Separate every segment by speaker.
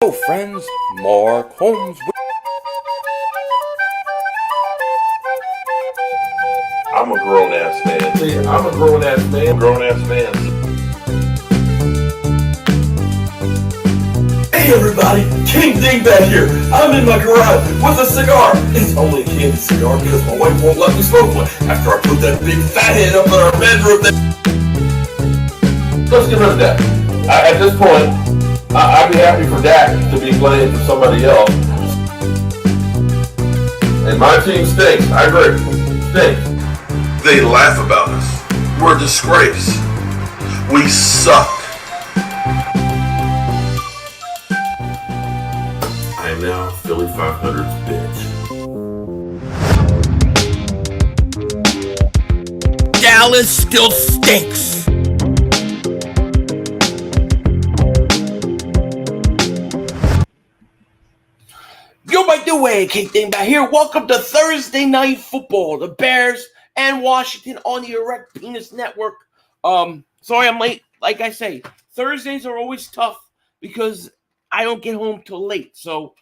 Speaker 1: Hello friends, Mark Holmes.
Speaker 2: I'm a grown-ass man. See, I'm a grown-ass man. Grown-ass man.
Speaker 3: Hey everybody, King Dingbat here. I'm in my garage with a cigar. It's only a candy cigar because my wife won't let me smoke one after I put that big fat head up in our bedroom.
Speaker 2: Let's get rid of that. At this point, I'd be happy for Dak to be playing for somebody else. And my team stinks. I agree. Stinks.
Speaker 4: They laugh about us. We're a disgrace. We suck.
Speaker 2: I am now Philly 500's bitch.
Speaker 1: Dallas still stinks. Yo, by the way, King Dingbat here. Welcome to Thursday Night Football. The Bears and Washington on the Erect Penis Network. Sorry I'm late. Like I say, Thursdays are always tough because I don't get home till late. So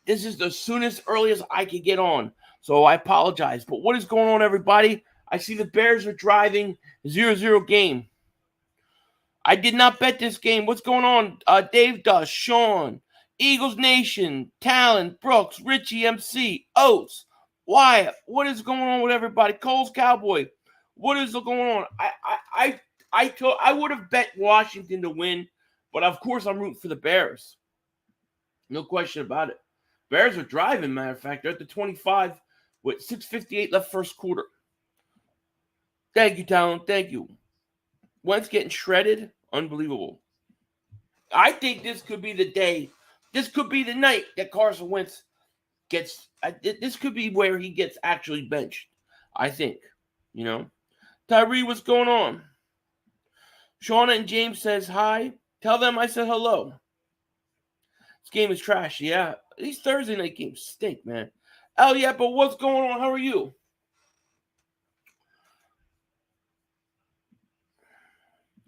Speaker 1: this is the soonest, earliest I can get on. So I apologize. But what is going on, everybody? I see the Bears are driving 0-0 game. I did not bet this game. What's going on? Dave Dush, Sean, Eagles Nation, Talon, Brooks, Richie, MC, Oates, Wyatt. What is going on with everybody? Coles Cowboy. What is going on? I would have bet Washington to win, but of course I'm rooting for the Bears. No question about it. Bears are driving, matter of fact. They're at the 25 with 6:58 left first quarter. Thank you, Talon. Thank you. Wentz getting shredded. Unbelievable. I think this could be the day. This could be the night that Carson Wentz gets. This could be where he gets actually benched. I think. You know. Tyree, what's going on? Shauna and James says hi. Tell them I said hello. This game is trash. Yeah. These Thursday night games stink, man. Oh, yeah, but what's going on? How are you?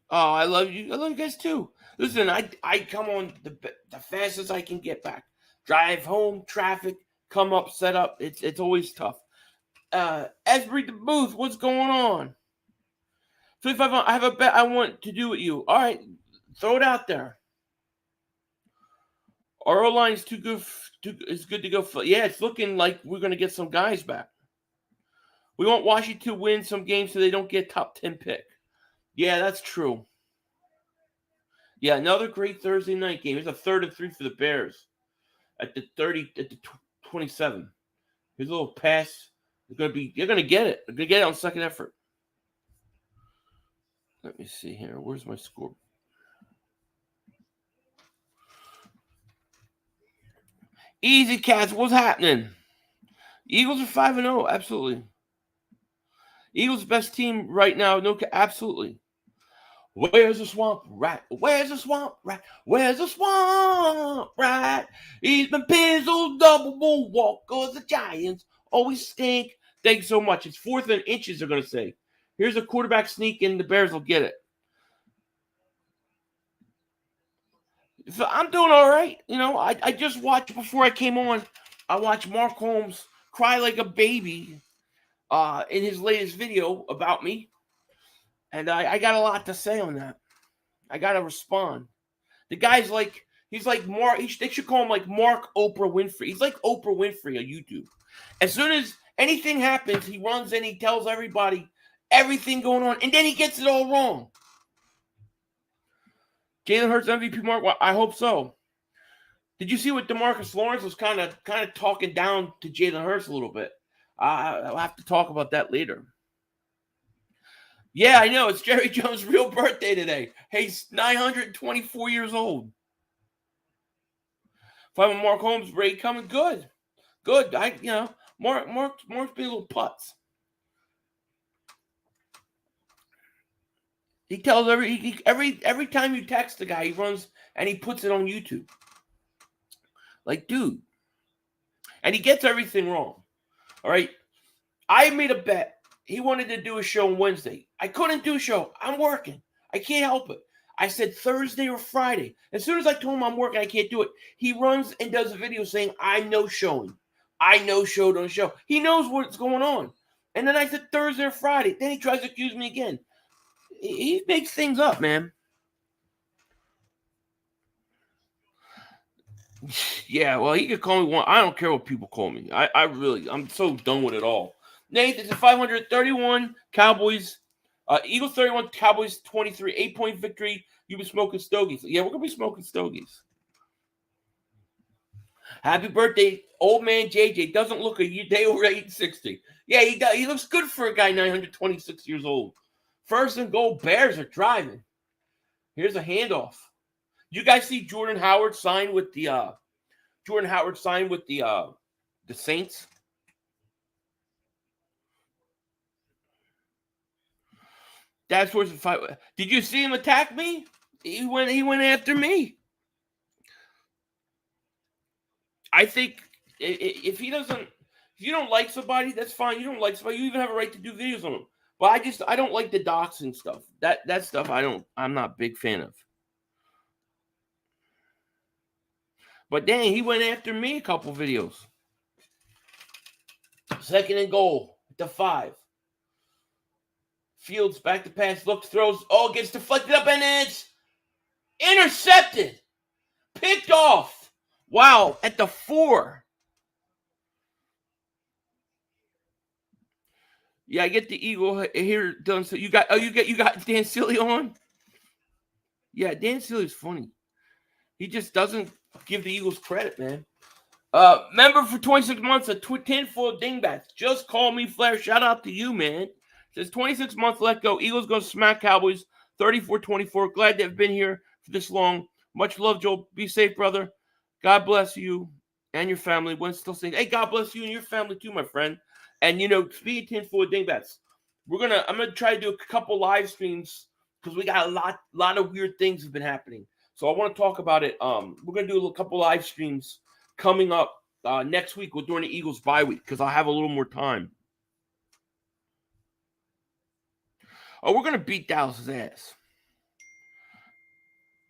Speaker 1: Oh, I love you. I love you guys too. Listen, I come on the fastest I can get back. Drive home, traffic, come up, set up. It's always tough. Esbury the Booth, what's going on? 25. I have a bet I want to do with you. All right, throw it out there. Our O-line is too good. It's good to go. Yeah, it's looking like we're going to get some guys back. We want Washington to win some games so they don't get top 10 pick. Yeah, that's true. Yeah, another great Thursday night game. It's a 3rd and 3 for the Bears at the 27. Here's a little pass. They're gonna get it. They're gonna get it on second effort. Let me see here. Where's my score? Easy, Cats. What's happening? Eagles are 5-0. Absolutely. Eagles best team right now. No, absolutely. Where's the swamp rat? Where's the swamp rat? Where's the swamp rat? He's been pizzled, double walk, cause the Giants always stink. Thanks so much. It's 4th and inches, they're going to say. Here's a quarterback sneak, and the Bears will get it. So I'm doing all right. You know, I just watched, before I came on, I watched Mark Holmes cry like a baby in his latest video about me. And I got a lot to say on that. I got to respond. The guy's like, he's like Mark. They should call him like Mark Oprah Winfrey. He's like Oprah Winfrey on YouTube. As soon as anything happens, he runs in, he tells everybody everything going on, and then he gets it all wrong. Jalen Hurts MVP mark? Well, I hope so. Did you see what DeMarcus Lawrence was kind of talking down to Jalen Hurts a little bit? I'll have to talk about that later. Yeah, I know. It's Jerry Jones' real birthday today. Hey, he's 924 years old. Five Mark Holmes, Ray coming good. Good. Mark's being a little putz. He tells every time you text the guy, he runs and he puts it on YouTube. Like, dude. And he gets everything wrong. All right. I made a bet. He wanted to do a show on Wednesday. I couldn't do a show. I'm working. I can't help it. I said Thursday or Friday. As soon as I told him I'm working, I can't do it, he runs and does a video saying, I'm no-showing. I no-showed on the show. He knows what's going on. And then I said Thursday or Friday. Then he tries to accuse me again. He makes things up, man. Yeah, well, he could call me one. I don't care what people call me. I'm so done with it all. Nate, it's a 531 Cowboys. Eagles 31, Cowboys 23. 8-point victory. You be smoking stogies. Yeah, we're going to be smoking stogies. Happy birthday, old man JJ. Doesn't look a day over 860. Yeah, he does. He looks good for a guy 926 years old. First and goal, Bears are driving. Here's a handoff. You guys see Jordan Howard sign with the Saints? That's where's the fight. Did you see him attack me? He went after me. I think if you don't like somebody, that's fine. You don't like somebody, you even have a right to do videos on them. But I don't like the doxing stuff. That stuff I'm not a big fan of. But dang, he went after me a couple videos. Second and goal at the 5. Fields back to pass, looks, throws, gets deflected up, and it's intercepted. Picked off. Wow, at the 4. Yeah, I get the Eagle here done. So you got Dan Sealy on? Yeah, Dan Sealy's funny. He just doesn't give the Eagles credit, man. Member for 26 months, a tin full of dingbats. Just call me Flair. Shout out to you, man. Says 26 months, let go. Eagles going to smack Cowboys 34-24. Glad to have been here for this long. Much love, Joel. Be safe, brother. God bless you and your family. Wentz still saying, hey, God bless you and your family too, my friend. And, speaking of tin full of dingbats, I'm going to try to do a couple live streams because we got a lot of weird things have been happening. So I want to talk about it. We're going to do a couple live streams coming up next week during the Eagles bye week because I'll have a little more time. Oh, we're going to beat Dallas' ass.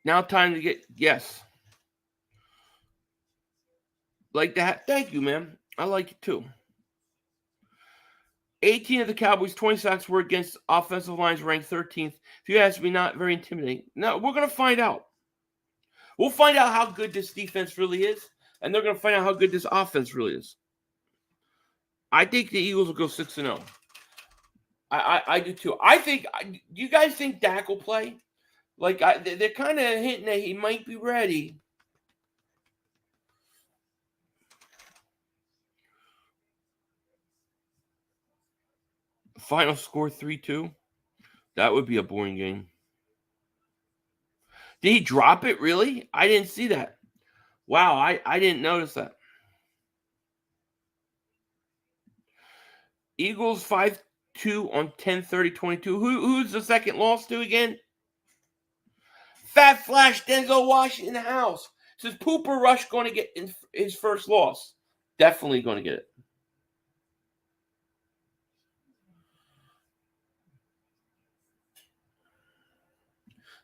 Speaker 1: Now time to get, yes. Like that. Thank you, man. I like it too. 18 of the Cowboys' 20 sacks were against offensive lines ranked 13th. If you ask me, not very intimidating. No, we're going to find out. We'll find out how good this defense really is, and they're going to find out how good this offense really is. I think the Eagles will go 6-0. I do too. Do you guys think Dak will play? Like, they're kind of hinting that he might be ready. Final score 3-2. That would be a boring game. Did he drop it, really? I didn't see that. Wow, I didn't notice that. Eagles 5-2 on 10-30-22. Who's the second loss to again? Fat Flash Denzel Washington in the house. Says Pooper Rush going to get his first loss. Definitely going to get it.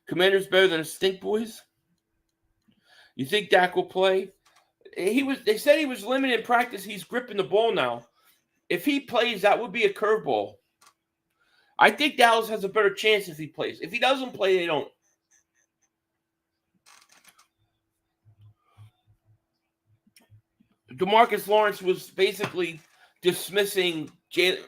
Speaker 1: Commander's better than the Stink Boys? You think Dak will play? They said he was limited in practice. He's gripping the ball now. If he plays, that would be a curveball. I think Dallas has a better chance if he plays. If he doesn't play, they don't. DeMarcus Lawrence was basically dismissing Jalen.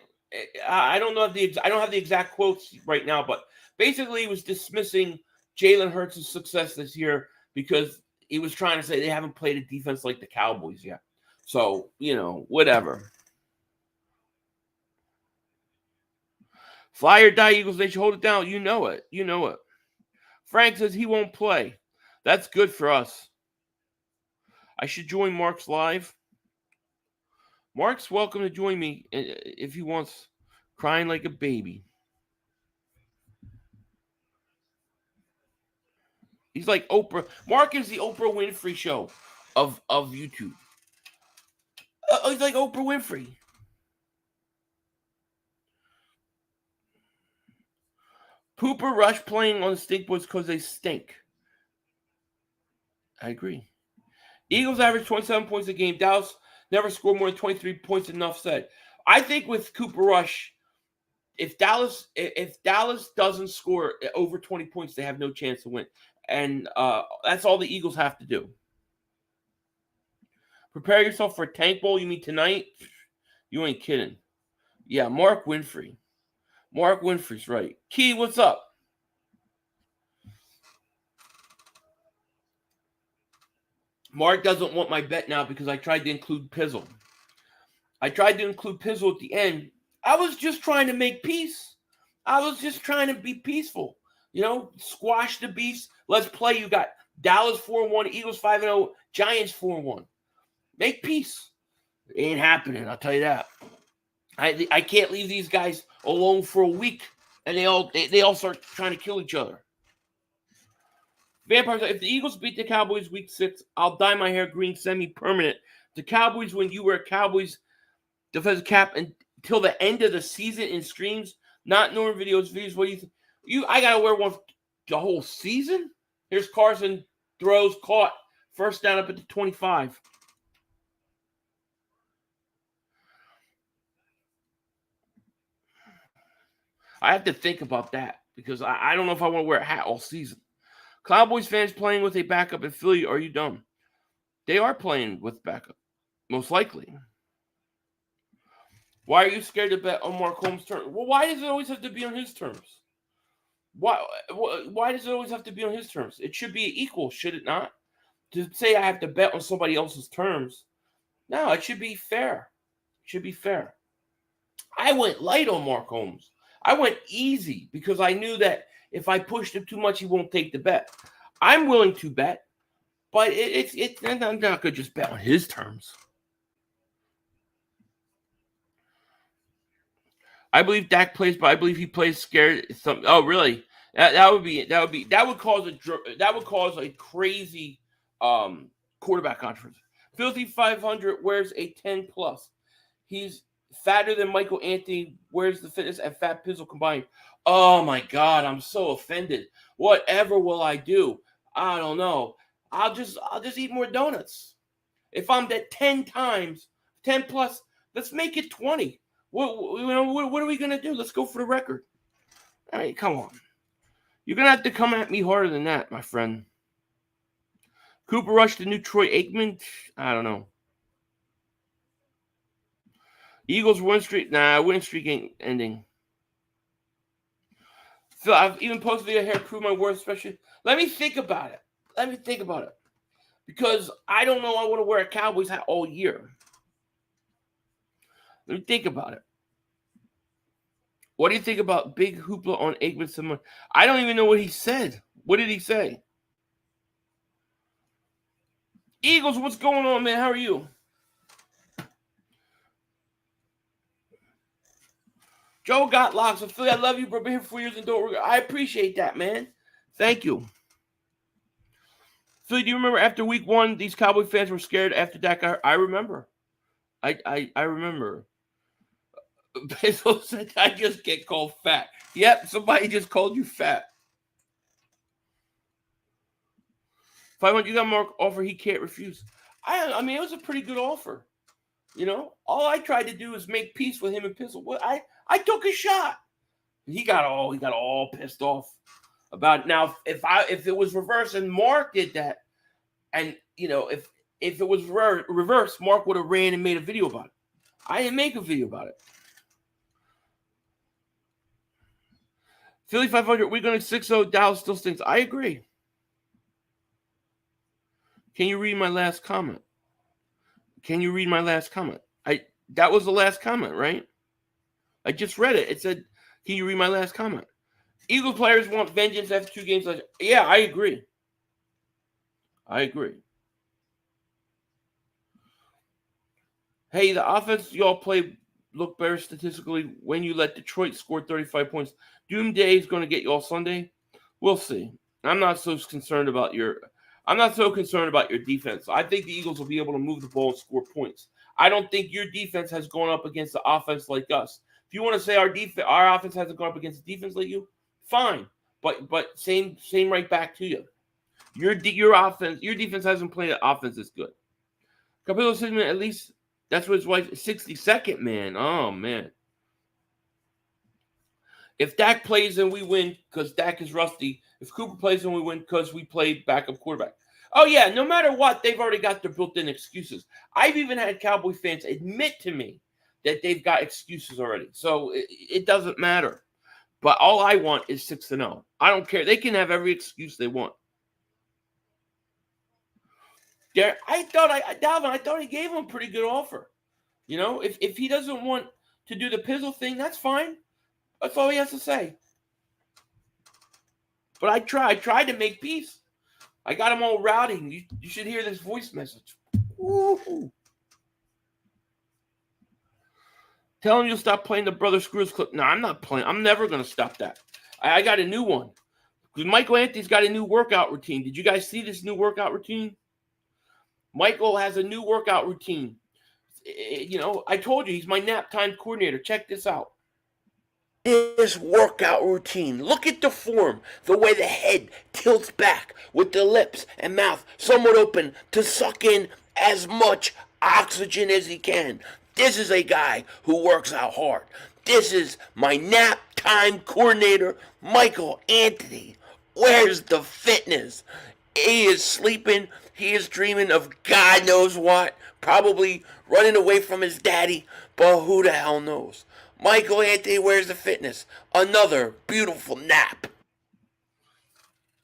Speaker 1: I don't have the exact quotes right now, but basically he was dismissing Jalen Hurts' success this year because he was trying to say they haven't played a defense like the Cowboys yet. So, whatever. Fly or die, Eagles. They should hold it down. You know it. Frank says he won't play. That's good for us. I should join Mark's live. Mark's welcome to join me if he wants. Crying like a baby. He's like Oprah. Mark is the Oprah Winfrey show of YouTube. He's like Oprah Winfrey. Cooper Rush playing on the stink boys because they stink. I agree. Eagles average 27 points a game. Dallas never scored more than 23 points. Enough said. I think with Cooper Rush, if Dallas doesn't score over 20 points, they have no chance to win. And that's all the Eagles have to do. Prepare yourself for a tank bowl. You mean tonight? You ain't kidding. Yeah, Mark Winfrey. Mark Winfrey's right. Key, what's up? Mark doesn't want my bet now because I tried to include Pizzle. At the end. I was just trying to make peace. I was just trying to be peaceful. Squash the beefs. Let's play. You got Dallas 4-1, Eagles 5-0, Giants 4-1. Make peace. It ain't happening, I'll tell you that. I can't leave these guys alone for a week and they all start trying to kill each other. Vampires, if the Eagles beat the Cowboys week 6, I'll dye my hair green semi-permanent. The Cowboys, when you wear Cowboys defensive cap until the end of the season in streams, not normal videos. What do you think? I gotta wear one the whole season? Here's Carson, throws, caught, first down up at the 25. I have to think about that because I don't know if I want to wear a hat all season. Cowboys fans playing with a backup in Philly, are you dumb? They are playing with backup, most likely. Why are you scared to bet on Mark Holmes' terms? Well, why does it always have to be on his terms? Why does it always have to be on his terms? It should be equal, should it not? To say I have to bet on somebody else's terms. No, it should be fair. It should be fair. I went light on Mark Holmes. I went easy because I knew that if I pushed him too much, he won't take the bet. I'm willing to bet, but I'm not going to just bet on his terms. I believe Dak plays, but I believe he plays scared. Oh, really? That would cause a crazy quarterback controversy. Filthy 500 wears a 10 plus. He's fatter than Michael Anthony. Wears the fitness and fat pizzle combined. Oh my God, I'm so offended. Whatever will I do? I don't know. I'll just eat more donuts. If I'm at 10 times, 10 plus, let's make it 20. What are we gonna do? Let's go for the record. All right, come on. You're gonna have to come at me harder than that, my friend. Cooper Rush to new Troy Aikman. I don't know. Eagles win streak. Nah, win streak ain't ending. Phil, I've even posted video here to prove my worth, especially. Let me think about it. Because I don't know I want to wear a Cowboys hat all year. Let me think about it. What do you think about big hoopla on Aikman? I don't even know what he said. What did he say? Eagles, what's going on, man? How are you? Joe got locks. So Philly, I love you, bro. Been here for 4 years and don't regret. I appreciate that, man. Thank you. Philly, do you remember after week 1, these Cowboy fans were scared after Dak? I remember. I remember. Bezos said, I just get called fat. Yep, somebody just called you fat. 500, you got Mark offer he can't refuse. I mean, it was a pretty good offer. All I tried to do is make peace with him and Pizzle. I took a shot. He got all pissed off about it. Now, if it was reversed and Mark did that, and if it was reversed, Mark would have ran and made a video about it. I didn't make a video about it. Philly 500, we're going to 6-0. Dallas still stinks. I agree. Can you read my last comment? That was the last comment, right? I just read it. It said, can you read my last comment? Eagle players want vengeance after 2 games. Yeah, I agree. Hey, the offense y'all play look better statistically when you let Detroit score 35 points. Doomsday is going to get you all Sunday. We'll see. I'm not so concerned about your defense. I think the Eagles will be able to move the ball and score points. I don't think your defense has gone up against the offense like us. If you want to say our offense hasn't gone up against the defense like you, fine. But same right back to you. Your defense hasn't played an offense that's good. Capello said, at least that's what his wife 62nd, man. Oh, man. If Dak plays and we win because Dak is rusty, if Cooper plays and we win because we played backup quarterback. Oh, yeah, no matter what, they've already got their built-in excuses. I've even had Cowboy fans admit to me that they've got excuses already. So it doesn't matter. But all I want is 6-0. I don't care. They can have every excuse they want. Dalvin, I thought he gave him a pretty good offer. You know, if he doesn't want to do the Pizzle thing, that's fine. That's all he has to say. But I tried to make peace. I got him all rowdy. You should hear this voice message. Woo-hoo. Tell him you'll stop playing the Brother Screws clip. No, I'm not playing. I'm never going to stop that. I got a new one. Because Michael Anthony's got a new workout routine. Did you guys see this new workout routine? Michael has a new workout routine. You know, I told you, he's my nap time coordinator. Check this out. His workout routine. Look at the form, the way the head tilts back with the lips and mouth somewhat open to suck in as much oxygen as he can. This is a guy who works out hard. This is my nap time coordinator, Michael Anthony. Where's the fitness? He is sleeping. He is dreaming of God knows what. Probably running away from his daddy. But who the hell knows? Michael Anthony, where's the fitness? Another beautiful nap.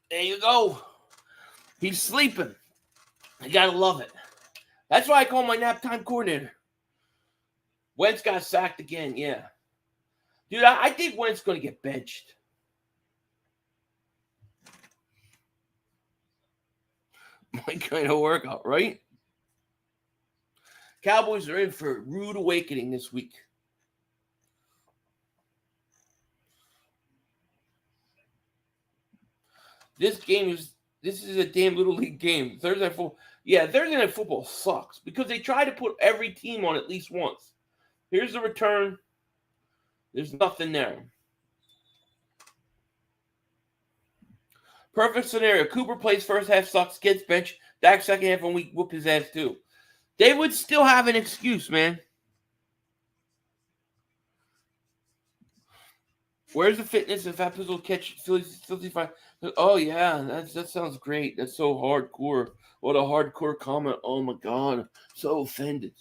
Speaker 1: There you go. He's sleeping. You gotta love it. That's why I call him my nap time coordinator. Wentz got sacked again, yeah. Dude, I think Wentz going to get benched. My kind of workout, right? Cowboys are in for a rude awakening this week. This is a damn little league game. Thursday night football. Yeah, Thursday night football sucks because they try to put every team on at least once. Here's the return. There's nothing there. Perfect scenario. Cooper plays first half, sucks, gets benched. Dak second half and we whoop his ass too. They would still have an excuse, man. Where's the fitness if that will catch Philly's 55? Oh, yeah, that sounds great. That's so hardcore. What a hardcore comment. Oh, my God. So offended.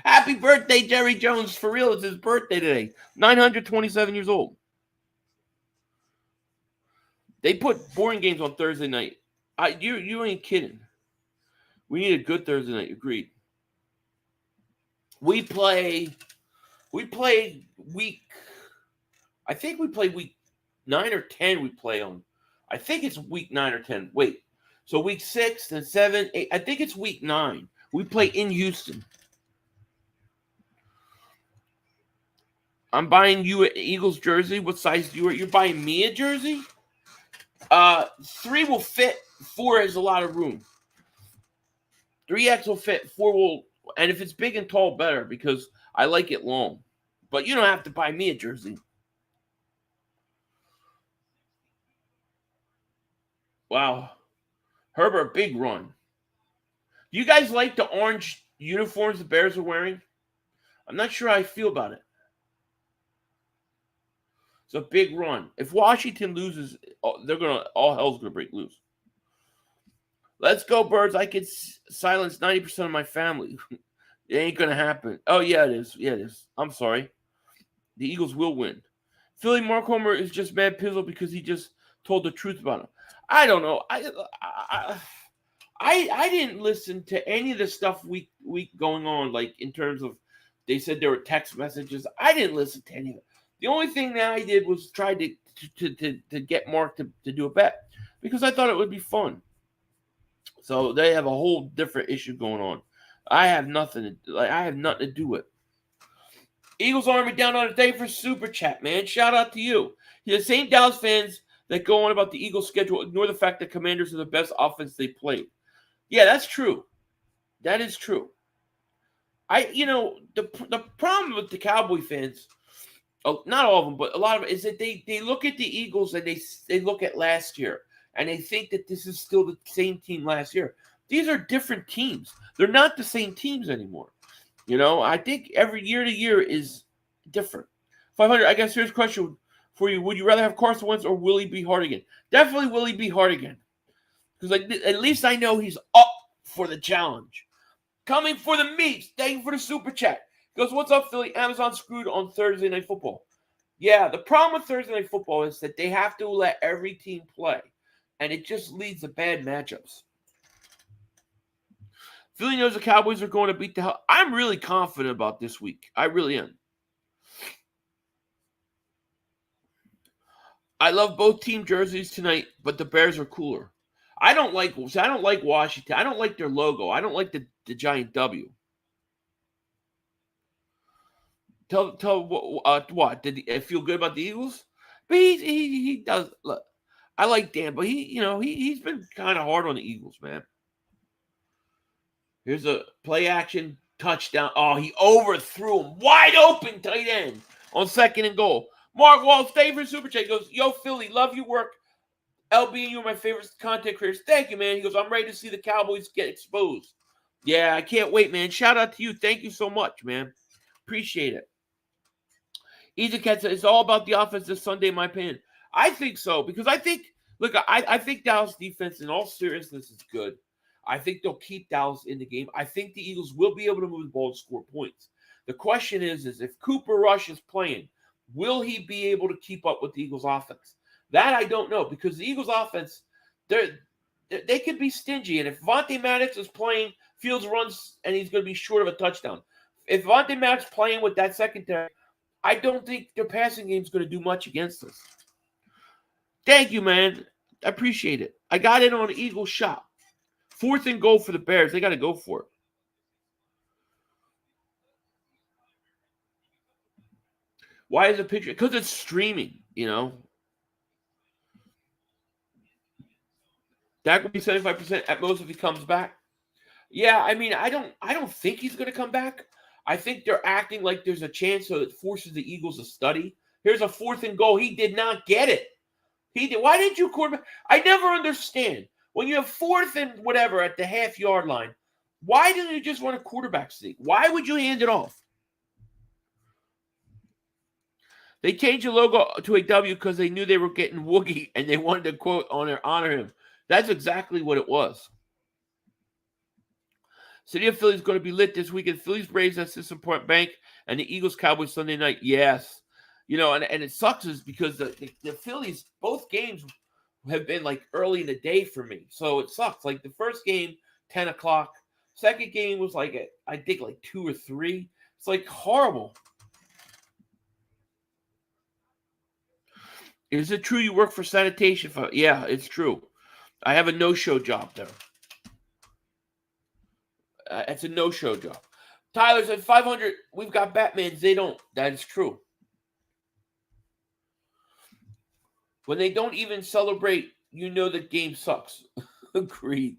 Speaker 1: Happy birthday, Jerry Jones. For real, it's his birthday today. 927 years old. They put boring games on Thursday night. You ain't kidding. We need a good Thursday night. Agreed. We play week. I think we play week 9 or 10. We play on. I think it's week 9 or 10. Wait. So week 6 and 7, 8. I think it's week 9. We play in Houston. I'm buying you an Eagles jersey. What size do you wear? You're buying me a jersey? 3 will fit. 4 has a lot of room. 3X will fit. 4 will, and if it's big and tall, better because I like it long. But you don't have to buy me a jersey. Wow. Herbert, big run. Do you guys like the orange uniforms the Bears are wearing? I'm not sure how I feel about it. It's a big run. If Washington loses, all hell's gonna break loose. Let's go, Birds. I could silence 90% of my family. It ain't gonna happen. Oh yeah, it is. Yeah, it is. I'm sorry. The Eagles will win. Philly Mark Homer is just mad pizzle because he just told the truth about him. I don't know. I didn't listen to any of the stuff week going on, like in terms of they said there were text messages. I didn't listen to any of it. The only thing that I did was try to get Mark to do a bet because I thought it would be fun. So they have a whole different issue going on. I have nothing to do with it. Eagles Army down on a day for Super Chat, man. Shout out to you. The same Dallas fans that go on about the Eagles schedule ignore the fact that Commanders are the best offense they played. Yeah, that's true. That is true. The problem with the Cowboy fans Oh, not all of them, but a lot of it is that they look at the Eagles and they look at last year and they think that this is still the same team last year. These are different teams. They're not the same teams anymore. I think every year to year is different. 500. I guess here's a question for you: would you rather have Carson Wentz or Willie B. Hardigan? Definitely Willie B. Hardigan, because at least I know he's up for the challenge. Coming for the meats. Thank you for the super chat. Goes, what's up, Philly? Amazon screwed on Thursday Night Football. Yeah, the problem with Thursday Night Football is that they have to let every team play, and it just leads to bad matchups. Philly knows the Cowboys are going to beat the hell. I'm really confident about this week. I really am. I love both team jerseys tonight, but the Bears are cooler. I don't like Washington. I don't like their logo. I don't like the giant W. Tell what? Did he feel good about the Eagles? But he does. Look, I like Dan, but he's been kind of hard on the Eagles, man. Here's a play action touchdown. Oh, he overthrew him wide open tight end on 2nd and goal. Mark Wall, stay for super chat. He goes, yo, Philly, love your work. LB and you are my favorite content creators. Thank you, man. He goes, I'm ready to see the Cowboys get exposed. Yeah, I can't wait, man. Shout out to you. Thank you so much, man. Appreciate it. Easy Cat said, it's all about the offense this Sunday, in my opinion. I think so, because I think Dallas defense, in all seriousness, is good. I think they'll keep Dallas in the game. I think the Eagles will be able to move the ball and score points. The question is if Cooper Rush is playing, will he be able to keep up with the Eagles offense? That I don't know, because the Eagles offense, they could be stingy. And if Vontae Maddox is playing, Fields runs, and he's going to be short of a touchdown. If Vontae Maddox playing with that secondary, I don't think their passing game is going to do much against us. Thank you, man. I appreciate it. I got in on the Eagles shot. 4th and goal for the Bears. They got to go for it. Why is it picture? Because it's streaming, That would be 75% at most if he comes back. Yeah, I mean, I don't think he's going to come back. I think they're acting like there's a chance, so it forces the Eagles to study. Here's a 4th and goal. He did not get it. Why didn't you quarterback? I never understand. When you have 4th and whatever at the half-yard line, why didn't you just run a quarterback sneak? Why would you hand it off? They changed the logo to a W because they knew they were getting Woogie, and they wanted to quote honor him. That's exactly what it was. City of Philly is going to be lit this weekend. Phillies Braves at Citizens Point Bank, and the Eagles Cowboys Sunday night. Yes. And it sucks is because the Phillies, both games have been like early in the day for me. So it sucks. Like the first game, 10 o'clock. Second game was I think 2 or 3. It's like horrible. Is it true you work for sanitation? Yeah, it's true. I have a no-show job there. It's a no-show job. Tyler said 500. We've got Batmans. They don't. That is true. When they don't even celebrate, the game sucks. Agreed.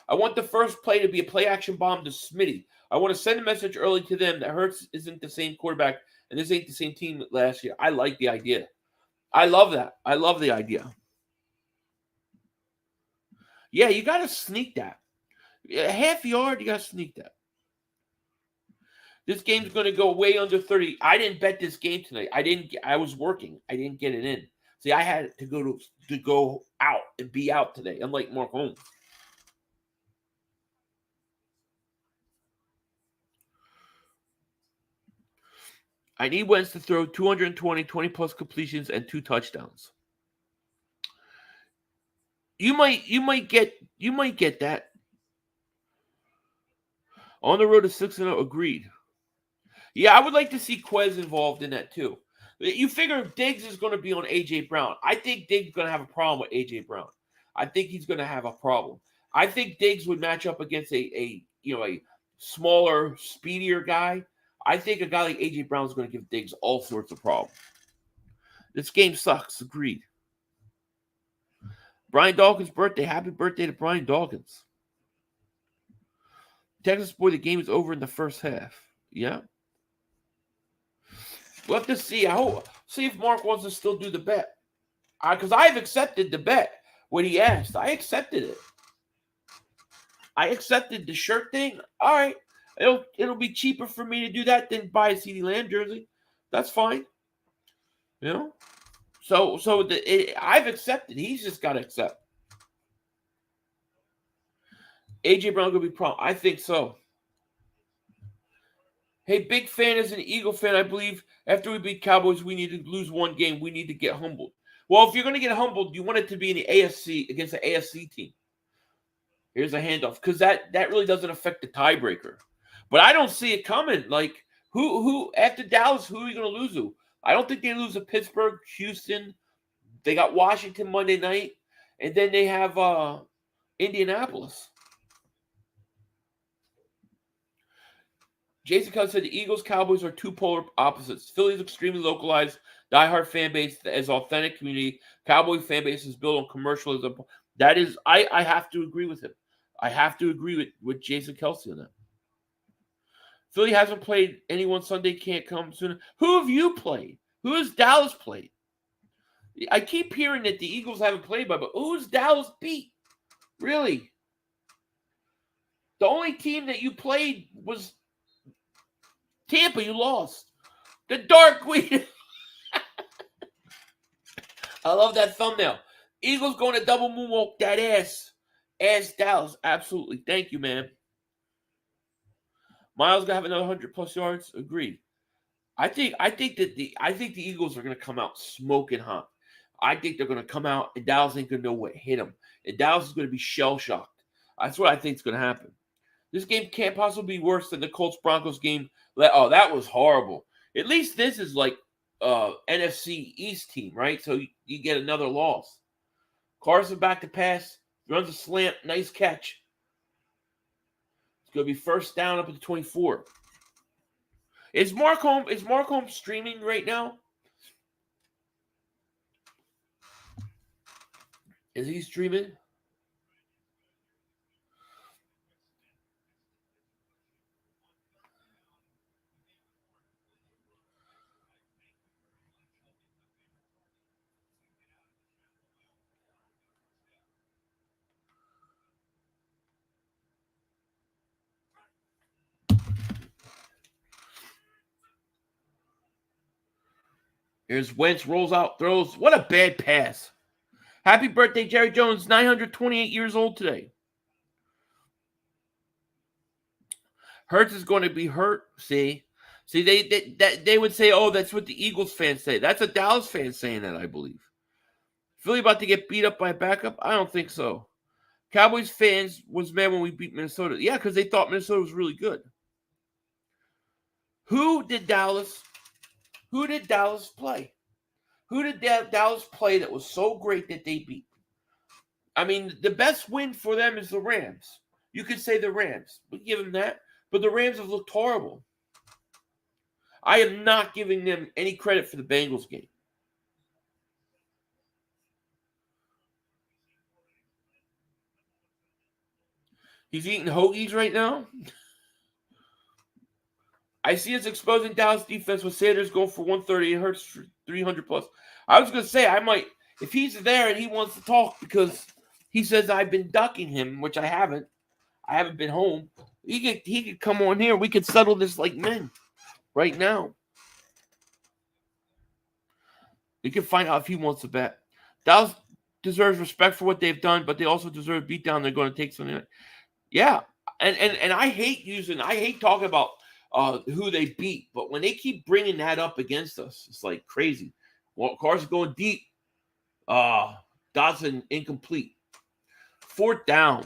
Speaker 1: I want the first play to be a play-action bomb to Smitty. I want to send a message early to them that Hurts isn't the same quarterback and this ain't the same team last year. I like the idea. I love that. I love the idea. Yeah, you got to sneak that. A half yard, you got to sneak that. This game's going to go way under 30. I didn't bet this game tonight. I was working. I didn't get it in. See, I had to go out and be out today, unlike Mark Holmes. I need Wentz to throw 220, 20-plus completions, and 2 touchdowns. You might get that. On the road to 6-0, agreed. Yeah, I would like to see Quez involved in that too. You figure Diggs is going to be on A.J. Brown. I think Diggs is going to have a problem with A.J. Brown. I think he's going to have a problem. I think Diggs would match up against a smaller, speedier guy. I think a guy like A.J. Brown is going to give Diggs all sorts of problems. This game sucks. Agreed. Brian Dawkins' birthday. Happy birthday to Brian Dawkins. Texas boy, the game is over in the first half. Yeah. We'll have to see. See if Mark wants to still do the bet. Because I've accepted the bet when he asked. I accepted it. I accepted the shirt thing. All right. It'll be cheaper for me to do that than buy a CeeDee Lamb jersey. That's fine. You know? So I've accepted. He's just got to accept. A.J. Brown going to be problem. I think so. Hey, big fan as an Eagle fan, I believe after we beat Cowboys, we need to lose one game. We need to get humbled. Well, if you're going to get humbled, you want it to be in the AFC against the AFC team. Here's a handoff because that really doesn't affect the tiebreaker. But I don't see it coming. Like, who after Dallas, who are you going to lose to? I don't think they lose to Pittsburgh, Houston. They got Washington Monday night, and then they have Indianapolis. Jason Kelly said the Eagles, Cowboys are two polar opposites. Philly's extremely localized, diehard fan base as authentic community. Cowboy fan base is built on commercialism. That is, I have to agree with him. I have to agree with Jason Kelsey on that. Philly hasn't played anyone Sunday, can't come soon. Who have you played? Who has Dallas played? I keep hearing that the Eagles haven't played by, but who's Dallas beat? Really? The only team that you played was Tampa. You lost. The Dark Queen. I love that thumbnail. Eagles going to double moonwalk that ass. Ass Dallas. Absolutely. Thank you, man. Miles gonna have another 100+ yards. Agreed. I think the Eagles are gonna come out smoking hot. I think they're gonna come out and Dallas ain't gonna know what hit them. And Dallas is gonna be shell shocked. That's what I think is gonna happen. This game can't possibly be worse than the Colts Broncos game. Oh, that was horrible. At least this is like NFC East team, right? So you get another loss. Carson back to pass, runs a slant, nice catch. It's going to be first down up at the 24. Is Mark Holmes streaming right now? Is he streaming? Here's Wentz, rolls out, throws. What a bad pass. Happy birthday, Jerry Jones, 928 years old today. Hurts is going to be hurt. See, they would say, oh, that's what the Eagles fans say. That's a Dallas fan saying that, I believe. Philly about to get beat up by a backup? I don't think so. Cowboys fans was mad when we beat Minnesota. Yeah, because they thought Minnesota was really good. Who did Dallas play? Who did Dallas play that was so great that they beat? I mean, the best win for them is the Rams. You could say the Rams. We give them that. But the Rams have looked horrible. I am not giving them any credit for the Bengals game. He's eating hoagies right now. I see it's exposing Dallas defense with Sanders going for 130 and Hurts for 300+. I was going to say, I might, if he's there and he wants to talk because he says I've been ducking him, which I haven't. I haven't been home. He could come on here. We could settle this like men right now. We can find out if he wants to bet. Dallas deserves respect for what they've done, but they also deserve a beatdown. They're going to take something. Yeah, and I hate talking about who they beat, but when they keep bringing that up against us, it's like crazy. Well, Carson going deep. Dodson incomplete. 4th down.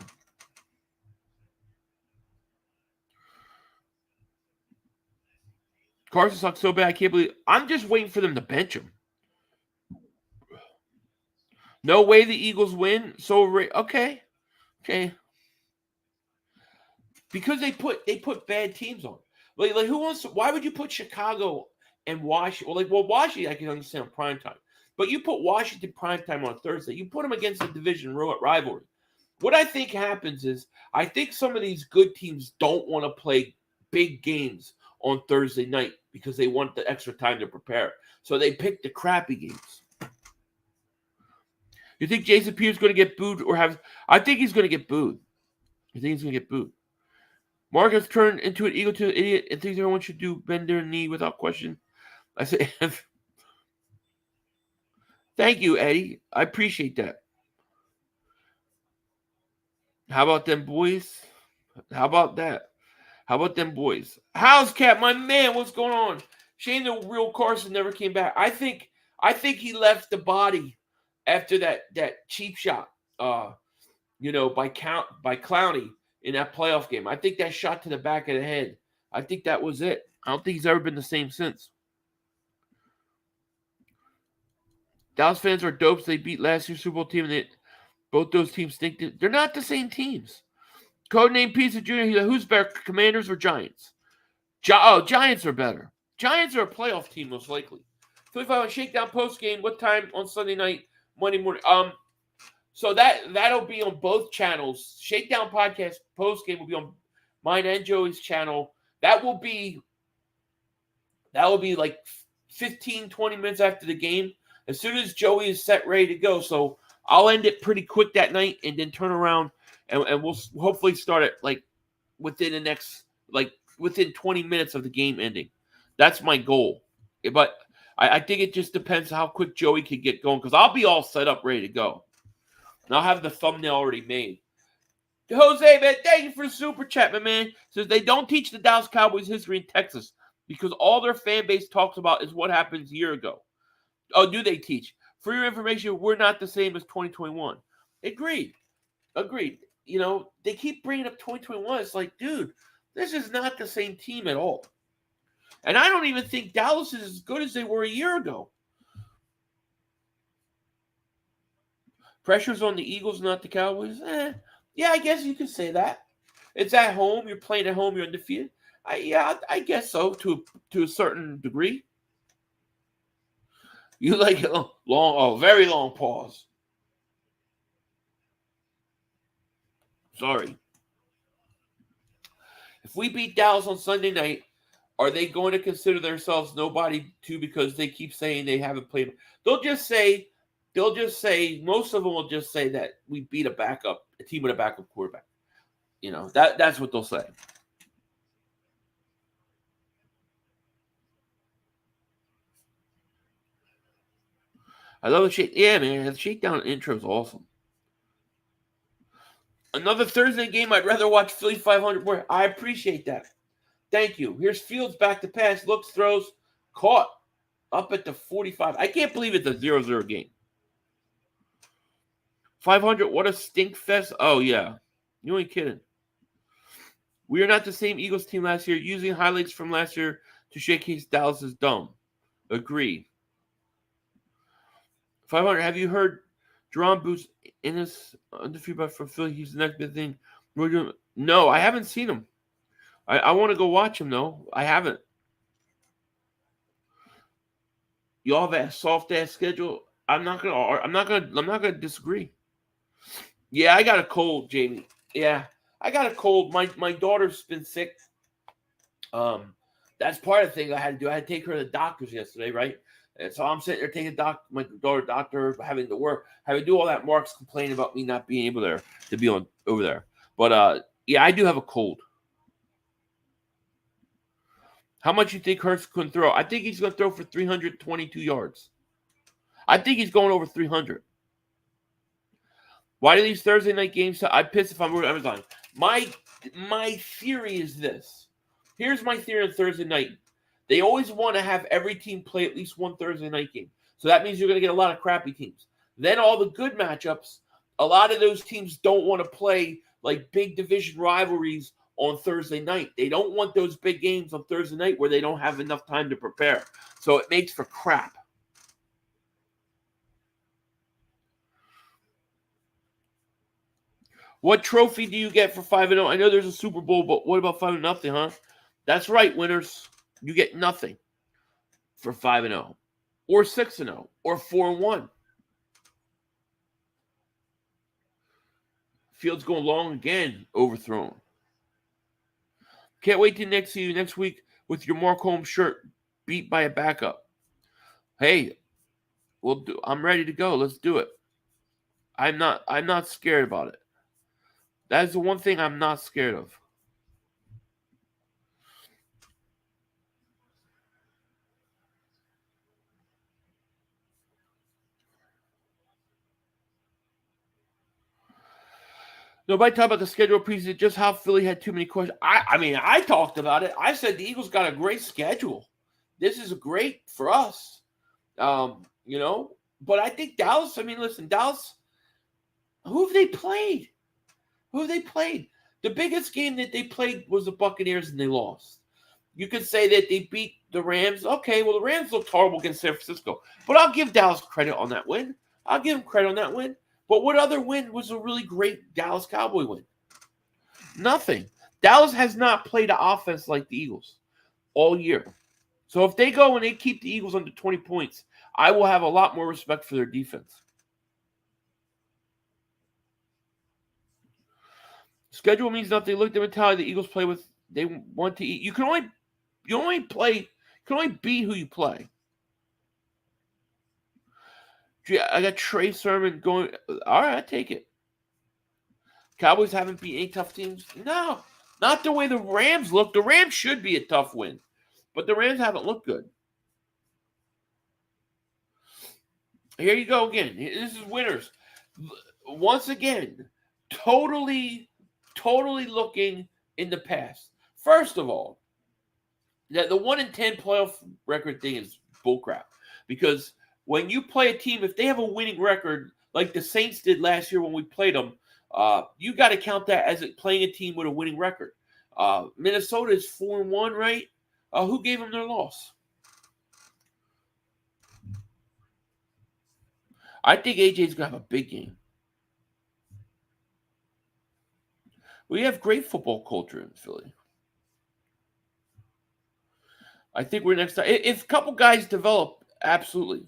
Speaker 1: Carson sucks so bad, I can't believe. I'm just waiting for them to bench him. No way the Eagles win. So okay. Because they put bad teams on. Like who wants to, why would you put Chicago and Washington? Well, Washington I can understand on primetime. But you put Washington primetime on Thursday. You put them against a division rivalry. What I think happens is I think some of these good teams don't want to play big games on Thursday night because they want the extra time to prepare. So they pick the crappy games. You think Jason Pierce is going to get booed or have? I think he's going to get booed. Marcus turned into an eagle to an idiot and thinks everyone should bend their knee without question. I say, thank you, Eddie. I appreciate that. How about them boys? How about that? How about them boys? How's Cap, my man? What's going on? Shame the real Carson never came back. I think he left the body after that cheap shot. By Clowney in that playoff game. I think that shot to the back of the head. I think that was it. I don't think he's ever been the same since. Dallas fans are dopes. They beat last year's Super Bowl team, and both those teams think that they're not the same teams. Codename Pizza Jr. He's like, who's better, Commanders or Giants? Giants are better. Giants are a playoff team, most likely. 25 Shakedown post game. What time on Sunday night, Monday morning? So that'll be on both channels. Shakedown podcast post game will be on mine and Joey's channel. That will be like 15, 20 minutes after the game. As soon as Joey is set, ready to go. So I'll end it pretty quick that night and then turn around and we'll hopefully start it within 20 minutes of the game ending. That's my goal. But I think it just depends how quick Joey can get going because I'll be all set up, ready to go. And I'll have the thumbnail already made. Jose, man, thank you for the super chat, my man. Says they don't teach the Dallas Cowboys history in Texas because all their fan base talks about is what happened a year ago. Oh, do they teach? For your information, we're not the same as 2021. Agreed. They keep bringing up 2021. It's like, dude, this is not the same team at all. And I don't even think Dallas is as good as they were a year ago. Pressure's on the Eagles, not the Cowboys. Yeah, I guess you could say that. It's at home. You're playing at home. You're undefeated. I guess so to a certain degree. You like a very long pause. Sorry. If we beat Dallas on Sunday night, are they going to consider themselves nobody too because they keep saying they haven't played? They'll just say, most of them will just say that we beat a team with a backup quarterback. That's what they'll say. I love the shake. Yeah, man, the shakedown intro is awesome. Another Thursday game. I'd rather watch Philly 500 more. I appreciate that. Thank you. Here's Fields back to pass. Looks, throws, caught up at the 45. I can't believe it's a 0-0 game. 500, what a stink fest. Oh, yeah. You ain't kidding. We are not the same Eagles team last year. Using highlights from last year to showcase Dallas is dumb. Agree. 500, have you heard Jerome Boots in his undefeated from Philly? He's the next big thing. No, I haven't seen him. I want to go watch him though. I haven't. Y'all have a soft ass schedule. I'm not gonna disagree. Yeah, I got a cold, Jamie. Yeah, I got a cold. My daughter's been sick. That's part of the thing I had to do. I had to take her to the doctors yesterday, right? And so I'm sitting there taking my daughter doctor, having to work, having to do all that. Mark's complaining about me not being able to be over there. But yeah, I do have a cold. How much you think Hurts can throw? I think he's going to throw for 322 yards. I think he's going over 300. Why do these Thursday night games? I'm pissed if I'm Amazon. My theory is this. Here's my theory on Thursday night. They always want to have every team play at least one Thursday night game. So that means you're going to get a lot of crappy teams. Then all the good matchups, a lot of those teams don't want to play like big division rivalries on Thursday night. They don't want those big games on Thursday night where they don't have enough time to prepare. So it makes for crap. What trophy do you get for 5-0? I know there's a Super Bowl, but what about 5-0, huh? That's right, winners. You get nothing for 5-0 or 6-0 or 4-1. Fields going long again, overthrown. Can't wait till next week with your Mark Holmes shirt. beat by a backup. Hey, I'm ready to go. Let's do it. I'm not scared about it. That is the one thing I'm not scared of. Nobody talked about the schedule preseason, just how Philly had too many questions. I talked about it. I said the Eagles got a great schedule. This is great for us. But I think Dallas, listen, Dallas, who have they played? The biggest game that they played was the Buccaneers, and they lost. You could say that they beat the Rams. Okay, well, the Rams looked horrible against San Francisco. But I'll give Dallas credit on that win. But what other win was a really great Dallas Cowboy win? Nothing. Dallas has not played an offense like the Eagles all year. So if they go and they keep the Eagles under 20 points, I will have a lot more respect for their defense. Schedule means nothing. Look at the mentality the Eagles play with. They want to eat. You can only beat who you play. I got Trey Sermon going. All right, I take it. Cowboys haven't beat any tough teams. No, not the way the Rams look. The Rams should be a tough win, but the Rams haven't looked good. Here you go again. This is winners. Once again, totally looking in the past. First of all, the 1-10 playoff record thing is bullcrap. Because when you play a team, if they have a winning record, like the Saints did last year when we played them, you got to count that as playing a team with a winning record. Minnesota is 4-1, right? Who gave them their loss? I think AJ's going to have a big game. We have great football culture in Philly. I think we're next time. If a couple guys develop, absolutely.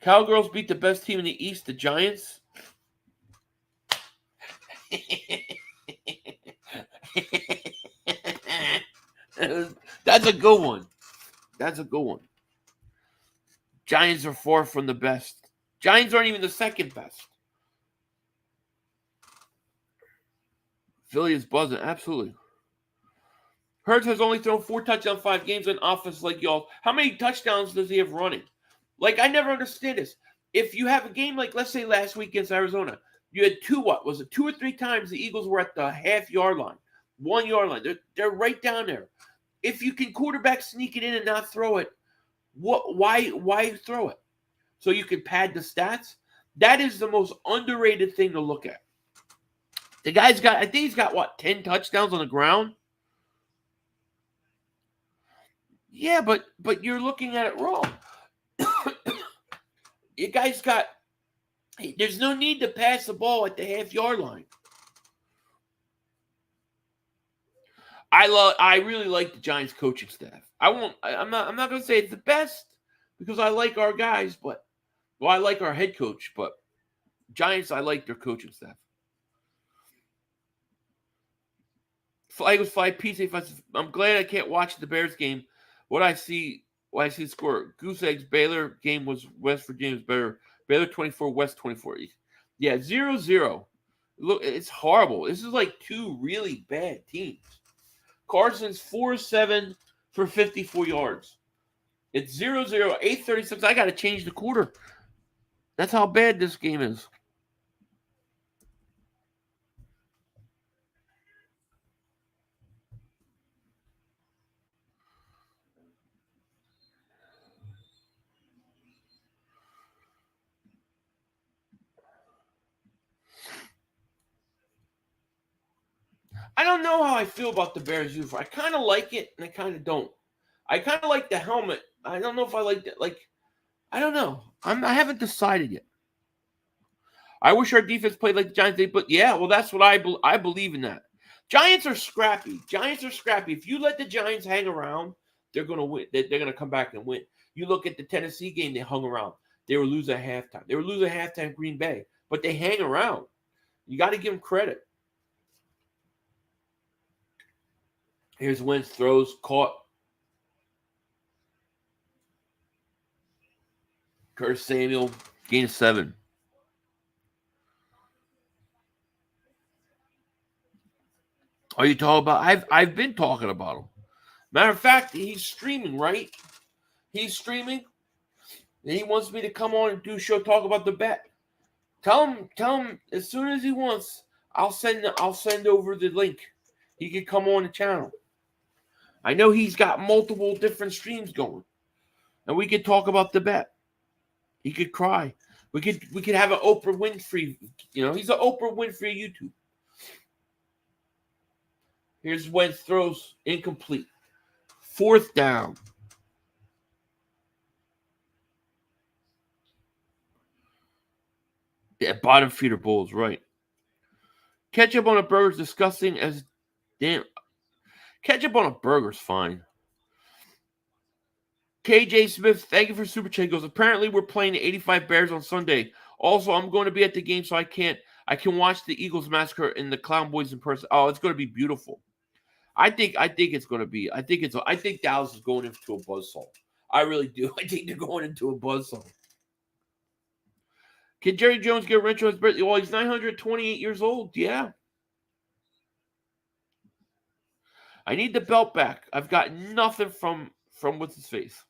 Speaker 1: Cowgirls beat the best team in the East, the Giants. That's a good one. Giants are far from the best. Giants aren't even the second best. Philly is buzzing, absolutely. Hurts has only thrown 4 touchdowns, 5 games on offense like y'all. How many touchdowns does he have running? Like, I never understand this. If you have a game like, let's say last week against Arizona, you had 2 or 3 times the Eagles were at the half-yard line, 1 yard line. They're right down there. If you can quarterback sneak it in and not throw it, why throw it? So you can pad the stats? That is the most underrated thing to look at. The guy's got, I think he's got, 10 touchdowns on the ground? Yeah, but you're looking at it wrong. You guys there's no need to pass the ball at the half-yard line. I really like the Giants coaching staff. I'm not going to say it's the best because I like our guys, I like our head coach, but Giants, I like their coaching staff. Eagles fly PC. I'm glad I can't watch the Bears game. What I see the score. Goose Eggs Baylor game was West Virginia's better. Baylor 24, West 24. Yeah, 0-0. Look, it's horrible. This is like 2 really bad teams. Carson's 4-7 for 54 yards. It's 0-0, 8:36. I got to change the quarter. That's how bad this game is. I don't know how I feel about the Bears uniform. I kind of like it, and I kind of don't. I kind of like the helmet. I don't know if I like that. I don't know. I haven't decided yet. I wish our defense played like the Giants did, but yeah, well, that's what I believe in that. Giants are scrappy. If you let the Giants hang around, they're going to win. They're going to come back and win. You look at the Tennessee game, they hung around. They were losing at halftime. They were losing at halftime Green Bay, but they hang around. You got to give them credit. Here's Wentz throws, caught. Curtis Samuel, gain of 7. Are you talking about? I've been talking about him. Matter of fact, he's streaming, right? He's streaming, and he wants me to come on and do a show, talk about the bet. Tell him as soon as he wants. I'll send over the link. He could come on the channel. I know he's got multiple different streams going, and we could talk about the bet. He could cry. We could have an Oprah Winfrey. He's an Oprah Winfrey YouTube. Here's Wentz throws incomplete. 4th down. Yeah, bottom feeder Bulls, right. Ketchup on a burger is disgusting as damn. Ketchup on a burger's fine. KJ Smith, thank you for Super Chat. Goes, apparently we're playing the 85 Bears on Sunday. Also, I'm going to be at the game, so I can watch the Eagles massacre and the Clown Boys in person. Oh, it's going to be beautiful. I think it's going to be. I think Dallas is going into a buzzsaw. I really do. I think they're going into a buzzsaw. Can Jerry Jones get a wrench on his birthday? Well, he's 928 years old. Yeah. I need the belt back. I've got nothing from what's his face.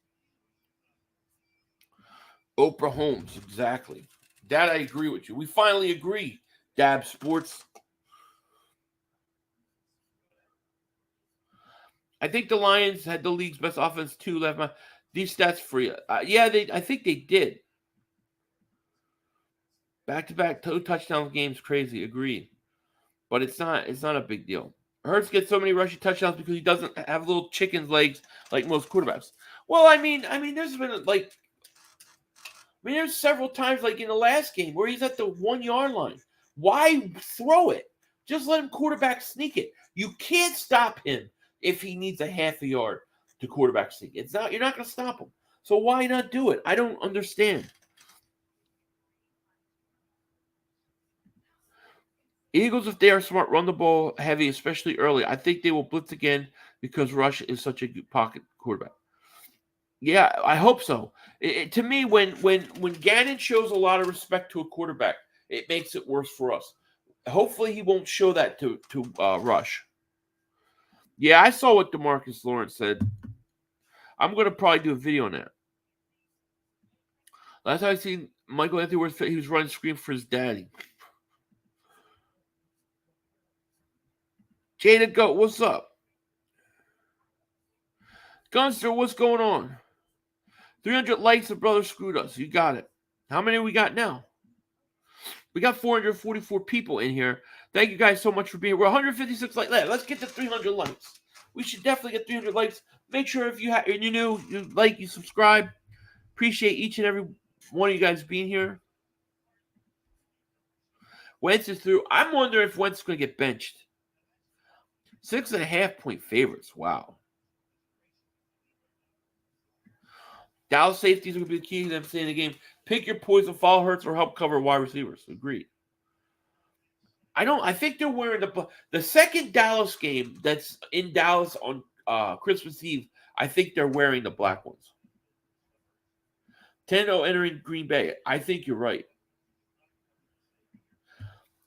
Speaker 1: Oprah Holmes, exactly. That I agree with you. We finally agree, Dab Sports. I think the Lions had the league's best offense too. Left these stats for you. I think they did. Back-to-back 2 touchdown games, crazy. Agreed, but it's not a big deal. Hurts gets so many rushing touchdowns because he doesn't have little chicken's legs like most quarterbacks. Well, I mean, there's been there's several times like in the last game where he's at the 1 yard line. Why throw it? Just let him quarterback sneak it. You can't stop him if he needs a half a yard to quarterback sneak. You're not going to stop him. So why not do it? I don't understand. Eagles, if they are smart, run the ball heavy, especially early. I think they will blitz again because Rush is such a good pocket quarterback. Yeah, I hope so. To me, when Gannon shows a lot of respect to a quarterback, it makes it worse for us. Hopefully, he won't show that to Rush. Yeah, I saw what DeMarcus Lawrence said. I'm going to probably do a video on that. Last time I seen Michael Anthony Worth, he was running scream for his daddy. Jada Goat, what's up? Gunster, what's going on? 300 likes, the brother screwed us. You got it. How many we got now? We got 444 people in here. Thank you guys so much for being here. We're 156 likes. Let's get to 300 likes. We should definitely get 300 likes. Make sure if you're new, you like, you subscribe. Appreciate each and every one of you guys being here. Wentz is through. I'm wondering if Wentz is going to get benched. 6.5-point favorites. Wow. Dallas safeties are going to be the key to them staying in the game. Pick your poison, follow Hurts, or help cover wide receivers. Agreed. I think they're wearing the second Dallas game that's in Dallas on Christmas Eve. I think they're wearing the black ones. 10-0 entering Green Bay. I think you're right.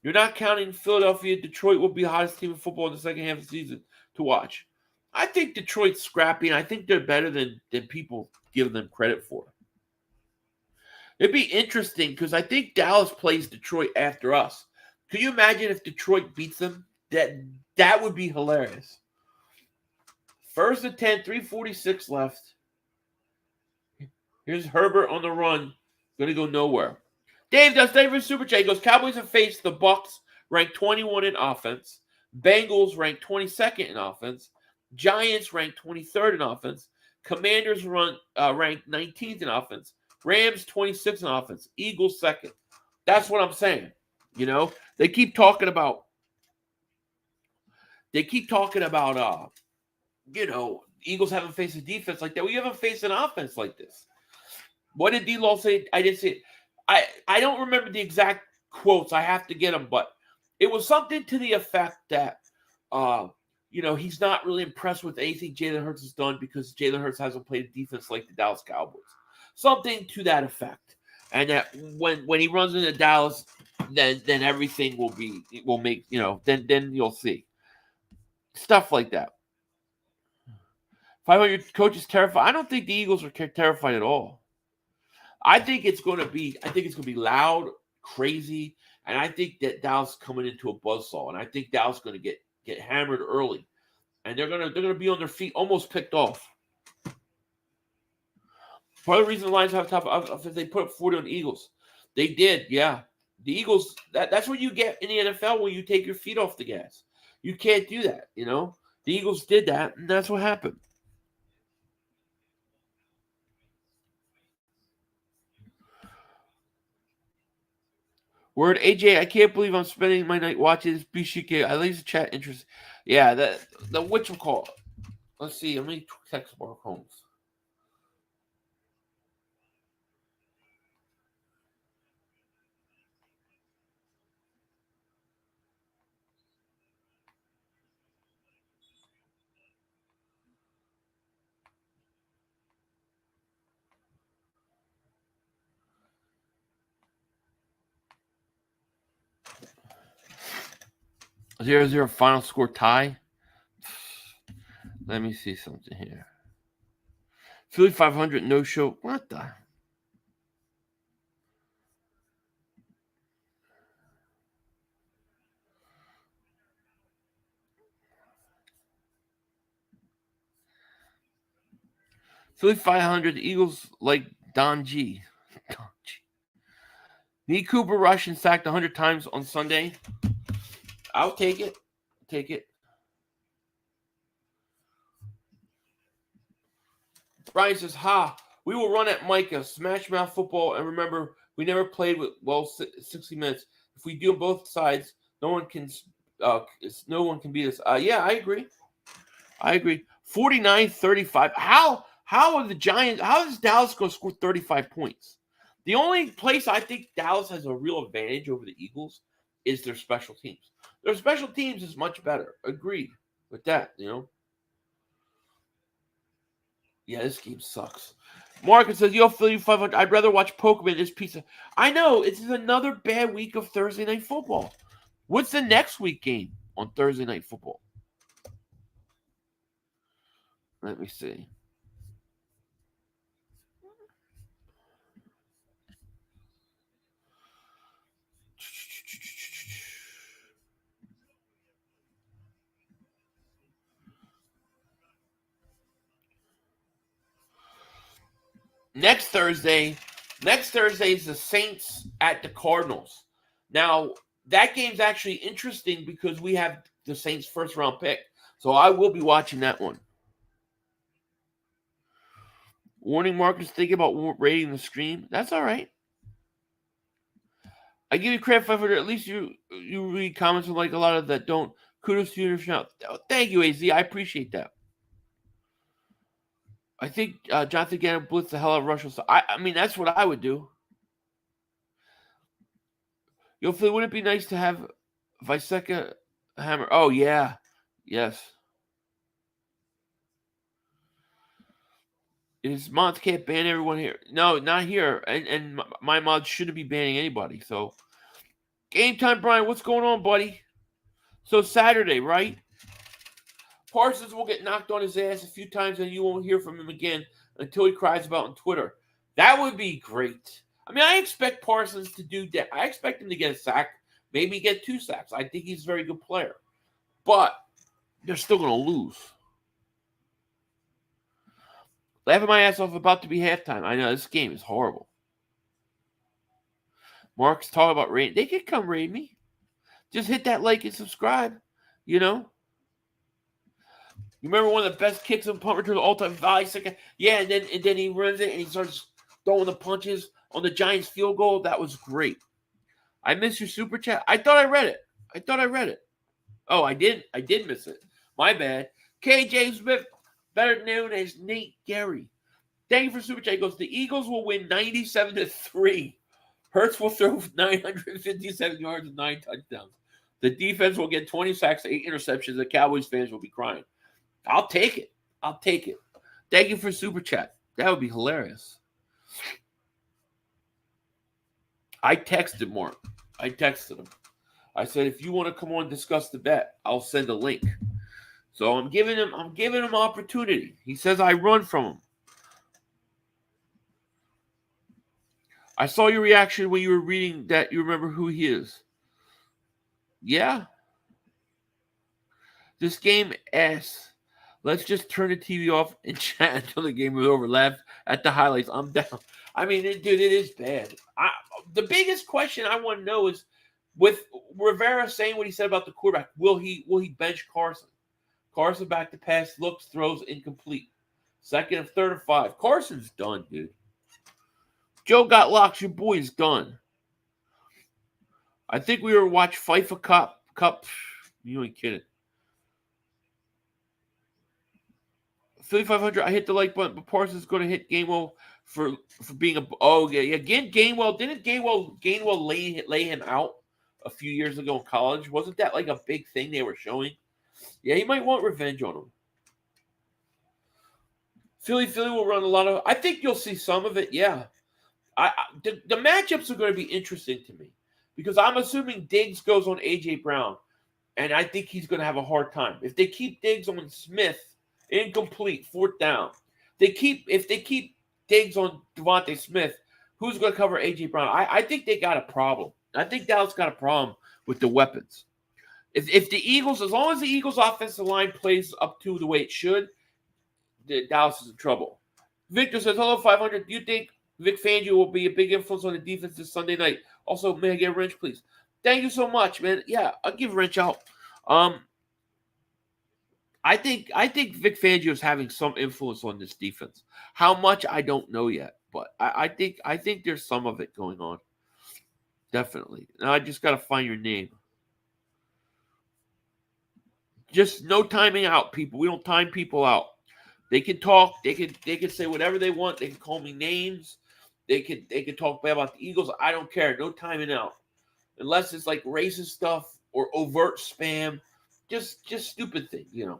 Speaker 1: You're not counting Philadelphia. Detroit will be the hottest team in football in the second half of the season to watch. I think Detroit's scrappy, and I think they're better than people give them credit for. It'd be interesting because I think Dallas plays Detroit after us. Could you imagine if Detroit beats them? That would be hilarious. 1st and 10, 3:46 left. Here's Herbert on the run. Going to go nowhere. Dave does favorite Super Chat. He goes, Cowboys have faced the Bucks, ranked 21 in offense. Bengals ranked 22nd in offense. Giants ranked 23rd in offense. Commanders ranked 19th in offense. Rams 26th in offense. Eagles 2nd. That's what I'm saying. They keep talking about. Eagles haven't faced a defense like that. We haven't faced an offense like this. What did D-Law say? I didn't see it. I don't remember the exact quotes. I have to get them, but it was something to the effect that he's not really impressed with anything Jalen Hurts has done because Jalen Hurts hasn't played a defense like the Dallas Cowboys. Something to that effect. And that when he runs into Dallas, then everything will make, then you'll see. Stuff like that. 500 coaches terrified. I don't think the Eagles are terrified at all. I think it's going to be loud, crazy, and I think that Dallas is coming into a buzzsaw, and I think Dallas is going to get hammered early, and they're going to be on their feet, almost picked off. Part of the reason the Lions have top, they put up 40 on the Eagles. They did, yeah. The Eagles, that's what you get in the NFL when you take your feet off the gas. You can't do that, The Eagles did that, and that's what happened. Word, AJ, I can't believe I'm spending my night watching this BCK. At least the chat interest. Yeah, the whatchamacallit. Let's see. Let me text Mark Holmes. Is there a final score tie? Let me see something here. Philly 500 no show. What the? Philly 500 Eagles like Don G. Need Cooper rush and sacked 100 times on Sunday. I'll take it. Brian says, we will run at Micah, smash mouth football, and remember, we never played with 60 minutes. If we do both sides, no one can beat us. Yeah, I agree. 49-35. How are the Giants? How is Dallas going to score 35 points? The only place I think Dallas has a real advantage over the Eagles is their special teams. Their special teams is much better. Agreed with that, Yeah, this game sucks. Marcus says, Philly 500. I'd rather watch Pokemon this pizza. I know. It's another bad week of Thursday Night Football. What's the next week game on Thursday Night Football? Let me see. Next Thursday is the Saints at the Cardinals. Now, that game's actually interesting because we have the Saints' first-round pick. So I will be watching that one. Warning, Marcus, thinking about rating the stream. That's all right. I give you credit, 500. At least you read comments like a lot of that don't. Kudos to you. Thank you, AZ. I appreciate that. I think Jonathan Gannon blitzed the hell out of Russell. So I mean, that's what I would do. Philly, wouldn't it be nice to have Viseca hammer? Oh, yeah. Yes. His mods can't ban everyone here. No, not here. And my mods shouldn't be banning anybody. So, game time, Brian. What's going on, buddy? So, Saturday, right? Parsons will get knocked on his ass a few times and you won't hear from him again until he cries about on Twitter. That would be great. I mean, I expect Parsons to do that. I expect him to get a sack, maybe get 2 sacks. I think he's a very good player. But they're still going to lose. Laughing my ass off, about to be halftime. I know, this game is horrible. Mark's talking about raid. They could come raid me. Just hit that like and subscribe, You remember one of the best kicks and punt returns of all time? Yeah, and then he runs it and he starts throwing the punches on the Giants field goal. That was great. I missed your super chat. I thought I read it. Oh, I did miss it. My bad. KJ Smith, better known as Nate Gary. Thank you for super chat. He goes, the Eagles will win 97-3. Hurts will throw 957 yards and 9 touchdowns. The defense will get 20 sacks, 8 interceptions. The Cowboys fans will be crying. I'll take it. I'll take it. Thank you for Super Chat. That would be hilarious. I texted Mark. I texted him. I said, if you want to come on and discuss the bet, I'll send a link. So I'm giving him opportunity. He says I run from him. I saw your reaction when you were reading that you remember who he is. Yeah. This game ass. Let's just turn the TV off and chat until the game is over. Laugh at the highlights. I'm down. I mean, dude, it is bad. The biggest question I want to know is, with Rivera saying what he said about the quarterback, will he bench Carson? Carson back to pass, looks, throws, incomplete. Second and third and 5. Carson's done, dude. Joe got locks. Your boy's done. I think we were watch FIFA Cup. You ain't kidding. 5,500. I hit the like button, but Parsons going to hit Gainwell for being a. Oh yeah. Again, Gainwell didn't Gainwell lay him out a few years ago in college. Wasn't that like a big thing they were showing? Yeah, he might want revenge on him. Philly will run a lot of. I think you'll see some of it. Yeah, the matchups are going to be interesting to me because I'm assuming Diggs goes on AJ Brown, and I think he's going to have a hard time if they keep Diggs on Smith. Incomplete, 4th down. If they keep Diggs on Devontae Smith, who's going to cover A.J. Brown? I think they got a problem. I think Dallas got a problem with the weapons. If the Eagles, as long as the Eagles' offensive line plays up to the way it should, Dallas is in trouble. Victor says, hello, 500. Do you think Vic Fangio will be a big influence on the defense this Sunday night? Also, may I get a wrench, please? Thank you so much, man. Yeah, I'll give a wrench out. I think Vic Fangio is having some influence on this defense. How much, I don't know yet, but I think there's some of it going on. Definitely. Now I just got to find your name. Just no timing out, people. We don't time people out. They can talk. They can say whatever they want. They can call me names. They can talk bad about the Eagles. I don't care. No timing out, unless it's like racist stuff or overt spam. Just stupid things, you know.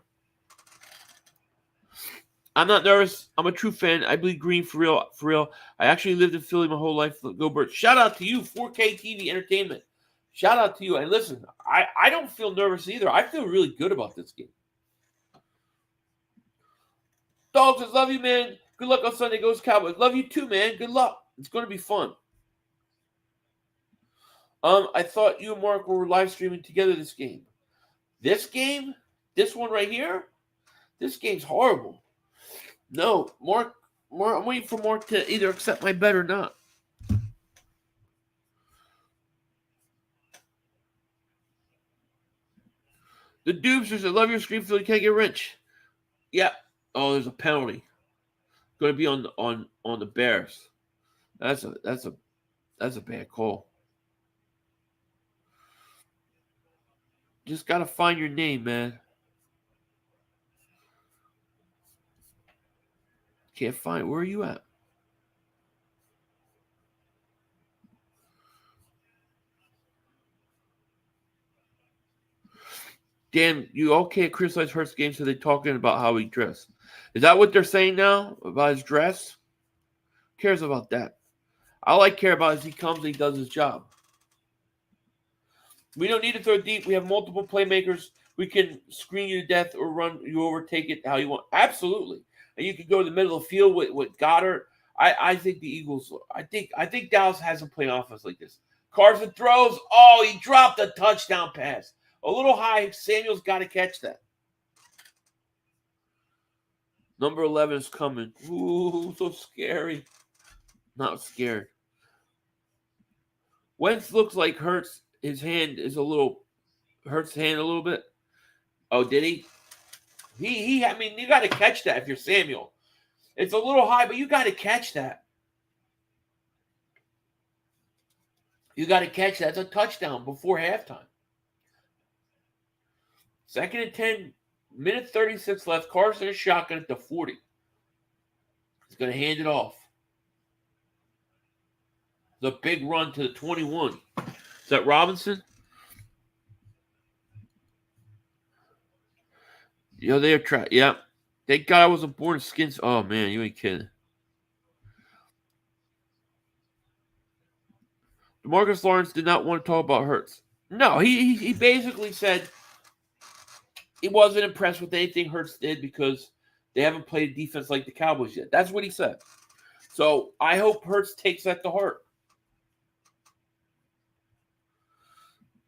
Speaker 1: I'm not nervous. I'm a true fan. I bleed green for real. For real. I actually lived in Philly my whole life. Go Birds. Shout out to you, 4K TV Entertainment. Shout out to you. And listen, I don't feel nervous either. I feel really good about this game. Dogs says, love you, man. Good luck on Sunday. Goes Cowboys. Love you too, man. Good luck. It's going to be fun. I thought you and Mark were live streaming together this game. This game? This one right here? This game's horrible. No, Mark, I'm waiting for Mark to either accept my bet or not. The Doobsters, I love your screen, Philly. Can't get rich. Yeah. Oh, there's a penalty. Going to be on the Bears. That's a bad call. Just gotta find your name, man. Can't find. Where are you at? Dan, you all can't criticize Hurts' game, so they're talking about how he dressed. Is that what they're saying now about his dress? Who cares about that? All I care about is he comes and he does his job. We don't need to throw deep. We have multiple playmakers. We can screen you to death or run you over, take it how you want. Absolutely. And you can go to the middle of the field with Goddard. I think the Eagles, I think Dallas hasn't played offense like this. Carson throws. Oh, he dropped a touchdown pass. A little high. Samuel's got to catch that. Number 11 is coming. Ooh, so scary. Not scared. Wentz looks like Hurts. His hand is hurts the hand a little bit. Oh, did he? I mean, you got to catch that if you're Samuel. It's a little high, but you got to catch that. You got to catch that. It's a touchdown before halftime. 2nd and 10, minute 36 left. Carson is shotgun at the 40. He's going to hand it off. The big run to the 21. Is that Robinson? Yo, they're trying. Yeah. Thank God I wasn't born in skins. Oh, man, you ain't kidding. DeMarcus Lawrence did not want to talk about Hurts. No, he basically said he wasn't impressed with anything Hurts did because they haven't played defense like the Cowboys yet. That's what he said. So I hope Hurts takes that to heart.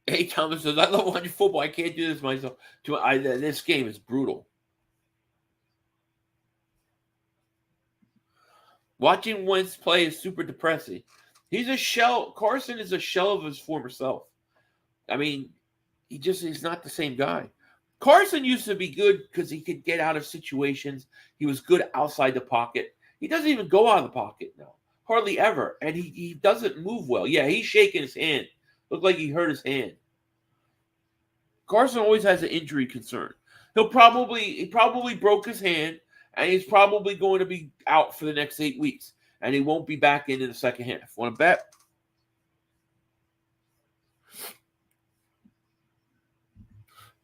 Speaker 1: Hey, Thomas says, I love watching football. I can't do this myself. This game is brutal. Watching Wentz play is super depressing. He's a shell. Carson is a shell of his former self. I mean, he's not the same guy. Carson used to be good because he could get out of situations. He was good outside the pocket. He doesn't even go out of the pocket now. Hardly ever. And he doesn't move well. Yeah, he's shaking his hand. Looked like he hurt his hand. Carson always has an injury concern. He probably broke his hand, and he's probably going to be out for the next 8 weeks. And he won't be back in the second half. Want to bet?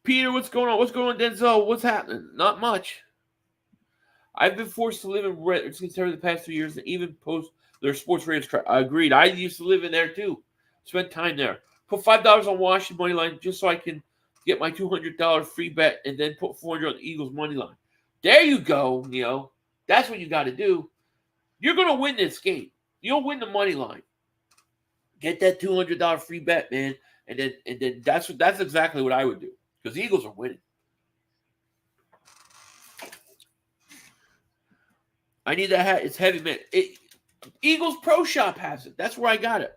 Speaker 1: Peter, what's going on? What's going on, Denzel? What's happening? Not much. I've been forced to live in Redskins the past 2 years and even post their sports ratings track. I agreed. I used to live in there too. Spent time there. Put $5 on Washington money line just so I can get my $200 free bet and then put $400 on the Eagles money line. There you go, Neo. That's what you got to do. You're going to win this game. You'll win the money line. Get that $200 free bet, man, and then that's exactly what I would do because the Eagles are winning. I need that hat. It's heavy, man. Eagles Pro Shop has it. That's where I got it.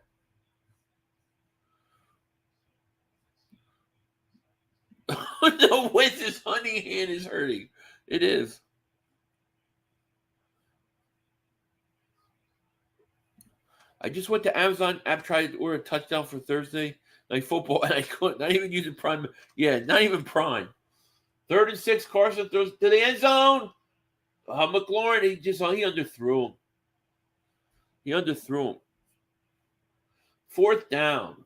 Speaker 1: No, Wentz's honey hand is hurting. It is. I just went to Amazon app, tried to order a touchdown for Thursday night football, and I couldn't. Not even using Prime. Yeah, not even Prime. 3rd and 6, Carson throws to the end zone. McLaurin, he underthrew him. He underthrew him. 4th down.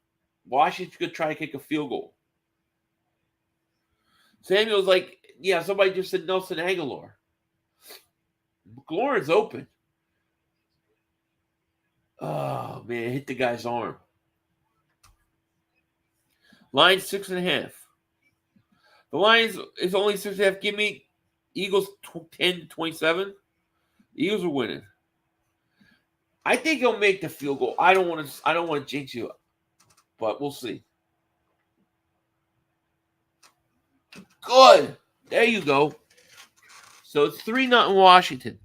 Speaker 1: Washington's going to try to kick a field goal. Samuel's like, yeah, somebody just said Nelson Aguilar. McLaurin's open. Oh, man, it hit the guy's arm. Lions 6.5. The Lions is only 6.5. Give me Eagles 10-27. Eagles are winning. I think he'll make the field goal. I don't want to jinx you, but we'll see. Good. There you go. So it's 3-0 Washington.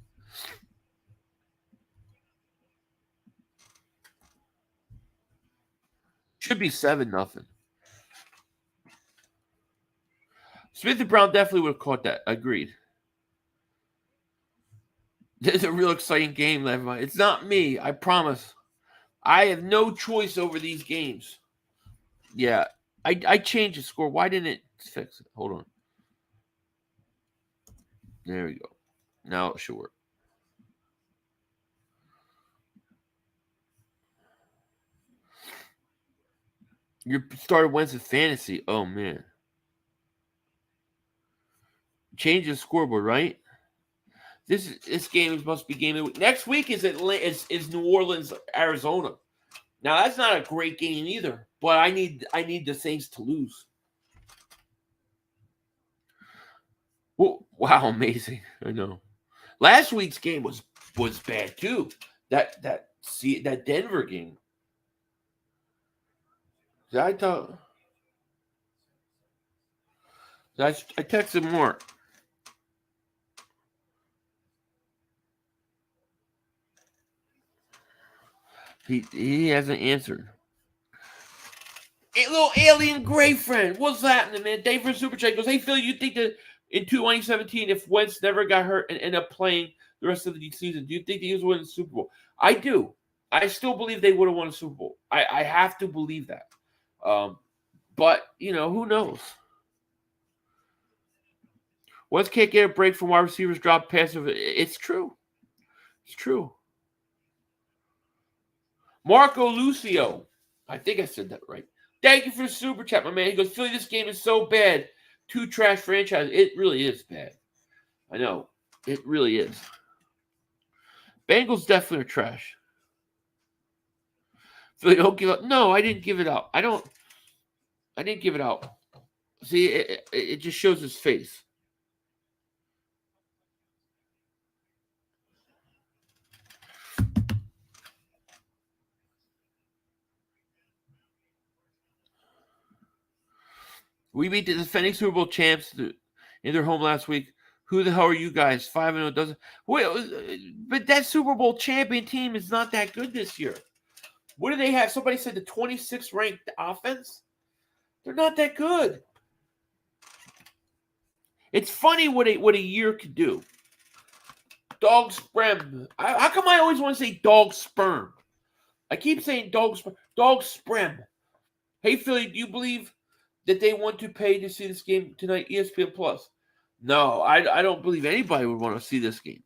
Speaker 1: Should be 7-0. Smith and Brown definitely would have caught that. Agreed. This is a real exciting game, everybody. It's not me, I promise. I have no choice over these games. Yeah. I changed the score. Why didn't it fix it? Hold on. There we go. Now it should work. You started Wentz with fantasy. Oh, man. Change the scoreboard, right? This game must be game of the week. Next week is New Orleans, Arizona. Now that's not a great game either, but I need the Saints to lose. Well, wow, amazing! I know. Last week's game was bad too. That Denver game. I texted Mark. He hasn't answered. A little alien gray friend. What's happening, man? Dave from Super Chat goes, hey, Phil, you think that in 2017, if Wentz never got hurt and ended up playing the rest of the season, do you think he was winning the Super Bowl? I do. I still believe they would have won a Super Bowl. I have to believe that. But, who knows? Wentz can't get a break from wide receivers drop passes. It's true. It's true. Marco Lucio. I think I said that right. Thank you for the super chat, my man. He goes, Philly, this game is so bad. two trash franchises. It really is bad. I know. It really is. Bengals definitely are trash. Philly don't give up. No, I didn't give it out. I didn't give it out. See, it just shows his face. We beat the defending Super Bowl champs in their home last week. Who the hell are you guys? 5-0 doesn't. Wait, but that Super Bowl champion team is not that good this year. What do they have? Somebody said the 26th ranked offense. They're not that good. It's funny what a year could do. Dog sperm. How come I always want to say dog sperm? I keep saying dog sperm. Dog sperm. Hey Philly, do you believe that they want to pay to see this game tonight? ESPN Plus. No, I don't believe anybody would want to see this game.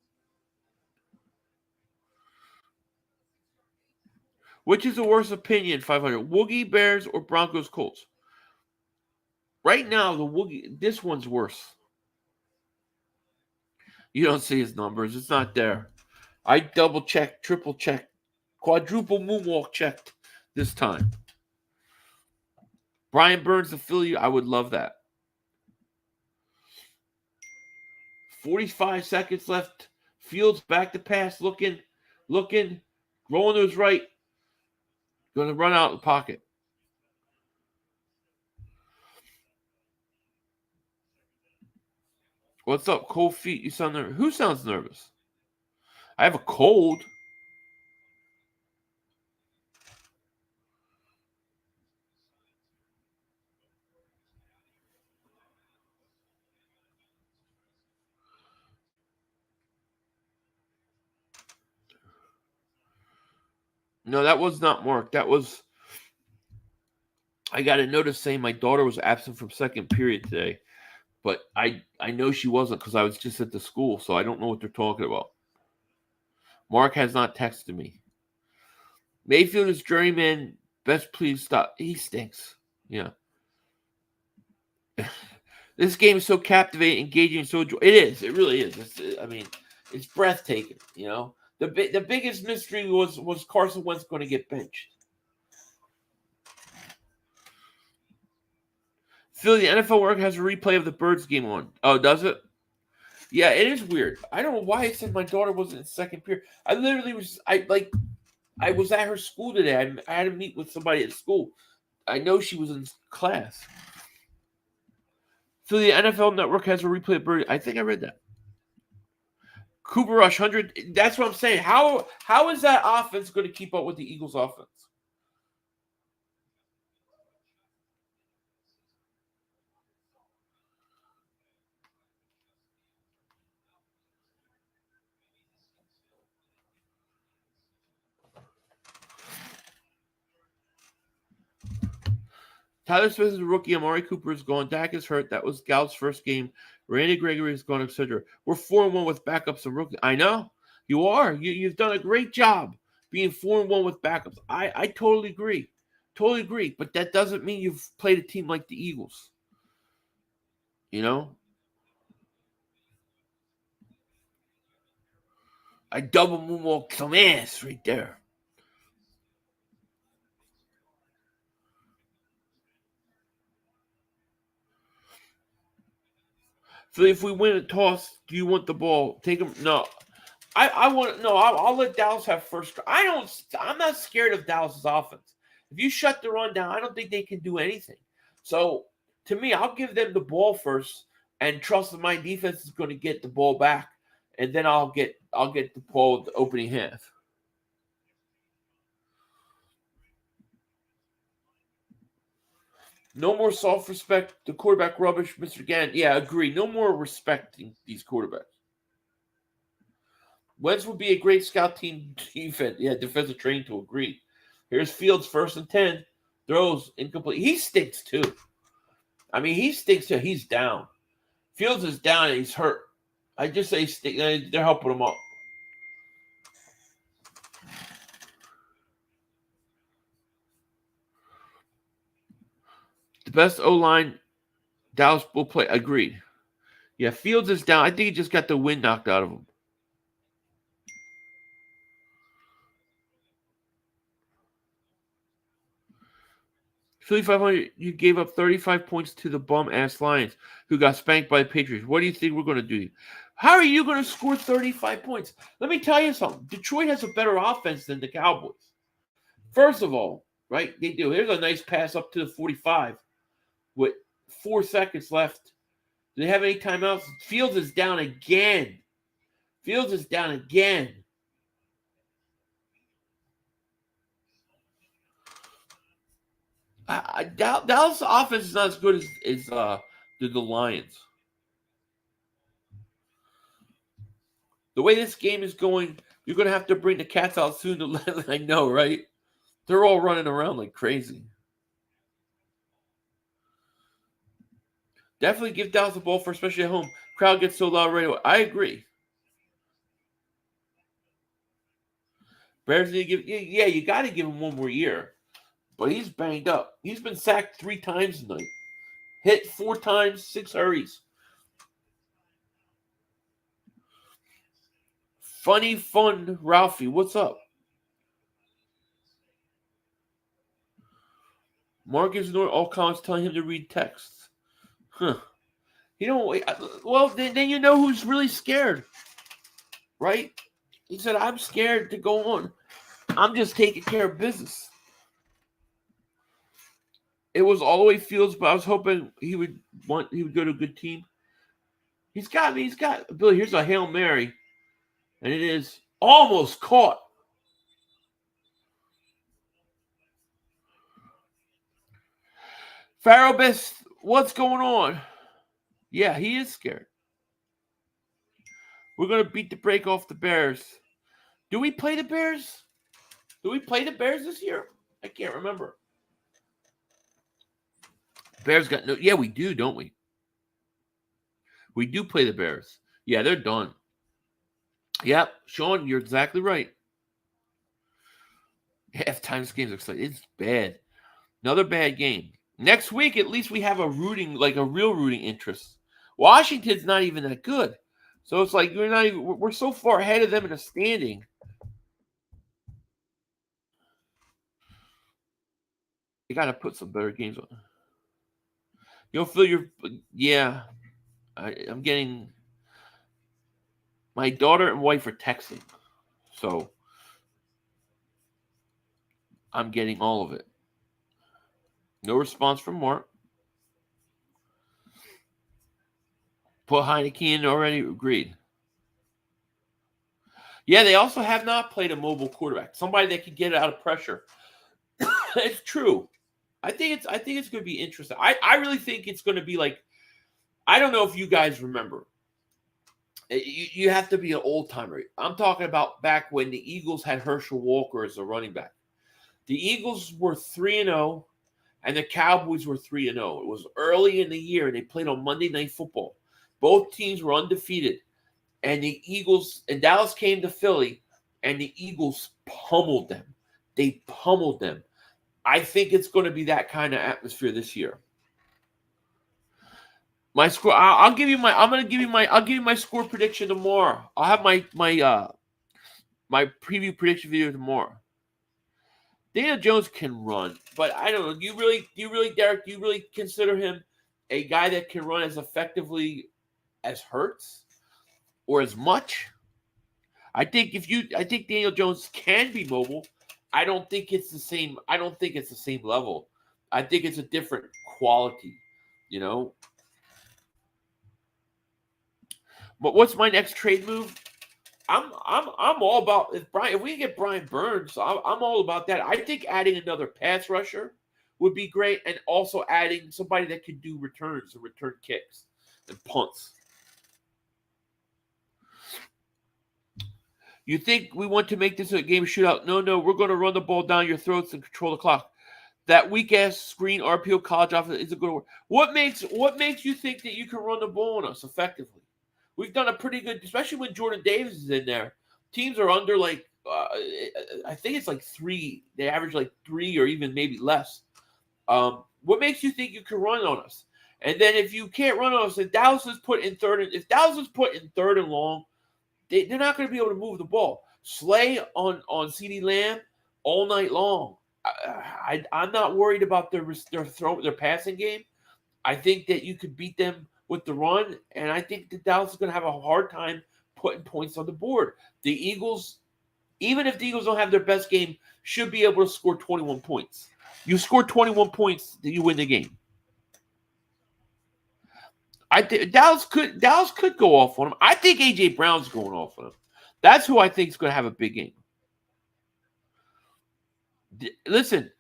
Speaker 1: Which is the worst opinion? 500 Woogie Bears or Broncos Colts? Right now, this one's worse. You don't see his numbers. It's not there. I double checked, triple checked, quadruple moonwalk checked this time. Brian Burns to Philly, I would love that. 45 seconds left. Fields back to pass, looking, rolling to his right. Going to run out of the pocket. What's up, cold feet? You sound nervous. Who sounds nervous? I have a cold. No, that was not Mark. That was. I got a notice saying my daughter was absent from second period today. But I know she wasn't because I was just at the school, so I don't know what they're talking about. Mark has not texted me. Mayfield is journeyman. Best please stop. He stinks. Yeah. This game is so captivating, engaging, so it is. It really is. It's breathtaking. You know, the biggest mystery was Carson Wentz going to get benched. Philly, the NFL work has a replay of the Birds game on. Oh, does it? Yeah, it is weird. I don't know why I said my daughter wasn't in second period. I literally was. I was at her school today. I had to meet with somebody at school. I know she was in class. So the NFL Network has a replay of Bird. I think I read that. Cooper Rush 100. That's what I'm saying. How is that offense going to keep up with the Eagles' offense? Tyler Smith is a rookie. Amari Cooper is gone. Dak is hurt. That was Gal's first game. Randy Gregory is gone, etc. We're 4-1 with backups and rookies. I know. You are. You've done a great job being 4-1 with backups. I totally agree. Totally agree. But that doesn't mean you've played a team like the Eagles. You know? I double moonwalk some ass right there. So if we win a toss, do you want the ball? Take them. No, I want. No, I'll let Dallas have first. I'm not scared of Dallas's offense. If you shut the run down, I don't think they can do anything. So to me, I'll give them the ball first and trust that my defense is going to get the ball back, and then I'll get the ball at the opening half. No more self-respect. The quarterback rubbish, Mr. Gann. Yeah, agree. No more respecting these quarterbacks. Wentz would be a great scout team defense. Yeah, defensive training to agree. Here's Fields, 1st and 10. Throws incomplete. He stinks too. He stinks too. He's down. Fields is down and he's hurt. I just say they're helping him up. The best O-line Dallas will play. Agreed. Yeah, Fields is down. I think he just got the wind knocked out of him. Philly 500, you gave up 35 points to the bum-ass Lions, who got spanked by the Patriots. What do you think we're going to do? How are you going to score 35 points? Let me tell you something. Detroit has a better offense than the Cowboys. First of all, right, they do. Here's a nice pass up to the 45 with 4 seconds left. Do they have any timeouts? Fields is down again. Dallas' offense is not as good as the Lions. The way this game is going, you're going to have to bring the cats out soon to let I know, right? They're all running around like crazy. Definitely give Dallas the ball for, especially at home. Crowd gets so loud right away. I agree. Bears need to give, you got to give him one more year. But he's banged up. He's been sacked 3 times tonight. Hit 4 times, 6 hurries. Funny fun, Ralphie. What's up? Marcus ignored all comments telling him to read texts. Huh. You know, well, then you know who's really scared. Right? He said, I'm scared to go on. I'm just taking care of business. It was all the way Fields, but I was hoping he would go to a good team. He's got Billy, here's a Hail Mary. And it is almost caught. Farrell, what's going on? Yeah, he is scared. We're going to beat the break off the Bears. Do we play the Bears? Do we play the Bears this year? I can't remember. Bears got no. Yeah, we do, don't we? We do play the Bears. Yeah, they're done. Yep, Sean, you're exactly right. Halftime this game's exciting. It's bad. Another bad game. Next week, at least we have a real rooting interest. Washington's not even that good. So it's like we're so far ahead of them in the standing. You got to put some better games on. You'll feel I'm getting, my daughter and wife are texting. So I'm getting all of it. No response from Mark. Put Heineke in already. Agreed. Yeah, they also have not played a mobile quarterback. Somebody that can get out of pressure. It's true. I think it's going to be interesting. I really think it's going to be like, I don't know if you guys remember. You have to be an old timer. I'm talking about back when the Eagles had Herschel Walker as a running back. The Eagles were 3-0, and the Cowboys were 3-0. It was early in the year, and they played on Monday Night Football. Both teams were undefeated, and the Eagles and Dallas came to Philly, and the Eagles pummeled them. They pummeled them. I think it's going to be that kind of atmosphere this year. My score. I'll give you my score prediction tomorrow. I'll have my preview prediction video tomorrow. Daniel Jones can run, but I don't know. Do you really, Derek? Do you really consider him a guy that can run as effectively as Hurts or as much? I think Daniel Jones can be mobile. I don't think it's the same. I don't think it's the same level. I think it's a different quality, you know. But what's my next trade move? I'm all about if we get Brian Burns, I'm all about that. I think adding another pass rusher would be great, and also adding somebody that can do returns and return kicks and punts. You think we want to make this a game shootout? No, we're going to run the ball down your throats and control the clock. That weak-ass screen RPO college offense isn't going to work. What makes you think that you can run the ball on us effectively? We've done a pretty good, especially when Jordan Davis is in there. Teams are under I think it's like 3. They average like 3 or even maybe less. What makes you think you can run on us? And then if you can't run on us, if Dallas is put in third and long, they're not going to be able to move the ball. Slay on CeeDee Lamb all night long. I'm not worried about their passing game. I think that you could beat them with the run, and I think that Dallas is going to have a hard time putting points on the board. The Eagles, even if the Eagles don't have their best game, should be able to score 21 points. You score 21 points, you win the game. I think Dallas could go off on him. I think A.J. Brown's going off on him. That's who I think is going to have a big game. Listen,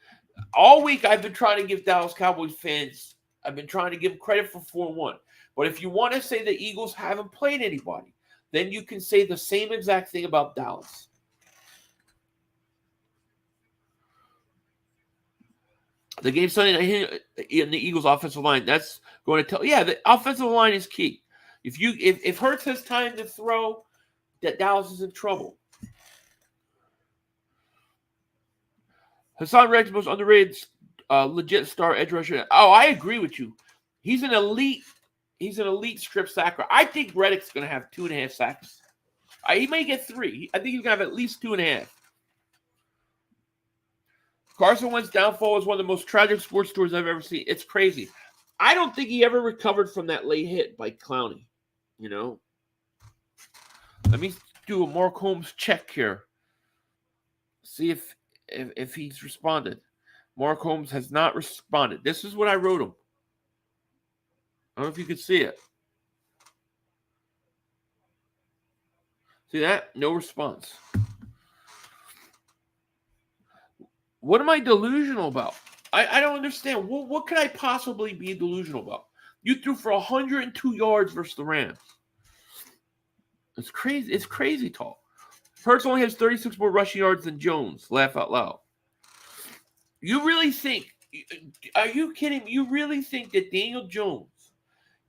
Speaker 1: all week I've been trying to give Dallas Cowboys fans, I've been trying to give them credit for 4-1. But if you want to say the Eagles haven't played anybody, then you can say the same exact thing about Dallas. The game Sunday night in the Eagles' offensive line, that's going to tell. Yeah, the offensive line is key. If Hurts has time to throw, that Dallas is in trouble. Hassan Reddick's most underrated, legit star edge rusher. Oh, I agree with you. He's an elite strip sacker. I think Reddick's going to have 2.5 sacks. He may get 3. I think he's going to have at least 2.5. Carson Wentz's downfall is one of the most tragic sports stories I've ever seen. It's crazy. I don't think he ever recovered from that late hit by Clowney. You know? Let me do a Mark Holmes check here. See if he's responded. Mark Holmes has not responded. This is what I wrote him. I don't know if you can see it. See that? No response. What am I delusional about? I don't understand. What could I possibly be delusional about? You threw for 102 yards versus the Rams. It's crazy. It's crazy talk. Hurts only has 36 more rushing yards than Jones. Laugh out loud. You really think? Are you kidding me? You really think that Daniel Jones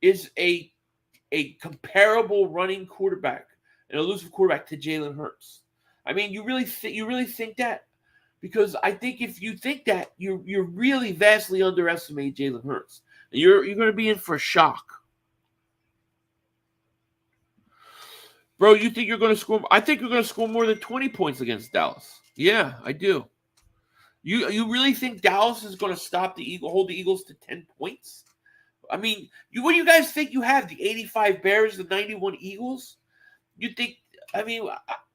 Speaker 1: is a comparable running quarterback, an elusive quarterback to Jalen Hurts? I mean, you really think that? Because I think if you think that, you're really vastly underestimating Jalen Hurts. You're going to be in for a shock. Bro, you think you're going to score? I think you're going to score more than 20 points against Dallas. Yeah, I do. You really think Dallas is going to hold the Eagles to 10 points? I mean, what do you guys think you have? The 85 Bears, the 91 Eagles? You think? I mean,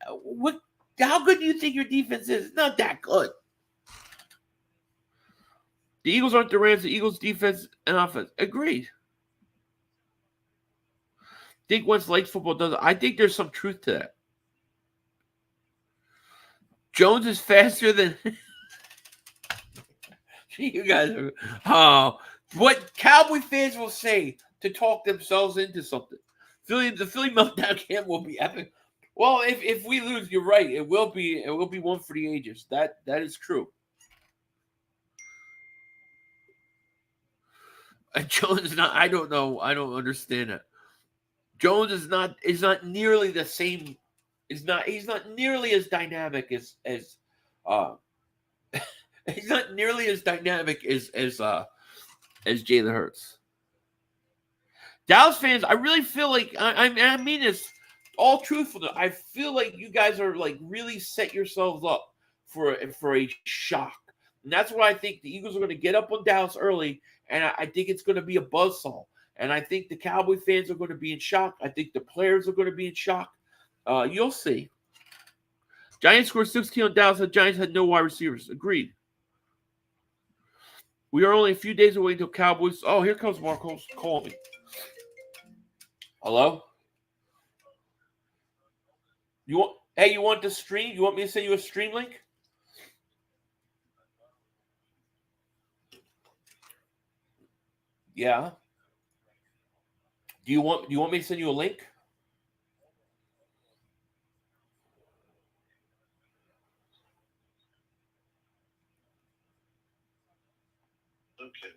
Speaker 1: what? How good do you think your defense is? It's not that good. The Eagles aren't the Rams. The Eagles' defense and offense. Agreed. Think Wentz likes football, doesn't? I think there's some truth to that. Jones is faster than... You guys are... Oh. What Cowboy fans will say to talk themselves into something. The Philly meltdown camp will be epic. Well, if we lose, you're right. It will be one for the ages. That is true. Jones is not. I don't know. I don't understand that. Jones is not nearly the same. He's not nearly as dynamic as he's not nearly as dynamic as Jalen Hurts. Dallas fans, I really feel like I mean this. All truthfulness, I feel like you guys are like really set yourselves up for a shock, and that's why I think the Eagles are going to get up on Dallas early, and I think it's going to be a buzzsaw, and I think the Cowboy fans are going to be in shock. I think the players are going to be in shock. You'll see. Giants scored 16 on Dallas. The Giants had no wide receivers. Agreed. We are only a few days away until Cowboys. Oh, here comes Mark Holmes. Call me. Hello. You want the stream? You want me to send you a stream link? Yeah. Do you want me to send you a link?
Speaker 4: Okay.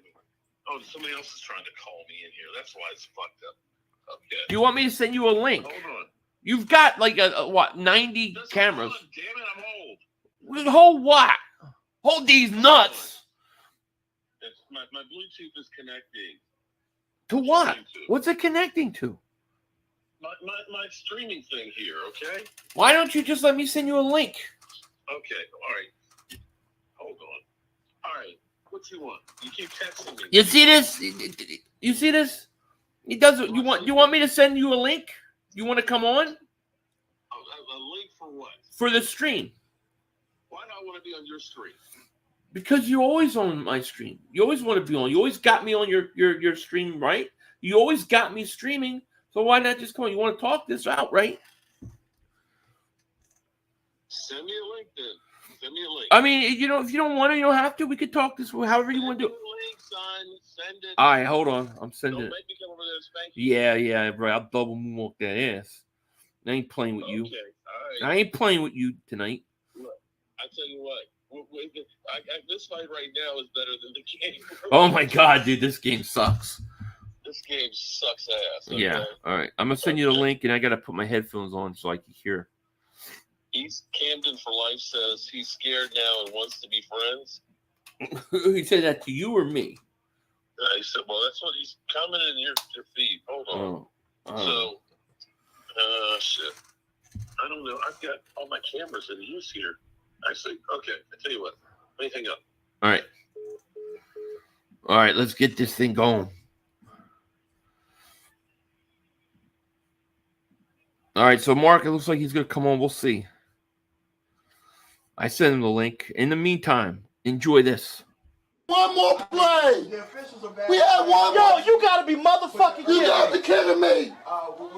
Speaker 4: Oh, somebody else is trying to call me in here. That's why it's fucked up. Okay.
Speaker 1: Do you want me to send you a link?
Speaker 4: Hold on.
Speaker 1: You've got like 90 cameras.
Speaker 4: On, damn it, I'm old.
Speaker 1: Hold what? Hold these nuts.
Speaker 4: My Bluetooth is connecting.
Speaker 1: To what? What's it connecting to?
Speaker 4: My streaming thing here, okay?
Speaker 1: Why don't you just let me send you a link?
Speaker 4: Okay, all right. Hold on. All right, what you want? You keep texting me.
Speaker 1: You see this? You see this? He does it. You want me to send you a link? You want to come on?
Speaker 4: A link for what?
Speaker 1: For the stream.
Speaker 4: Why do I want to be on your stream?
Speaker 1: Because you're always on my stream. You always want to be on. You always got me on your stream, right? You always got me streaming. So why not just come on? You want to talk this out, right?
Speaker 4: Send me a link then. Send me a link.
Speaker 1: I mean, if you don't want to, you don't have to. We could talk this however you want to do it.
Speaker 4: Link, son. Send it.
Speaker 1: All right, hold on. I'm sending
Speaker 4: Don't
Speaker 1: it.
Speaker 4: make me come over there and spank you.
Speaker 1: Yeah, right. I'll double moonwalk that ass. I ain't playing with you.
Speaker 4: Okay, all right.
Speaker 1: I ain't playing with you tonight.
Speaker 4: Look, I tell you what. This fight right now is better than the game.
Speaker 1: Oh my god, dude, this game sucks.
Speaker 4: This game sucks ass. Okay?
Speaker 1: Yeah. All right. I'm gonna send you the link, and I gotta put my headphones on so I can hear.
Speaker 4: He's Camden for life says he's scared now and wants to be friends.
Speaker 1: He said that to you or me?
Speaker 4: He said, well, that's what he's commented in your feed. Hold on. So, shit. I don't know. I've got all my cameras in use here. Actually, okay. I tell you what. Let me hang up.
Speaker 1: All right. Let's get this thing going. All right. So, Mark, it looks like he's going to come on. We'll see. I sent him the link. In the meantime, enjoy this.
Speaker 5: One more play. We had one more.
Speaker 6: Yo, you gotta be motherfucking kidding me.
Speaker 5: You gotta be kidding me.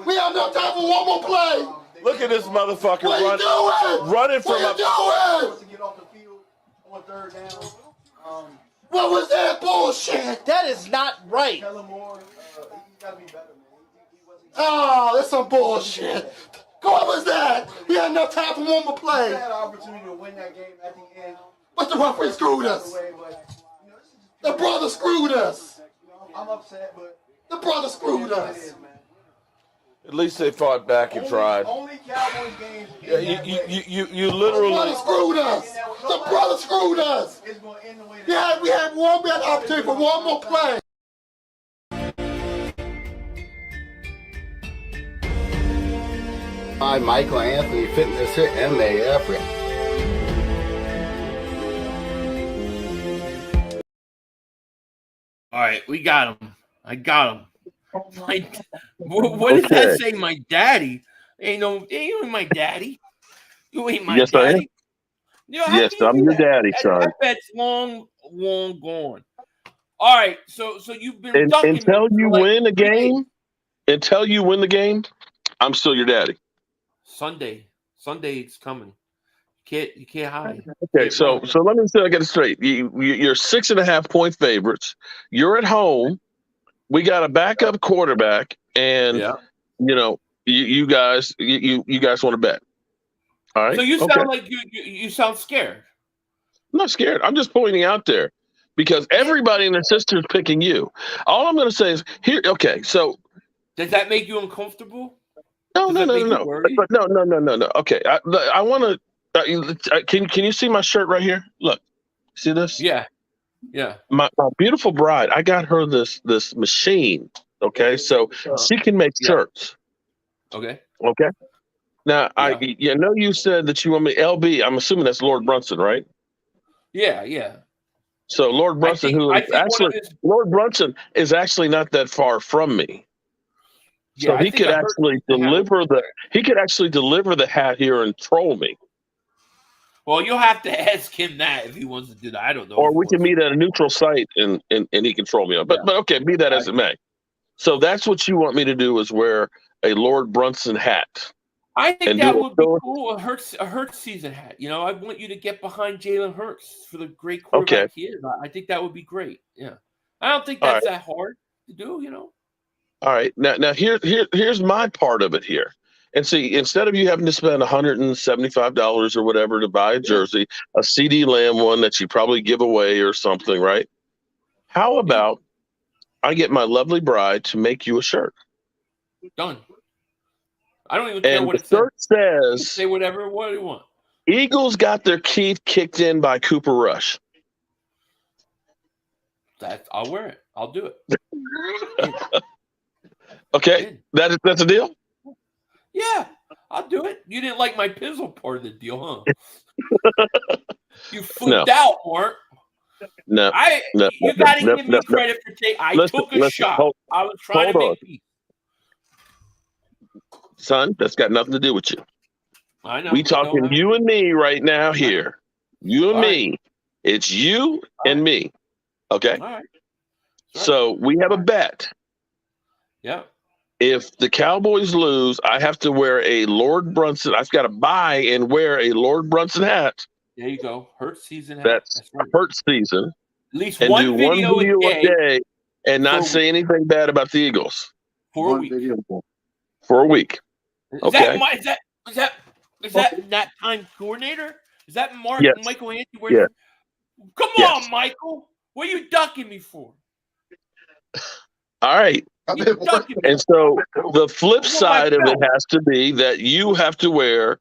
Speaker 5: We have no time for one more play.
Speaker 6: Look at this motherfucker
Speaker 5: What are you doing?
Speaker 6: running from
Speaker 5: What
Speaker 6: a.
Speaker 5: are you doing?
Speaker 7: Get off the field on third down.
Speaker 5: What was that bullshit?
Speaker 6: That is not right.
Speaker 7: Tell him more. He's got to be better, man. He wasn't.
Speaker 5: Oh, that's some bullshit. What was that? We had no time for one more
Speaker 7: We
Speaker 5: play.
Speaker 7: had an opportunity to win that game at the end.
Speaker 5: But the referee screwed us.
Speaker 7: Way, but, you know, this is just,
Speaker 5: The brother screwed us.
Speaker 7: I'm upset, but
Speaker 5: The brother screwed
Speaker 7: it is what it
Speaker 5: us.
Speaker 7: is, man.
Speaker 6: At least they fought back and tried.
Speaker 7: Only Cowboys games.
Speaker 6: Yeah, you literally.
Speaker 5: The brother screwed us. The brother screwed us.
Speaker 7: It's going to end the way that
Speaker 5: Yeah, we had opportunity for one more play. Hi, Michael Anthony Fitness here, MAF.
Speaker 1: All right, we got him. I got him. What did that say? My daddy? You ain't my daddy. You ain't my
Speaker 8: Yes, I am.
Speaker 1: daddy. You know, how
Speaker 8: Yes,
Speaker 1: can you
Speaker 8: I'm
Speaker 1: do
Speaker 8: your
Speaker 1: that?
Speaker 8: daddy, son.
Speaker 1: That bet's long gone. All right, so you've been ducking
Speaker 8: Until
Speaker 1: me
Speaker 8: you
Speaker 1: for like
Speaker 8: win a
Speaker 1: 3 days.
Speaker 8: game, I'm still your daddy.
Speaker 1: Sunday it's coming. You can't hide.
Speaker 8: Okay, so let me see. I get it straight. You're 6.5 point favorites. You're at home. We got a backup quarterback, and you know you guys want to bet. All right.
Speaker 1: So you
Speaker 8: Okay.
Speaker 1: sound like you sound scared.
Speaker 8: I'm not scared. I'm just pointing out there because everybody and their sister is picking you. All I'm going to say is here. Okay, so
Speaker 1: Does that make you uncomfortable?
Speaker 8: no.
Speaker 1: Does that make you worried?
Speaker 8: No. Okay, I want to. Can you see my shirt right here? Look, see this?
Speaker 1: Yeah.
Speaker 8: My beautiful bride. I got her this machine. Okay, so she can make shirts.
Speaker 1: Okay.
Speaker 8: Okay. Now I know you said that you want me LB. I'm assuming that's Lord Brunson, right?
Speaker 1: Yeah.
Speaker 8: So Lord Brunson, Lord Brunson is actually not that far from me. So
Speaker 1: Yeah,
Speaker 8: he could actually deliver the hat here and troll me.
Speaker 1: Well, you'll have to ask him that if he wants to do that. I don't know.
Speaker 8: Or we can meet at a neutral site and he can troll me on. But okay, be that as it may. So that's what you want me to do is wear a Lord Brunson hat.
Speaker 1: I think that would be cool. A Hurts season hat. You know, I want you to get behind Jalen Hurts for the great quarterback he is. I think that would be great. Yeah. I don't think that's that hard to do, you know.
Speaker 8: All right. Now here's my part of it here. And see, instead of you having to spend $175 or whatever to buy a jersey, a CD Lamb one that you probably give away or something, right? How about I get my lovely bride to make you a shirt?
Speaker 1: Done. I don't even care what
Speaker 8: it says.
Speaker 1: Say whatever you want.
Speaker 8: Eagles got their teeth kicked in by Cooper Rush.
Speaker 1: I'll wear it. I'll do it.
Speaker 8: Okay, that's a deal.
Speaker 1: Yeah, I'll do it. You didn't like my pizzle part of the deal, huh? You flipped out, Mark.
Speaker 8: No,
Speaker 1: you got to give me credit for taking. I took a shot. I was trying to make peace.
Speaker 8: Son, that's got nothing to do with you.
Speaker 1: I know.
Speaker 8: We talking you and me right now here. You and
Speaker 1: All
Speaker 8: me.
Speaker 1: right.
Speaker 8: It's you and me. Okay.
Speaker 1: All right.
Speaker 8: So we have a bet.
Speaker 1: Yeah.
Speaker 8: If the Cowboys lose, I have to wear a Lord Brunson. I've got to buy and wear a Lord Brunson hat.
Speaker 1: There you go. Hurt season hat.
Speaker 8: That's
Speaker 1: right.
Speaker 8: hurt season.
Speaker 1: At least
Speaker 8: and
Speaker 1: one
Speaker 8: do
Speaker 1: video,
Speaker 8: one video a day and not say anything bad about the Eagles.
Speaker 1: For a week.
Speaker 8: For a week.
Speaker 1: Is that time coordinator? Is that Michael Anthony? Come on, Michael. What are you ducking me for?
Speaker 8: All right. And so the flip side of it has to be that you have to wear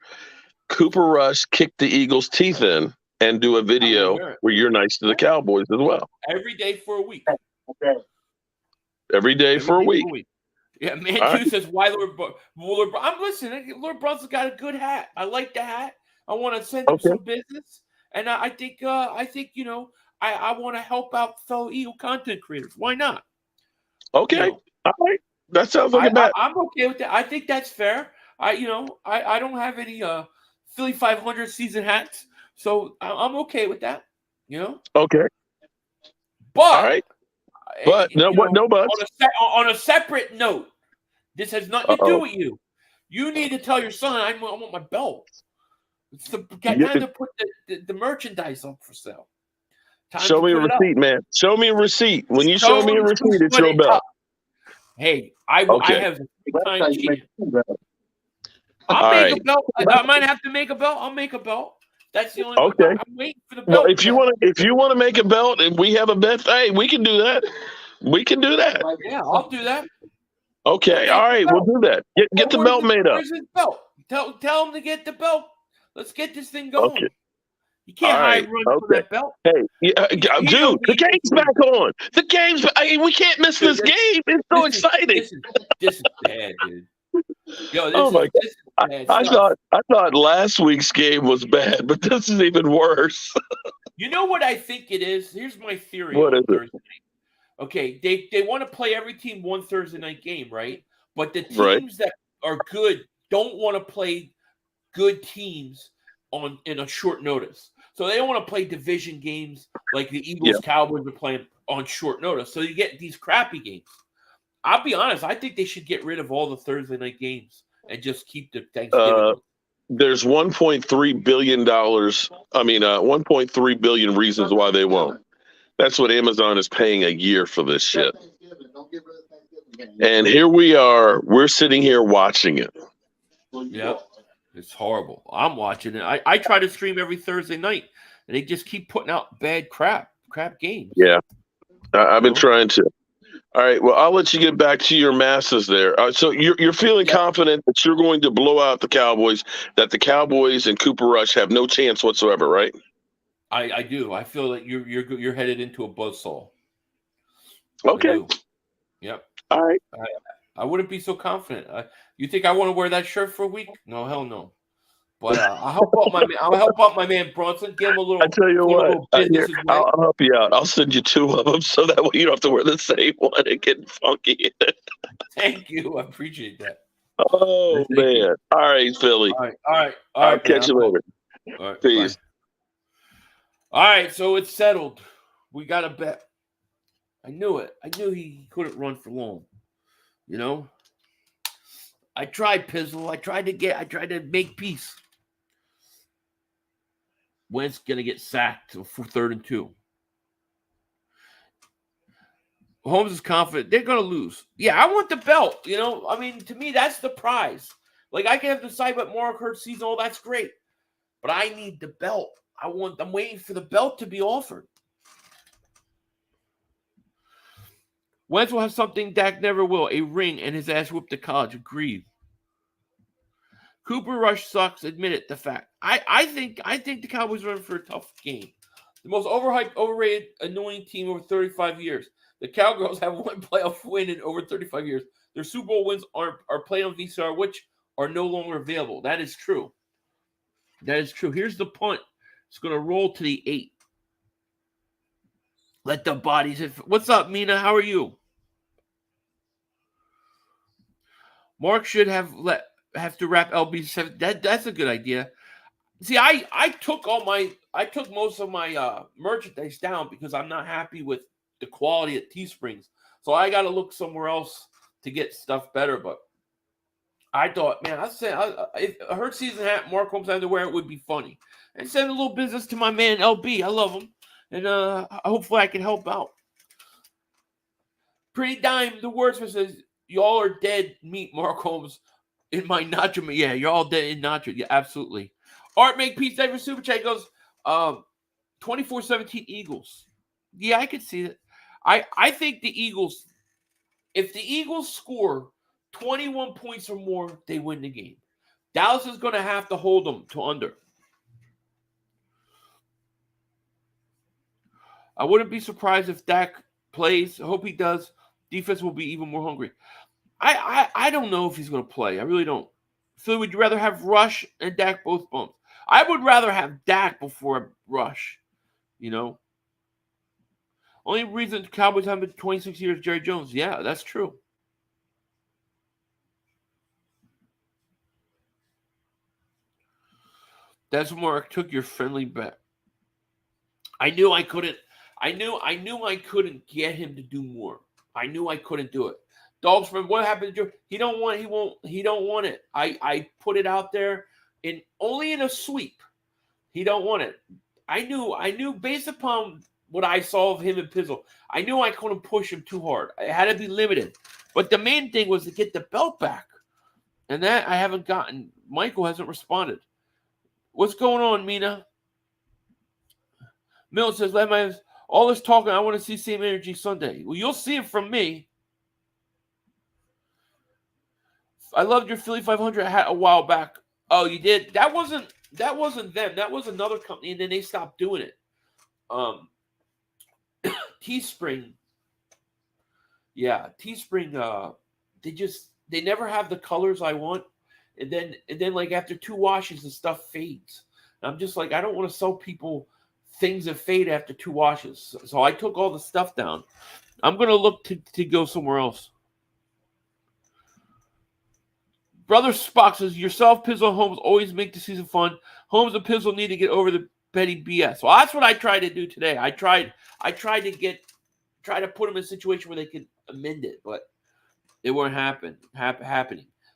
Speaker 8: Cooper Rush kick the Eagles' teeth in and do a video where you're nice to the Cowboys as well.
Speaker 1: Every day for a week.
Speaker 8: Every day for a week.
Speaker 1: Yeah, man, says, why Lord I'm listening. Lord Brunson's got a good hat. I like the hat. I want to send him some business. And I think I want to help out fellow Eagle content creators. Why not?
Speaker 8: Okay. All right. That sounds like a bet.
Speaker 1: I'm okay with that. I think that's fair. I don't have any Philly 500 season hats, so I'm okay with that.
Speaker 8: Okay.
Speaker 1: But
Speaker 8: all right. But no buts.
Speaker 1: On a separate note, this has nothing to do with you. You need to tell your son I want my belt. It's the time to put the merchandise up for sale.
Speaker 8: Show me a receipt, man. Show me a receipt. When you show me a receipt, it's your belt.
Speaker 1: Hey, I have a big-time chance. I'll make a belt. I might have to make a belt. I'll make a belt. That's the only.
Speaker 8: Okay.
Speaker 1: I'm waiting for the belt.
Speaker 8: Well, if you want to make a belt and we have a bet, hey, we can do that. We can do that.
Speaker 1: Yeah, I'll do that.
Speaker 8: Okay. All right, we'll do that. Get the belt made up.
Speaker 1: Where's his belt? Tell him to get the belt. Let's get this thing going.
Speaker 8: Okay.
Speaker 1: You can't run for that belt.
Speaker 8: Hey, dude, the game's back on. The game's. We can't miss this game. It's so exciting.
Speaker 1: This is bad, dude. Yo, this is bad.
Speaker 8: I thought last week's game was bad, but this is even worse.
Speaker 1: You know what I think it is? Here's my theory.
Speaker 8: What is it?
Speaker 1: Okay, they want to play every team one Thursday night game, right? But the teams that are good don't want to play good teams in a short notice. So they don't want to play division games like the Eagles, Cowboys are playing on short notice. So you get these crappy games. I'll be honest. I think they should get rid of all the Thursday night games and just keep the Thanksgiving.
Speaker 8: There's $1.3 billion. 1.3 billion reasons why they won't. That's what Amazon is paying a year for this shit. And here we are. We're sitting here watching it.
Speaker 1: Yep. It's horrible. I'm watching it. I try to stream every Thursday night, and they just keep putting out bad crap games.
Speaker 8: Yeah. I've been trying to. All right. Well, I'll let you get back to your masses there. So you're feeling confident that you're going to blow out the Cowboys, that the Cowboys and Cooper Rush have no chance whatsoever, right?
Speaker 1: I do. I feel that you're headed into a buzzsaw.
Speaker 8: Okay.
Speaker 1: Yep.
Speaker 8: All right.
Speaker 1: I wouldn't be so confident. You think I want to wear that shirt for a week? No, hell no. But I'll help out my man Bronson. Give him a little.
Speaker 8: I tell you what, I'll help you out. I'll send you 2 of them so that way you don't have to wear the same one and get funky.
Speaker 1: Thank you. I appreciate that.
Speaker 8: Oh man! All right, Philly.
Speaker 1: All right.
Speaker 8: I'll catch you later.
Speaker 1: All right,
Speaker 8: peace.
Speaker 1: Bye. All right, so it's settled. We got a bet. I knew it. I knew he couldn't run for long. I tried Pizzle. I tried to make peace. Wentz gonna get sacked for 3rd and 2. Holmes is confident they're gonna lose. Yeah, I want the belt. To me, that's the prize. Like I can have to decide about Mark Hurts season. Oh, that's great, but I need the belt. I'm waiting for the belt to be offered. Wentz will have something Dak never will, a ring and his ass whooped to college. Agreed. Cooper Rush sucks. Admit it, the fact. I think the Cowboys are in for a tough game. The most overhyped, overrated, annoying team over 35 years. The Cowgirls have one playoff win in over 35 years. Their Super Bowl wins are played on VCR, which are no longer available. That is true. That is true. Here's the punt. It's going to roll to the 8. Let the bodies hit. What's up, Mina? How are you? Mark should have to wrap LB7. That's a good idea. See, I took most of my merchandise down because I'm not happy with the quality at Teesprings. So I got to look somewhere else to get stuff better. But I thought, man, if a Hurt season hat Mark Holmes had to wear it would be funny. And send a little business to my man LB. I love him. And hopefully I can help out. Pretty Dime, the wordsmith says, y'all are dead meat, Mark Holmes. In my nacho meat. Yeah, you're all dead in nacho. Yeah, absolutely. Art Make Peace Day for Super Chat goes 24-17 Eagles. Yeah, I could see that. I think the Eagles, if the Eagles score 21 points or more, they win the game. Dallas is going to have to hold them to under. I wouldn't be surprised if Dak plays. I hope he does. Defense will be even more hungry. I don't know if he's going to play. I really don't. Philly, would you rather have Rush and Dak both bumps? I would rather have Dak before Rush. You know? Only reason the Cowboys haven't been 26 years, Jerry Jones. Yeah, that's true. That's Mark took your friendly bet. I knew I couldn't get him to do more. I knew I couldn't do it. Dogsman, what happened to Joe? He don't want it. I put it out there only in a sweep. He don't want it. I knew based upon what I saw of him and Pizzle, I knew I couldn't push him too hard. I had to be limited. But the main thing was to get the belt back. And that I haven't gotten. Michael hasn't responded. What's going on, Mina? Milton says, all this talking, I want to see Same Energy Sunday. Well, you'll see it from me. I loved your Philly 500 hat a while back. Oh, you did? That wasn't them. That was another company, and then they stopped doing it. Teespring. Yeah, Teespring, they never have the colors I want. And then like after 2 washes, the stuff fades. And I'm just like, I don't want to sell people things that fade after 2 washes. So I took all the stuff down. I'm going to look to go somewhere else. Brother Spock says, yourself, Pizzle, and Holmes always make the season fun. Holmes and Pizzle need to get over the petty BS. Well, that's what I tried to do today. I tried to put them in a situation where they could amend it, but it weren't happening.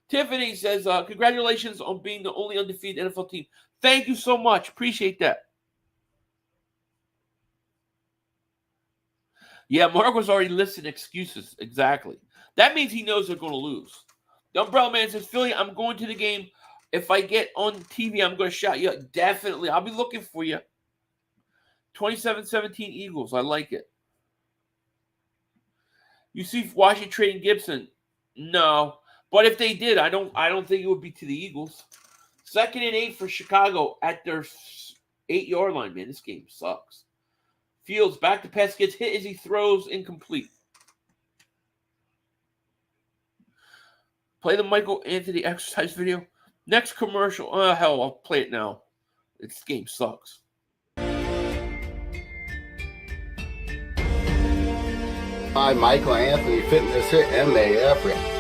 Speaker 1: Tiffany says, congratulations on being the only undefeated NFL team. Thank you so much. Appreciate that. Yeah, Mark was already listing excuses. Exactly. That means he knows they're going to lose. The Umbrella Man says, Philly, I'm going to the game. If I get on TV, I'm going to shout you out. Definitely. I'll be looking for you. 27-17 Eagles. I like it. You see Washington trading Gibson? No. But if they did, I don't think it would be to the Eagles. 2nd and 8 for Chicago at their 8-yard line, man. This game sucks. Fields back to pass, gets hit as he throws, incomplete. Play the Michael Anthony exercise video. Next commercial. Oh, hell, I'll play it now. This game sucks.
Speaker 5: Hi, Michael Anthony Fitness here, MAF.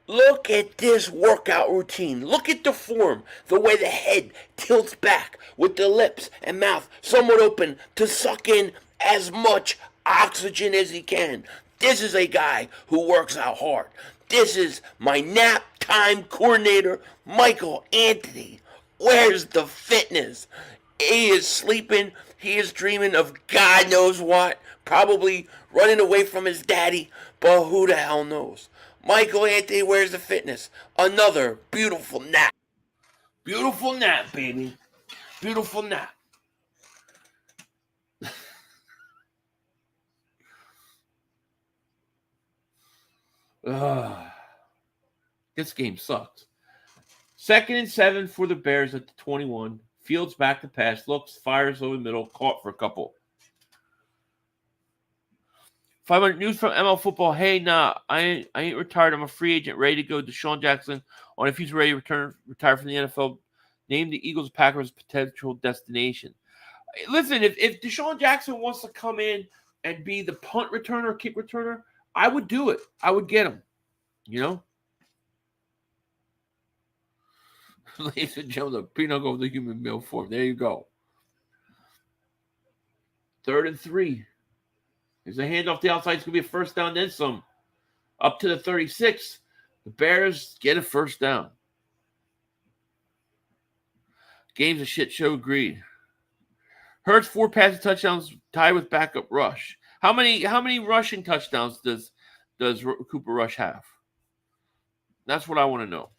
Speaker 1: Look at this workout routine. Look at the form, the way the head tilts back with the lips and mouth somewhat open to suck in as much oxygen as he can. This is a guy who works out hard. This is my nap time coordinator, Michael Anthony. Where's the fitness? He is sleeping. He is dreaming of God knows what. Probably running away from his daddy, but who the hell knows? Michael Anthony, where's the fitness? Another beautiful nap. Beautiful nap, baby. Beautiful nap. This game sucks. 2nd and 7 for the Bears at the 21. Fields back to pass. Looks, fires over the middle. Caught for a couple. 500 news from ML Football. Hey, nah, I ain't retired. I'm a free agent, ready to go. Deshaun Jackson on if he's ready to retire from the NFL. Name the Eagles Packers potential destination. Listen, if Deshaun Jackson wants to come in and be the punt returner, kick returner, I would do it. I would get him. You know? Ladies and gentlemen, the peanut of the human male form. There you go. 3rd and 3. There's a handoff the outside. It's going to be a first down, then some. Up to the 36. The Bears get a first down. Game's a shit show, agreed. Hurts 4 passing touchdowns, tied with backup Rush. How many rushing touchdowns does Cooper Rush have? That's what I want to know.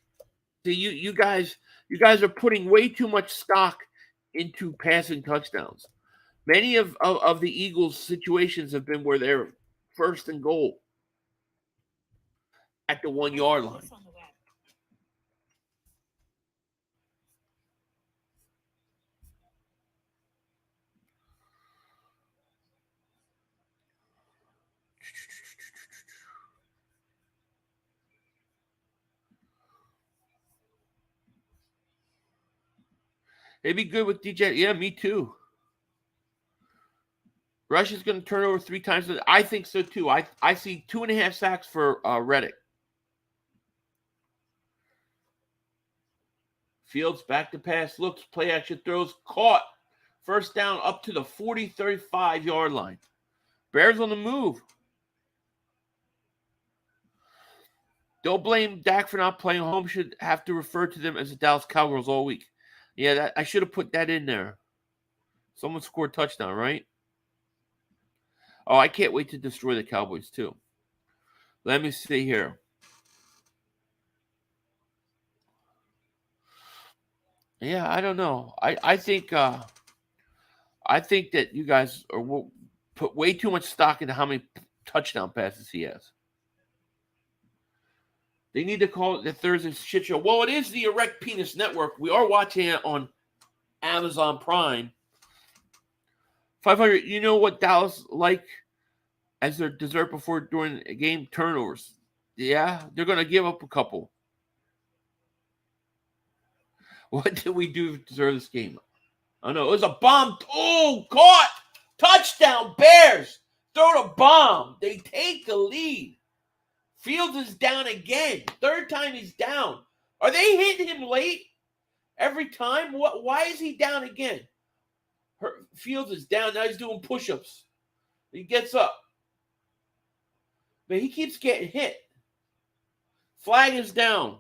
Speaker 1: See, you guys are putting way too much stock into passing touchdowns. Many of the Eagles' situations have been where they're first and goal at the 1 yard line. They'd be good with DJ. Yeah, me too. Rush is going to turn over 3 times. I think so too. I see 2.5 sacks for Reddick. Fields back to pass. Looks, play action throws. Caught. First down up to the 40-35 yard line. Bears on the move. Don't blame Dak for not playing. Home should have to refer to them as the Dallas Cowgirls all week. Yeah, I should have put that in there. Someone scored a touchdown, right? Oh, I can't wait to destroy the Cowboys, too. Let me see here. Yeah, I don't know. I think that you guys will put way too much stock into how many touchdown passes he has. They need to call it the Thursday shit show. Well, it is the Erect Penis Network. We are watching it on Amazon Prime. 500. You know what Dallas like as their dessert before during a game? Turnovers. Yeah, they're going to give up a couple. What did we do to deserve this game? Oh, no, it was a bomb. Oh, caught. Touchdown, Bears. Throw the bomb. They take the lead. Fields is down again. 3rd time he's down. Are they hitting him late every time? Why is he down again? Fields is down. Now he's doing push-ups. He gets up. But he keeps getting hit. Flag is down.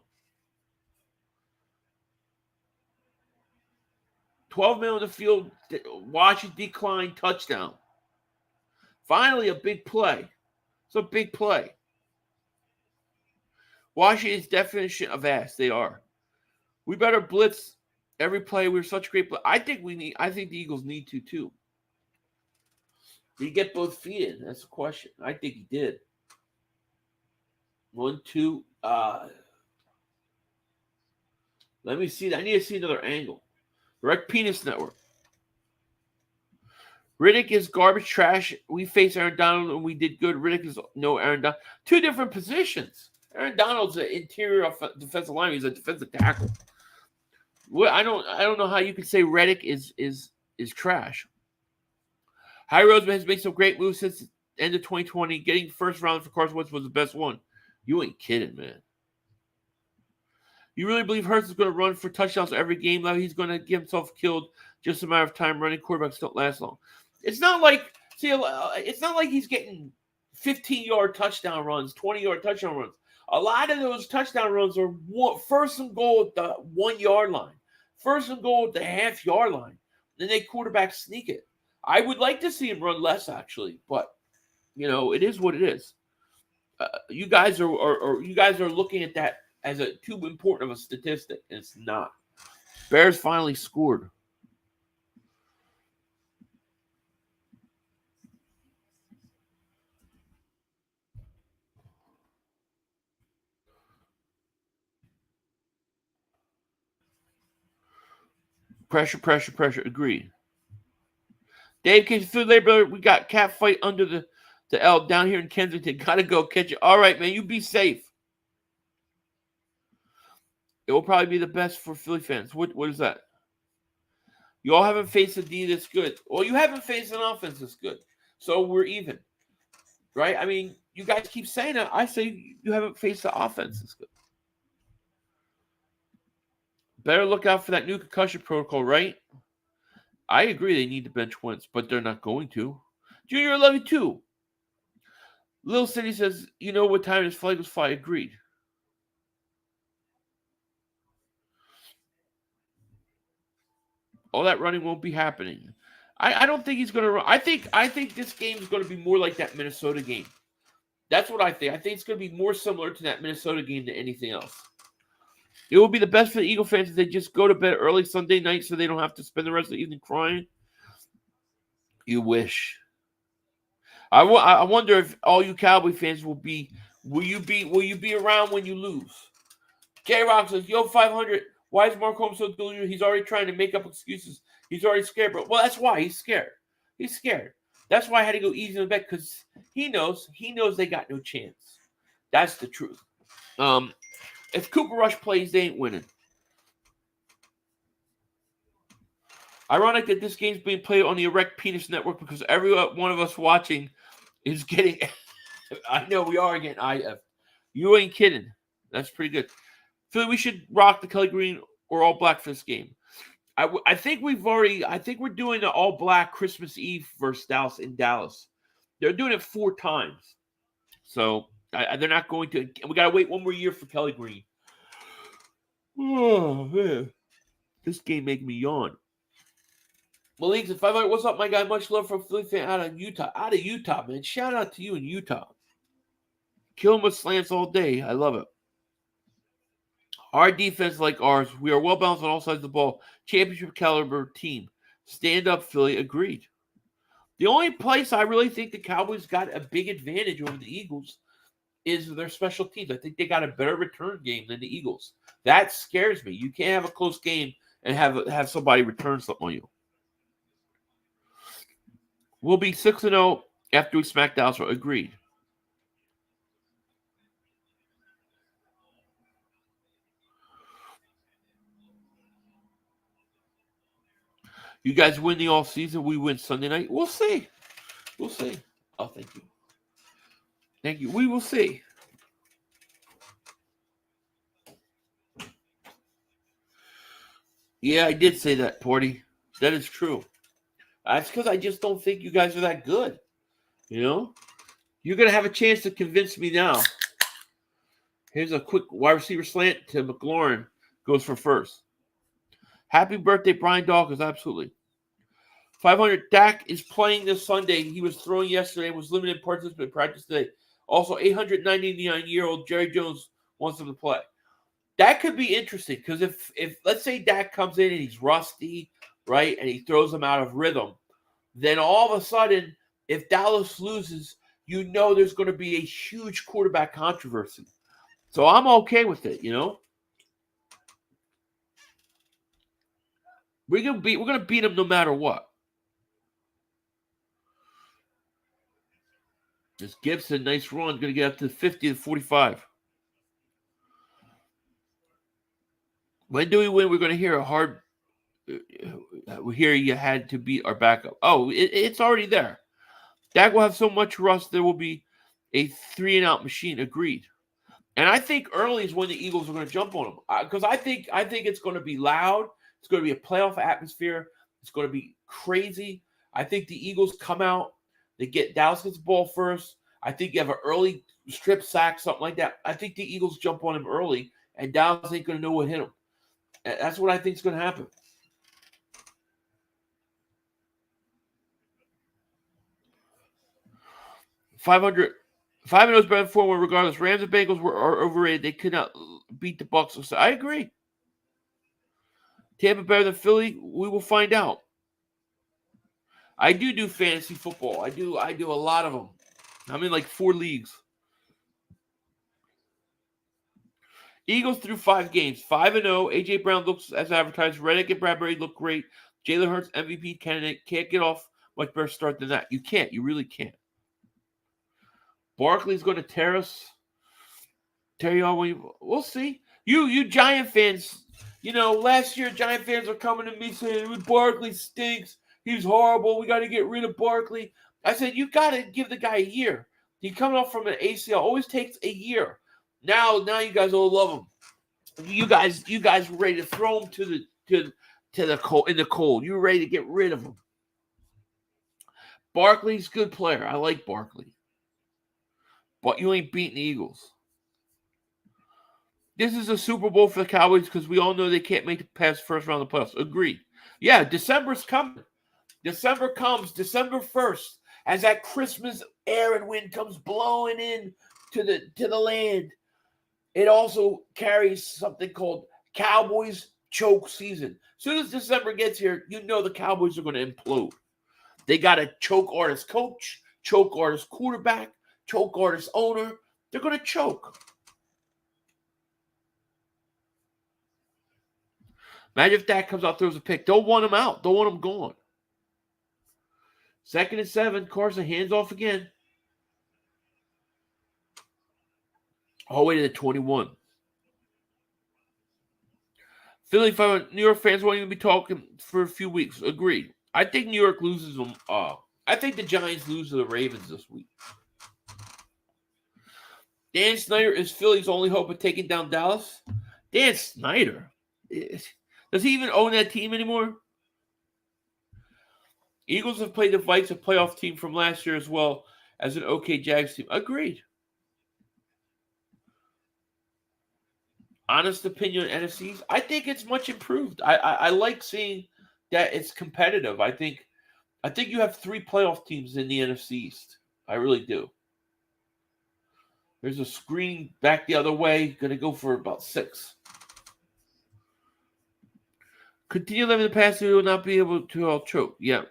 Speaker 1: 12 men on the field. Washington decline touchdown. Finally, a big play. It's a big play. Washington's definition of ass. They are. We better blitz every play. We're such a great play. I think the Eagles need to too. Did he get both feet in? That's the question. I think he did. 1, 2. Let me see that. I need to see another angle. Erect Penis Network. Riddick is garbage trash. We face Aaron Donald and we did good. Riddick is no Aaron Donald. 2 different positions. Aaron Donald's an interior defensive lineman. He's a defensive tackle. I don't know how you could say Reddick is trash. Harry Roseman has made some great moves since the end of 2020. Getting first round for Carson Wentz was the best one. You ain't kidding, man. You really believe Hurts is going to run for touchdowns every game? Now he's going to get himself killed just a matter of time. Running quarterbacks don't last long. It's not like he's getting 15-yard touchdown runs, 20-yard touchdown runs. A lot of those touchdown runs are first and goal at the 1 yard line, first and goal at the half-yard line. Then they quarterback sneak it. I would like to see him run less, actually, but it is what it is. You guys are looking at that as too important of a statistic, and it's not. Bears finally scored. Pressure. Agreed. Dave, can you feel labor? We got cat fight under the L down here in Kensington. Gotta go catch it. All right, man. You be safe. It will probably be the best for Philly fans. What is that? You all haven't faced a D that's good. Well, you haven't faced an offense that's good. So we're even. Right? I mean, you guys keep saying that. I say you haven't faced the offense that's good. Better look out for that new concussion protocol, right? I agree they need to bench Wentz, but they're not going to. Junior, I love you too. Little City says, you know what time his flag was fly. Agreed. All that running won't be happening. I don't think he's going to run. I think this game is going to be more like that Minnesota game. That's what I think. I think it's going to be more similar to that Minnesota game than anything else. It will be the best for the Eagle fans if they just go to bed early Sunday night so they don't have to spend the rest of the evening crying. You wish. I wonder if all you Cowboy fans will you be around when you lose? J-Rock says, yo, 500, why is Mark Holmes so delusional? He's already trying to make up excuses. He's already scared, bro. Well, that's why. He's scared. He's scared. That's why I had to go easy on the bet, because he knows they got no chance. That's the truth. If Cooper Rush plays, they ain't winning. Ironic that this game's being played on the Erect Penis Network because every one of us watching is getting... I know we are getting IF. You ain't kidding. That's pretty good. Philly, we should rock the Kelly Green or all black for this game. I think we're doing the all black Christmas Eve versus Dallas in Dallas. They're doing it 4 times. So... they're not going to. We got to wait one more year for Kelly Green. Oh, man. This game making me yawn. Malik said, 500, what's up, my guy? Much love from Philly fan out of Utah. Out of Utah, man. Shout out to you in Utah. Kill him with slants all day. I love it. Our defense like ours. We are well balanced on all sides of the ball. Championship caliber team. Stand up, Philly. Agreed. The only place I really think the Cowboys got a big advantage over the Eagles is their special teams. I think they got a better return game than the Eagles. That scares me. You can't have a close game and have somebody return something on you. We'll be 6-0 after we smack Dallas. Agreed. You guys win the all season. We win Sunday night. We'll see. We'll see. Oh, thank you. Thank you. We will see. Yeah, I did say that, Porty. That is true. That's because I just don't think you guys are that good. You know? You're going to have a chance to convince me now. Here's a quick wide receiver slant to McLaurin. Goes for first. Happy birthday, Brian Dawkins. Absolutely. 500. Dak is playing this Sunday. He was throwing yesterday and was limited participant practice today. Also, 899-year-old Jerry Jones wants him to play. That could be interesting because if let's say Dak comes in and he's rusty, right, and he throws him out of rhythm, then all of a sudden, if Dallas loses, you know there's going to be a huge quarterback controversy. So I'm okay with it, you know. We're gonna beat him no matter what. This Gibson, nice run, going to get up to 50 to 45. When do we win? We're going to hear a hard. We hear you had to beat our backup. Oh, it's already there. Dak will have so much rust there will be a 3-and-out machine. Agreed. And I think early is when the Eagles are going to jump on him because I think it's going to be loud. It's going to be a playoff atmosphere. It's going to be crazy. I think the Eagles come out. They get Dallas gets the ball first. I think you have an early strip sack, something like that. I think the Eagles jump on him early, and Dallas ain't going to know what hit him. That's what I think is going to happen. $500 is better than 4-1 regardless. Rams and Bengals are overrated. They could not beat the Bucs. So I agree. Tampa better than Philly? We will find out. I do fantasy football. I do a lot of them. I'm in like 4 leagues. Eagles through 5 games. 5-0. A.J. Brown looks as advertised. Reddick and Bradbury look great. Jalen Hurts, MVP candidate. Can't get off much better start than that. You can't. You really can't. Barkley's going to tear you all. We'll see. You Giant fans, last year Giant fans are coming to me saying, Barkley stinks. He's horrible. We got to get rid of Barkley. I said, you got to give the guy a year. He coming off from an ACL. Always takes a year. Now you guys all love him. You guys were ready to throw him to the cold in the cold. You were ready to get rid of him. Barkley's a good player. I like Barkley. But you ain't beating the Eagles. This is a Super Bowl for the Cowboys because we all know they can't make it past the first round of the playoffs. Agreed. Yeah, December's coming. December comes, December 1st, as that Christmas air and wind comes blowing in to the land. It also carries something called Cowboys choke season. As soon as December gets here, you know the Cowboys are going to implode. They got a choke artist coach, choke artist quarterback, choke artist owner. They're going to choke. Imagine if Dak comes out, throws a pick. Don't want him out. Don't want him gone. 2nd and 7. Carson hands off again. All the way to the 21. Philly, New York fans won't even be talking for a few weeks. Agreed. I think New York loses them. I think the Giants lose to the Ravens this week. Dan Snyder is Philly's only hope of taking down Dallas. Dan Snyder? Does he even own that team anymore? Eagles have played the Vikes, a playoff team from last year, as well as an okay Jags team. Agreed. Honest opinion on NFCs, I think it's much improved. I like seeing that it's competitive. I think you have 3 playoff teams in the NFC East. I really do. There's a screen back the other way. Going to go for about 6. Continue living the past, you will not be able to choke. Yeah.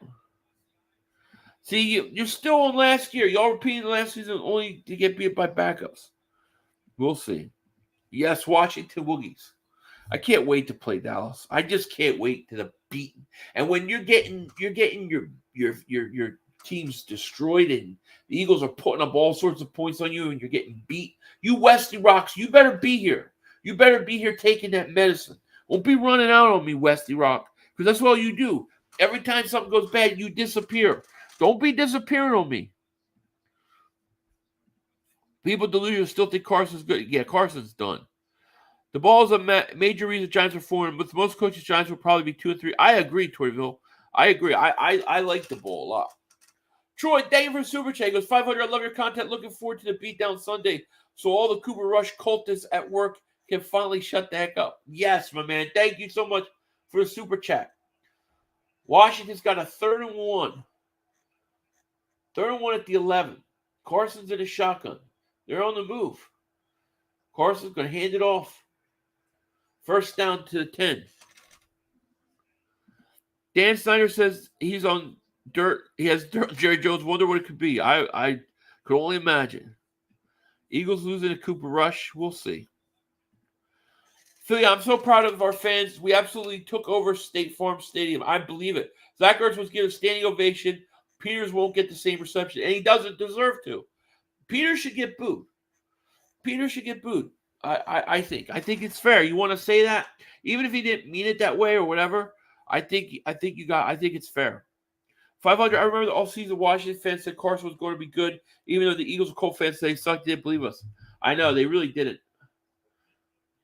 Speaker 1: See, you're still on last year. Y'all repeating last season only to get beat by backups. We'll see. Yes, Washington Woogies. I can't wait to play Dallas. I just can't wait to the beaten. And when you're getting your teams destroyed and the Eagles are putting up all sorts of points on you and you're getting beat, you Wesley Rocks, you better be here. You better be here taking that medicine. Won't be running out on me, Wesley Rock, because that's all you do. Every time something goes bad, you disappear. Don't be disappearing on me. People delusional still think Carson's good. Yeah, Carson's done. The ball is a major reason Giants are 4-1. With most coaches, Giants will probably be 2-3. I agree, Toryville. I agree. I like the ball a lot. Troy, thank you for Super Chat. He goes, 500. I love your content. Looking forward to the beatdown Sunday so all the Cooper Rush cultists at work can finally shut the heck up. Yes, my man. Thank you so much for the Super Chat. Washington's got a 3rd and 1. 3rd and 1 at the 11. Carson's in a shotgun. They're on the move. Carson's going to hand it off. 1st down to the 10. Dan Snyder says he's on dirt. He has dirt. Jerry Jones. Wonder what it could be. I could only imagine. Eagles losing to Cooper Rush. We'll see. Philly, I'm so proud of our fans. We absolutely took over State Farm Stadium. I believe it. Zach Ertz was given a standing ovation. Peters won't get the same reception, and he doesn't deserve to. Peters should get booed. Peters should get booed. I think. I think it's fair. You want to say that, even if he didn't mean it that way or whatever. I think it's fair. 500. I remember the all-season Washington fans said Carson was going to be good, even though the Eagles and Colts fans say he sucked. Didn't believe us. I know they really didn't.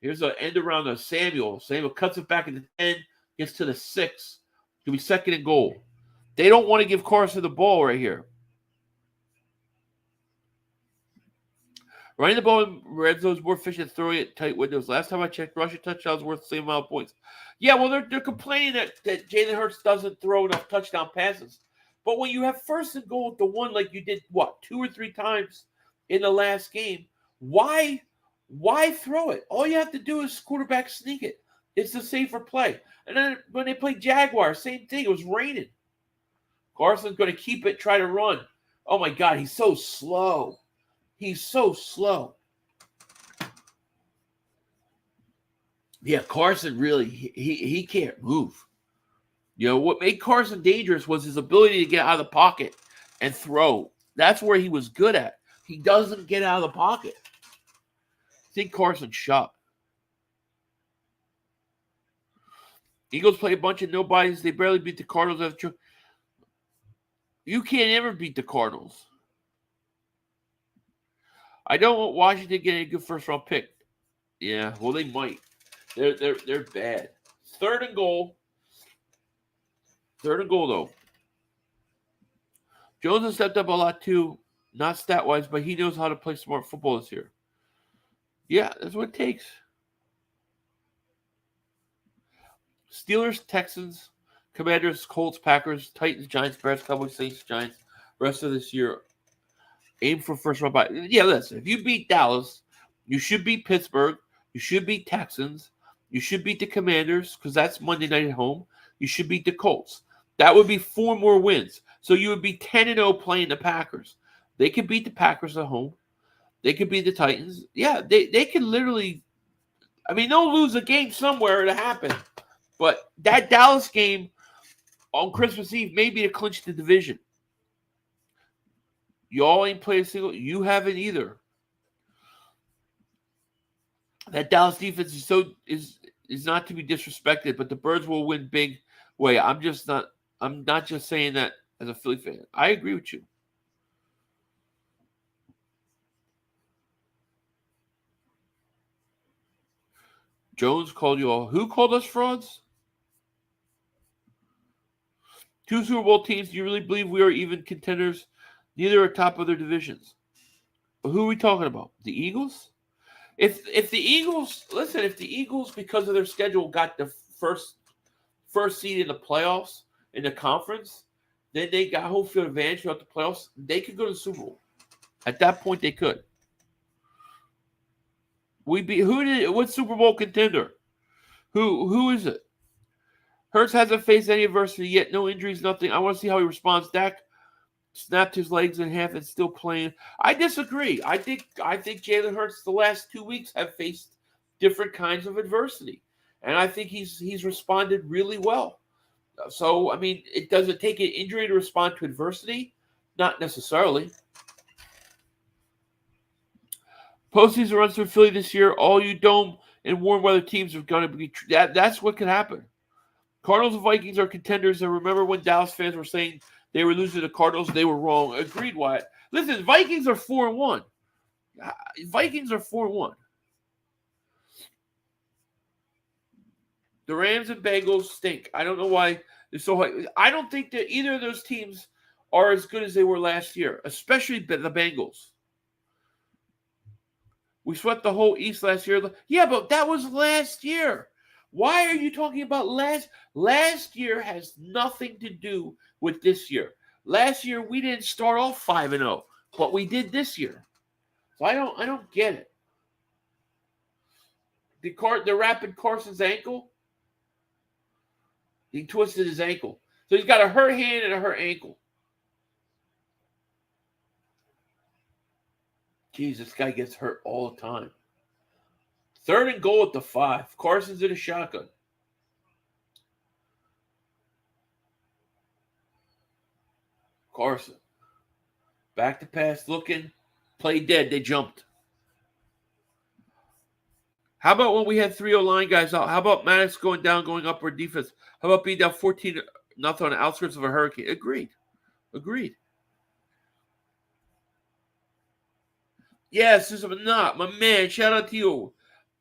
Speaker 1: Here's an end around to Samuel. Samuel cuts it back in the 10, gets to the 6. It'll be 2nd and goal. They don't want to give Carson the ball right here. Running the ball in red zone is more efficient than throwing it tight windows. Last time I checked, rushing touchdowns worth the same amount of points. Yeah, well, they're complaining that Jalen Hurts doesn't throw enough touchdown passes. But when you have first and goal at the one like you did, 2 or 3 times in the last game, why throw it? All you have to do is quarterback sneak it. It's the safer play. And then when they played Jaguars, same thing. It was raining. Carson's going to keep it, try to run. Oh, my God, he's so slow. He's so slow. Yeah, Carson really, he can't move. You know, what made Carson dangerous was his ability to get out of the pocket and throw. That's where he was good at. He doesn't get out of the pocket. I think Carson's shot. Eagles play a bunch of nobodies. They barely beat the Cardinals. You can't ever beat the Cardinals. I don't want Washington getting a good first-round pick. Yeah, well, they might. They're bad. Third and goal, though. Jones has stepped up a lot, too. Not stat-wise, but he knows how to play smart football this year. Yeah, that's what it takes. Steelers, Texans, Commanders, Colts, Packers, Titans, Giants, Bears, Cowboys, Saints, Giants. Rest of this year, aim for first round bye. Yeah, listen, if you beat Dallas, you should beat Pittsburgh. You should beat Texans. You should beat the Commanders because that's Monday night at home. You should beat the Colts. That would be 4 more wins. So you would be 10-0 playing the Packers. They could beat the Packers at home. They could beat the Titans. Yeah, they could literally – I mean, they'll lose a game somewhere to happen. But that Dallas game on Christmas Eve may be to clinch the division. Y'all ain't played a single – you haven't either. That Dallas defense is not to be disrespected, but the Birds will win big way. I'm not just saying that as a Philly fan. I agree with you. Jones called you all. Who called us frauds? 2 Super Bowl teams. Do you really believe we are even contenders? Neither are top of their divisions. But who are we talking about? The Eagles? If the Eagles, because of their schedule, got the first seed in the playoffs in the conference, then they got home field advantage throughout the playoffs. They could go to the Super Bowl. At that point, they could. What Super Bowl contender? Who is it? Hurts hasn't faced any adversity yet. No injuries, nothing. I want to see how he responds. Dak snapped his legs in half and still playing. I disagree. I think Jalen Hurts the last 2 weeks have faced different kinds of adversity, and I think he's responded really well. So I mean, does it take an injury to respond to adversity? Not necessarily. Postseason runs for Philly this year. All you dome and warm weather teams are going to be that's what could happen. Cardinals and Vikings are contenders. And remember when Dallas fans were saying they were losing to the Cardinals? They were wrong. Agreed, Wyatt. Listen, Vikings are 4-1. Vikings are 4-1. The Rams and Bengals stink. I don't know why they're so high. I don't think that either of those teams are as good as they were last year, especially the Bengals. We swept the whole East last year. Yeah, but that was last year. Why are you talking about last? Last year has nothing to do with this year. Last year we didn't start off 5-0, but we did this year. So I don't get it. They're wrapping Carson's ankle. He twisted his ankle. So he's got a hurt hand and a hurt ankle. Jeez, this guy gets hurt all the time. 3rd and goal at the 5. Carson's in a shotgun. Carson. Back to pass looking. Play dead. They jumped. How about when we had 3 O-line guys out? How about Maddox going down, going upward defense? How about being down 14-0 on the outskirts of a hurricane? Agreed. Yes, this is not my man. Shout out to you.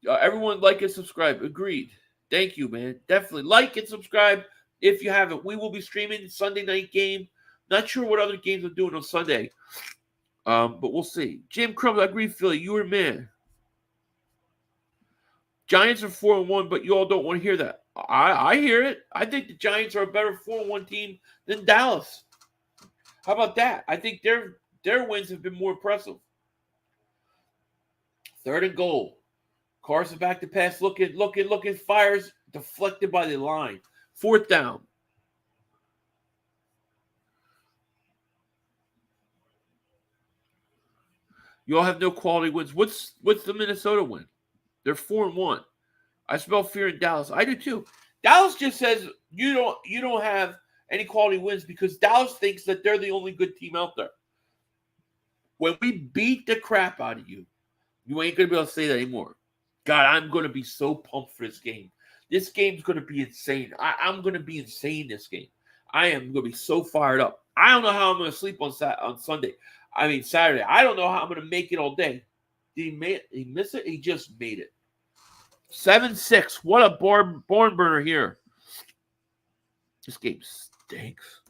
Speaker 1: Everyone like and subscribe. Agreed. Thank you, man. Definitely like and subscribe if you haven't. We will be streaming Sunday night game. Not sure what other games I'm doing on Sunday. But we'll see. Jim Crumbs, I agree, Philly. You were man. Giants are 4-1, but you all don't want to hear that. I hear it. I think the Giants are a better 4-1 team than Dallas. How about that? I think their wins have been more impressive. 3rd and goal. Carson back to pass. Looking. Fires deflected by the line. 4th down. You all have no quality wins. What's the Minnesota win? They're 4-1. I smell fear in Dallas. I do too. Dallas just says you don't have any quality wins because Dallas thinks that they're the only good team out there. When we beat the crap out of you, you ain't gonna be able to say that anymore. God, I'm gonna be so pumped for this game. This game's gonna be insane. I'm gonna be insane this game. I am gonna be so fired up. I don't know how I'm gonna sleep on Saturday. I don't know how I'm gonna make it all day. Did he miss it? He just made it. 7-6. What a barn burner here. This game stinks.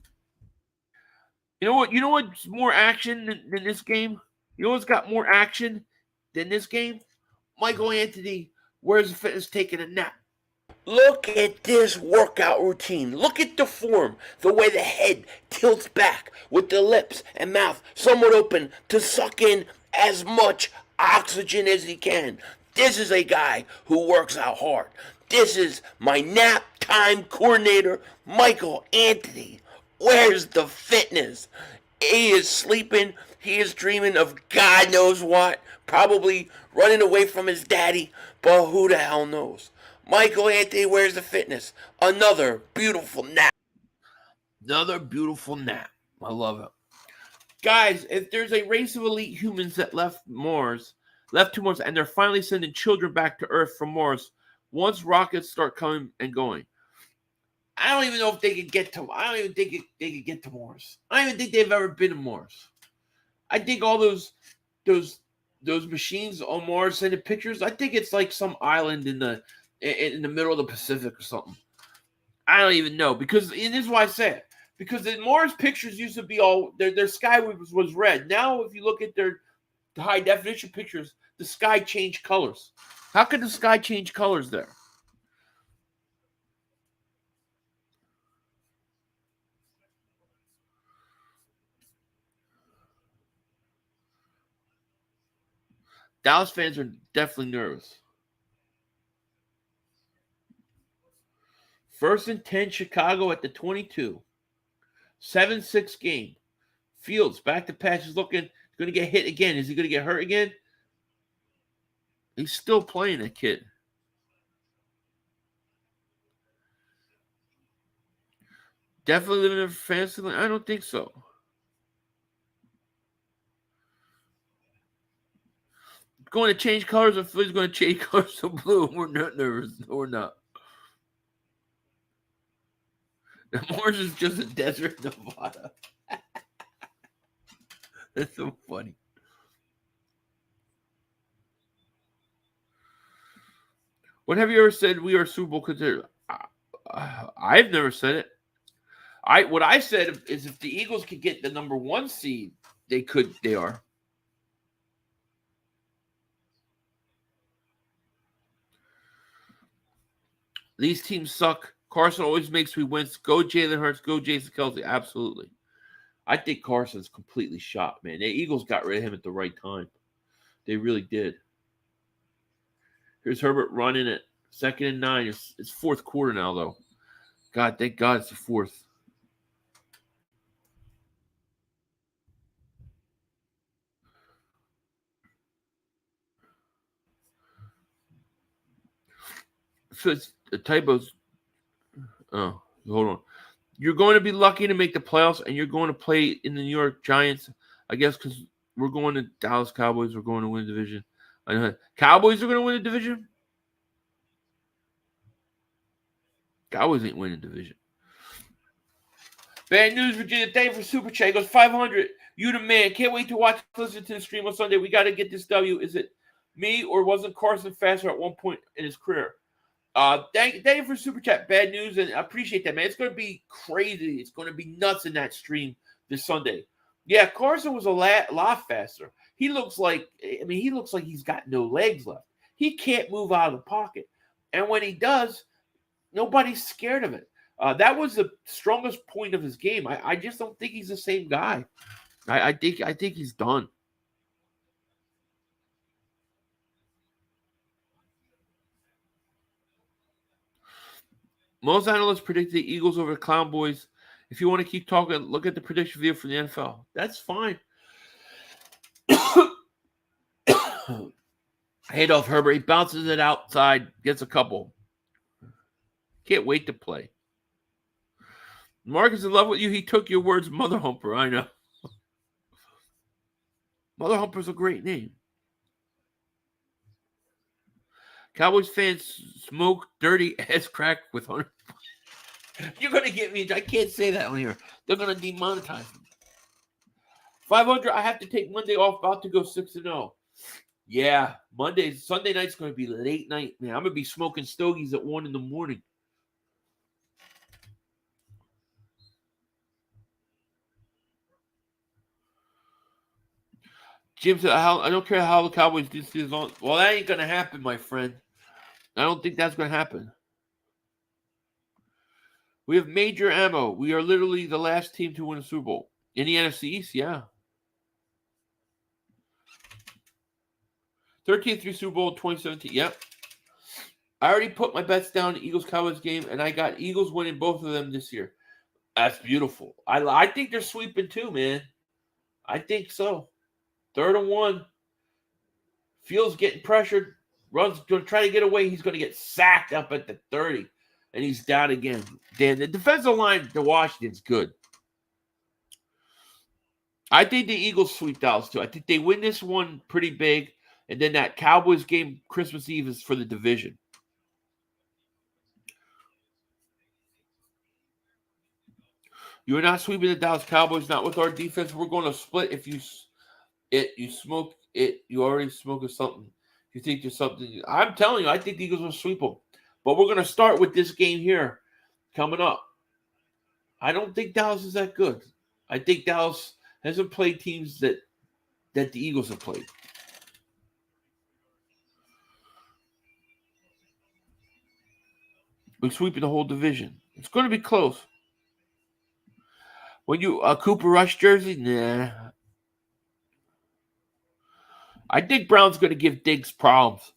Speaker 1: You know what? You know what's more action than this game? You know what's got more action than this game? Michael Anthony, where's the fitness taking a nap? Look at this workout routine. Look at the form, the way the head tilts back with the lips and mouth somewhat open to suck in as much oxygen as he can. This is a guy who works out hard. This is my nap time coordinator, Michael Anthony. Where's the fitness? He is sleeping. He is dreaming of God knows what. Probably running away from his daddy, but who the hell knows? Michael Anthony, where's the fitness? Another beautiful nap. Another beautiful nap. I love it. Guys, if there's a race of elite humans that left to Mars, and they're finally sending children back to Earth from Mars, once rockets start coming and going, I don't even know if they could get to. I don't even think they could get to Mars. I don't even think they've ever been to Mars. I think all those machines on Mars sending pictures. I think it's like some island in the middle of the Pacific or something. I don't even know because and this is why I say it because the Mars pictures used to be all their sky was red. Now if you look at their high definition pictures, the sky changed colors. How could the sky change colors there? Dallas fans are definitely nervous. 1st and 10, Chicago at the 22. 7-6 game. Fields back to pass. He's looking. He's going to get hit again. Is he going to get hurt again? He's still playing, that kid. Definitely living in fantasy land? I don't think so. Going to change colors, or Philly's going to change colors to blue. We're not nervous. No, we're not. Mars is just a desert, Nevada. That's so funny. What have you ever said we are Super Bowl contenders? I've never said it. What I said is if the Eagles could get the number 1 seed, they are. These teams suck. Carson always makes me win. Go Jalen Hurts. Go Jason Kelce. Absolutely. I think Carson's completely shot, man. The Eagles got rid of him at the right time. They really did. Here's Herbert running it. 2nd and 9. It's 4th quarter now, though. God, thank God it's the 4th. The typos. Oh, hold on. You're going to be lucky to make the playoffs, and you're going to play in the New York Giants, I guess, because we're going to Dallas Cowboys. We're going to win the division. I know Cowboys are going to win the division. Cowboys ain't winning the division. Bad news, Virginia. Thank you for Super Chat. He goes 500. You the man. Can't wait to listen to the stream on Sunday. We got to get this W. Is it me or wasn't Carson faster at one point in his career? Thank you for Super Chat. Bad news, and I appreciate that, man. It's going to be crazy. It's going to be nuts in that stream this Sunday. Yeah, Carson was a lot faster. He looks like he's got no legs left. He can't move out of the pocket. And when he does, nobody's scared of it. That was the strongest point of his game. I just don't think he's the same guy. I think he's done. Most analysts predict the Eagles over the Cowboys. If you want to keep talking, look at the prediction video from the NFL. That's fine. Handoff Herbert. He bounces it outside, gets a couple. Can't wait to play. Mark is in love with you. He took your words, Mother Humper. I know. Mother Humper's a great name. Cowboys fans smoke dirty ass crack with 100. You're going to get me. I can't say that on here. They're going to demonetize me. 500. I have to take Monday off. About to go 6-0. Yeah, Sunday night's going to be late night, man. I'm going to be smoking stogies at 1 a.m. Jim said, I don't care how the Cowboys do this on. Well, that ain't going to happen, my friend. I don't think that's going to happen. We have major ammo. We are literally the last team to win a Super Bowl. In the NFC East, yeah. 13th Super Bowl 2017. Yep. I already put my bets down in the Eagles-Cowboys game, and I got Eagles winning both of them this year. That's beautiful. I think they're sweeping too, man. I think so. 3rd and 1. Fields getting pressured. Runs going to try to get away. He's going to get sacked up at the 30. And he's down again. Damn, the defensive line to Washington's good. I think the Eagles sweep Dallas too. I think they win this one pretty big. And then that Cowboys game Christmas Eve is for the division. You are not sweeping the Dallas Cowboys, not with our defense. We're going to split. If you smoke it, you already smoke something. You think there's something. I'm telling you, I think the Eagles will sweep them. But we're going to start with this game here coming up. I don't think Dallas is that good. I think Dallas hasn't played teams that the Eagles have played. We're sweeping the whole division. It's going to be close. When you Cooper Rush jersey, nah. I think Brown's going to give Diggs problems.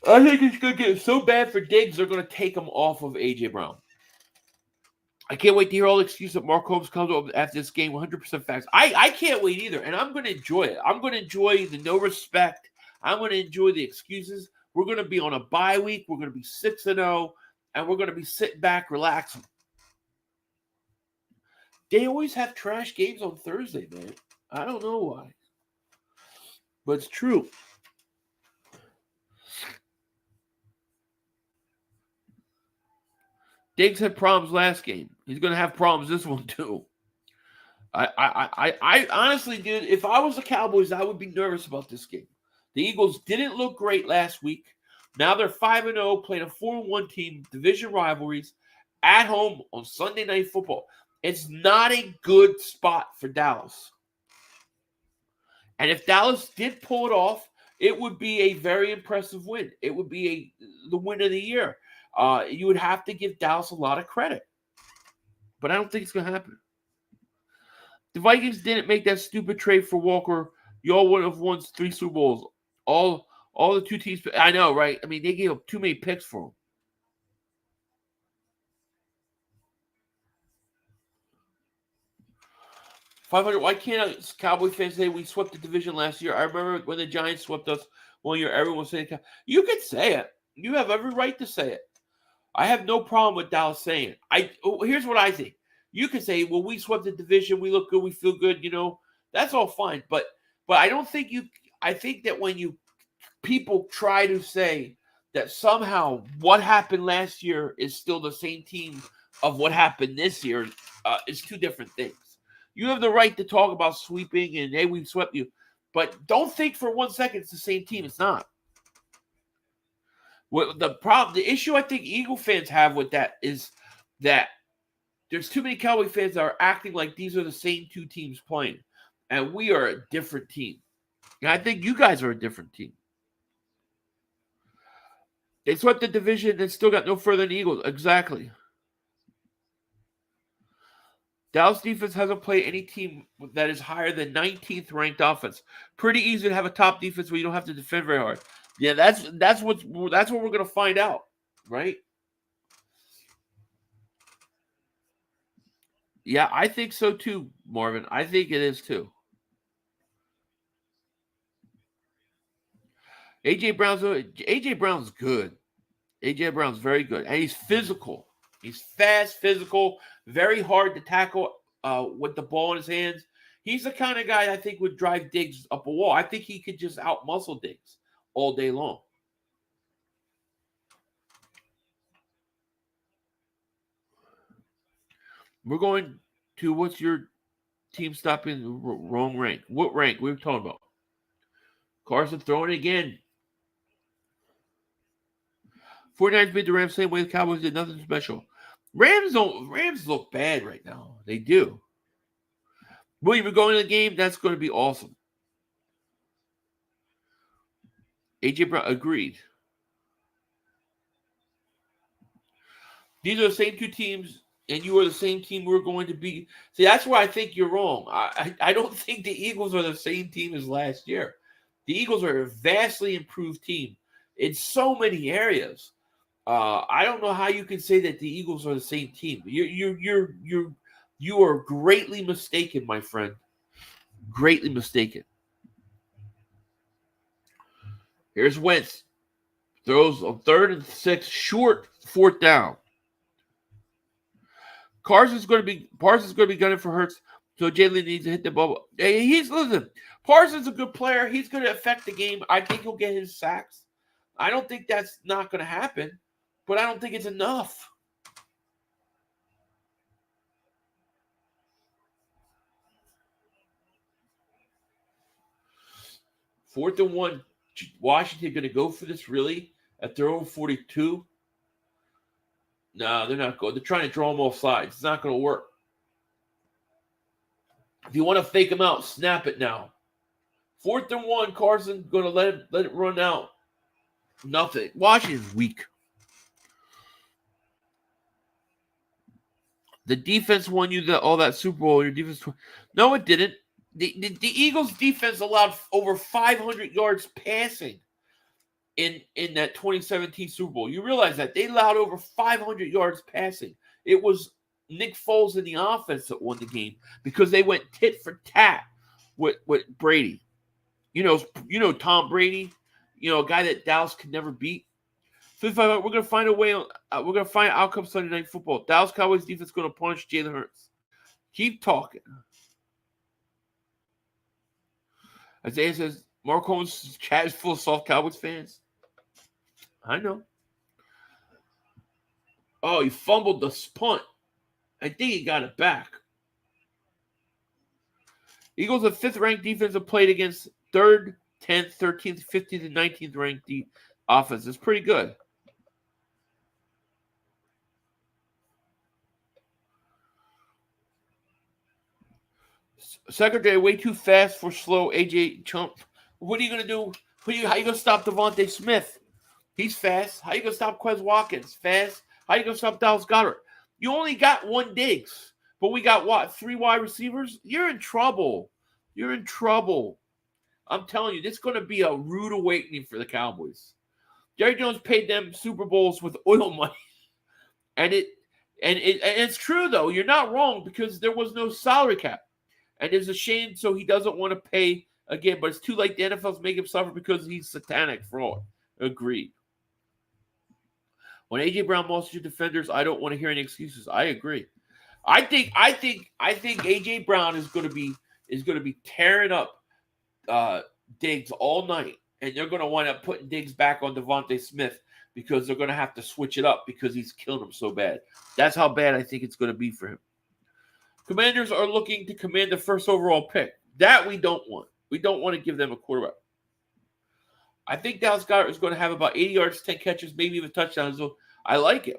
Speaker 1: I think it's going to get so bad for Diggs, they're going to take him off of A.J. Brown. I can't wait to hear all the excuses that Mark Holmes comes up after this game. 100% facts. I can't wait either, and I'm going to enjoy it. I'm going to enjoy the no respect. I'm going to enjoy the excuses. We're going to be on a bye week. We're going to be 6-0, and we're going to be sitting back, relaxing. They always have trash games on Thursday, man. I don't know why. But it's true. Diggs had problems last game. He's going to have problems this one too. I honestly, dude, if I was the Cowboys, I would be nervous about this game. The Eagles didn't look great last week. Now they're 5-0, playing a 4-1 team, division rivalries, at home on Sunday Night Football. It's not a good spot for Dallas. And if Dallas did pull it off, it would be a very impressive win. It would be the win of the year. You would have to give Dallas a lot of credit. But I don't think it's going to happen. The Vikings didn't make that stupid trade for Walker. Y'all would have won 3 Super Bowls. All the 2 teams. I know, right? I mean, they gave up too many picks for him. $500. Why can't Cowboy fans say we swept the division last year? I remember when the Giants swept us one year. Everyone was saying, you could say it. You have every right to say it. I have no problem with Dallas saying it. Here's what I think. You can say, well, we swept the division. We look good. We feel good. You know, that's all fine. But I don't think I think that when people try to say that somehow what happened last year is still the same team of what happened this year, it's 2 different things. You have the right to talk about sweeping and, hey, we swept you. But don't think for 1 second it's the same team. It's not. The issue I think Eagle fans have with that is that there's too many Cowboy fans that are acting like these are the same two teams playing. And we are a different team. And I think you guys are a different team. They swept the division and still got no further than the Eagles. Exactly. Dallas defense hasn't played any team that is higher than 19th ranked offense. Pretty easy to have a top defense where you don't have to defend very hard. Yeah, that's what we're going to find out, right? Yeah, I think so too, Marvin. I think it is too. AJ Brown's good. AJ Brown's very good, and he's physical. He's fast, physical, very hard to tackle with the ball in his hands. He's the kind of guy I think would drive Diggs up a wall. I think he could just out-muscle Diggs all day long. We're going to what's your team stopping the wrong rank? What rank? We were talking about. Carson throwing it again. 49ers beat the Rams same way the Cowboys did. Nothing special. Rams look bad right now. They do. William, we're going to the game. That's going to be awesome. AJ Brown agreed. These are the same two teams, and you are the same team we're going to be. See, that's where I think you're wrong. I don't think the Eagles are the same team as last year. The Eagles are a vastly improved team in so many areas. I don't know how you can say that the Eagles are the same team. You are greatly mistaken, my friend. Greatly mistaken. Here's Wentz. Throws on 3rd and 6, short, 4th down. Carson's going to be gunning for Hurts, so Jalen needs to hit the bubble. Listen, Parsons a good player. He's going to affect the game. I think he'll get his sacks. I don't think that's not going to happen, but I don't think it's enough. Fourth and 1. Washington going to go for this, really? At their own 42? No, they're not going. They're trying to draw them off sides. It's not going to work. If you want to fake them out, snap it now. 4th and 1. Carson going to let it run out. Nothing. Washington's weak. The defense won you all that Super Bowl. Your defense. No, it didn't. The Eagles' defense allowed over 500 yards passing in that 2017 Super Bowl. You realize that they allowed over 500 yards passing. It was Nick Foles in the offense that won the game because they went tit for tat with Brady. You know Tom Brady. A guy that Dallas could never beat. 55. We're gonna find a way. We're gonna find outcome Sunday Night Football. Dallas Cowboys defense gonna punish Jalen Hurts. Keep talking. Isaiah says Mark Holmes' chat is full of soft Cowboys fans. I know. Oh, he fumbled the punt. I think he got it back. Eagles, a 5th-ranked defense, have played against 3rd, 10th, 13th, 15th, and 19th ranked offense. It's pretty good. Secretary, way too fast for slow. AJ Chump. What are you going to do? How are you going to stop Devontae Smith? He's fast. How are you going to stop Quez Watkins? Fast. How are you going to stop Dallas Goedert? You only got 1 Diggs. But we got what? 3 wide receivers? You're in trouble. You're in trouble. I'm telling you, this is going to be a rude awakening for the Cowboys. Jerry Jones paid them Super Bowls with oil money. And it's true, though. You're not wrong because there was no salary cap. And it's a shame, so he doesn't want to pay again. But it's too late. The NFL's making him suffer because he's satanic fraud. Agreed. When A.J. Brown lost your defenders, I don't want to hear any excuses. I agree. I think A.J. Brown is going to be tearing up Diggs all night, and they're going to wind up putting Diggs back on Devontae Smith because they're going to have to switch it up because he's killing him so bad. That's how bad I think it's going to be for him. Commanders are looking to command the 1st overall pick. That we don't want. We don't want to give them a quarterback. I think Dallas Goedert is going to have about 80 yards, 10 catches, maybe even touchdowns. So I like it.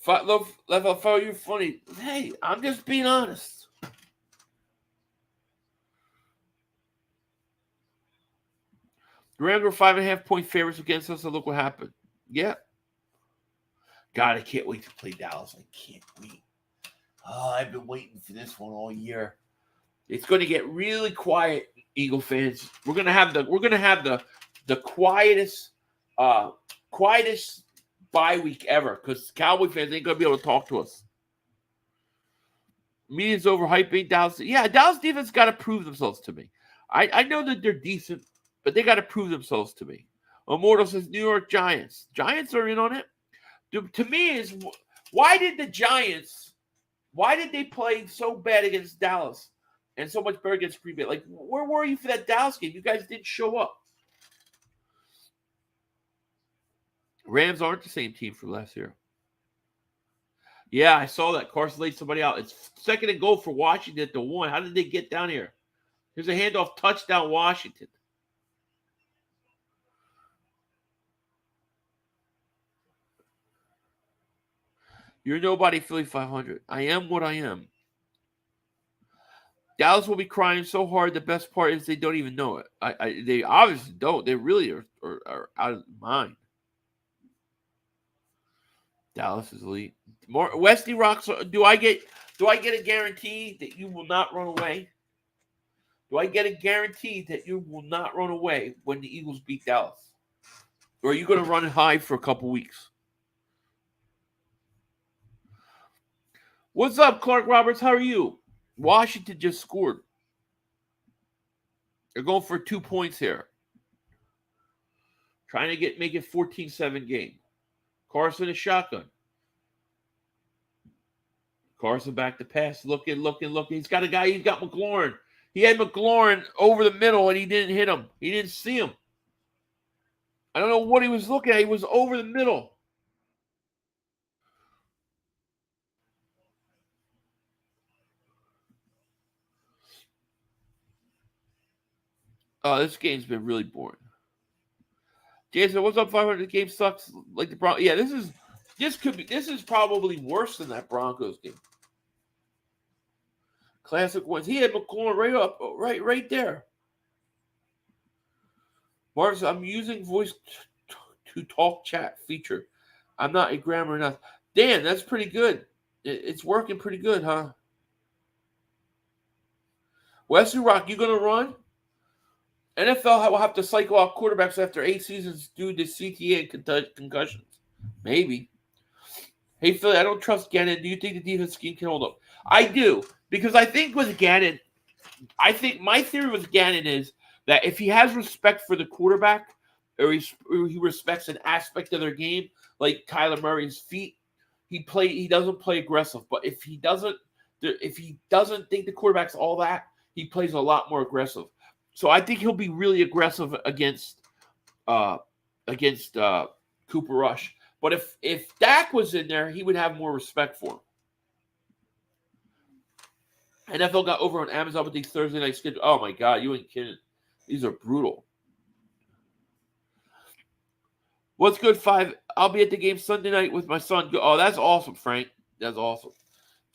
Speaker 1: Left, you're funny. Hey, I'm just being honest. The Rams were 5.5-point favorites against us, so look what happened. Yeah. God, I can't wait to play Dallas. I can't wait. Oh, I've been waiting for this one all year. It's going to get really quiet, Eagle fans. We're going to have the quietest bye week ever because Cowboy fans ain't going to be able to talk to us. Media's overhyping Dallas. Yeah, Dallas defense got to prove themselves to me. I know that they're decent, but they got to prove themselves to me. Immortal says New York Giants. Giants are in on it. To me, is why did the Giants? Why did they play so bad against Dallas and so much better against Green Bay? Like, where were you for that Dallas game? You guys didn't show up. Rams aren't the same team from last year. Yeah, I saw that. Carson laid somebody out. It's 2nd and goal for Washington at the 1. How did they get down here? Here's a handoff, touchdown, Washington. You're nobody, Philly 500. I am what I am. Dallas will be crying so hard. The best part is they don't even know it. They obviously don't. They really are out of mind. Dallas is elite. More Westy Rocks. Do I get a guarantee that you will not run away? Do I get a guarantee that you will not run away when the Eagles beat Dallas? Or are you going to run high for a couple weeks? What's up, Clark Roberts? How are you? Washington just scored. They're going for 2 points here. Trying to make it 14-7 game. Carson is shotgun. Carson back to pass. Looking. He's got a guy. He's got McLaurin. He had McLaurin over the middle, and he didn't hit him. He didn't see him. I don't know what he was looking at. He was over the middle. Oh, this game's been really boring. Jason, what's up, 500? The game sucks like the Broncos. Yeah, this is probably worse than that Broncos game. Classic ones. He had McLaurin right there. Marcus, I'm using voice to talk chat feature. I'm not a grammar enough. Dan, that's pretty good. It's working pretty good, huh? Wesley Rock, you gonna run? NFL will have to cycle out quarterbacks after 8 seasons due to CTA and concussions. Maybe. Hey, Philly, I don't trust Gannon. Do you think the defense scheme can hold up? I do. Because I think with Gannon, my theory with Gannon is that if he has respect for the quarterback or he respects an aspect of their game, like Kyler Murray's feet, he doesn't play aggressive. But if he doesn't think the quarterback's all that, he plays a lot more aggressive. So I think he'll be really aggressive against Cooper Rush. But if Dak was in there, he would have more respect for him. NFL got over on Amazon with these Thursday night schedules. Oh my God, you ain't kidding. These are brutal. What's good, 5? I'll be at the game Sunday night with my son. Oh, that's awesome, Frank. That's awesome.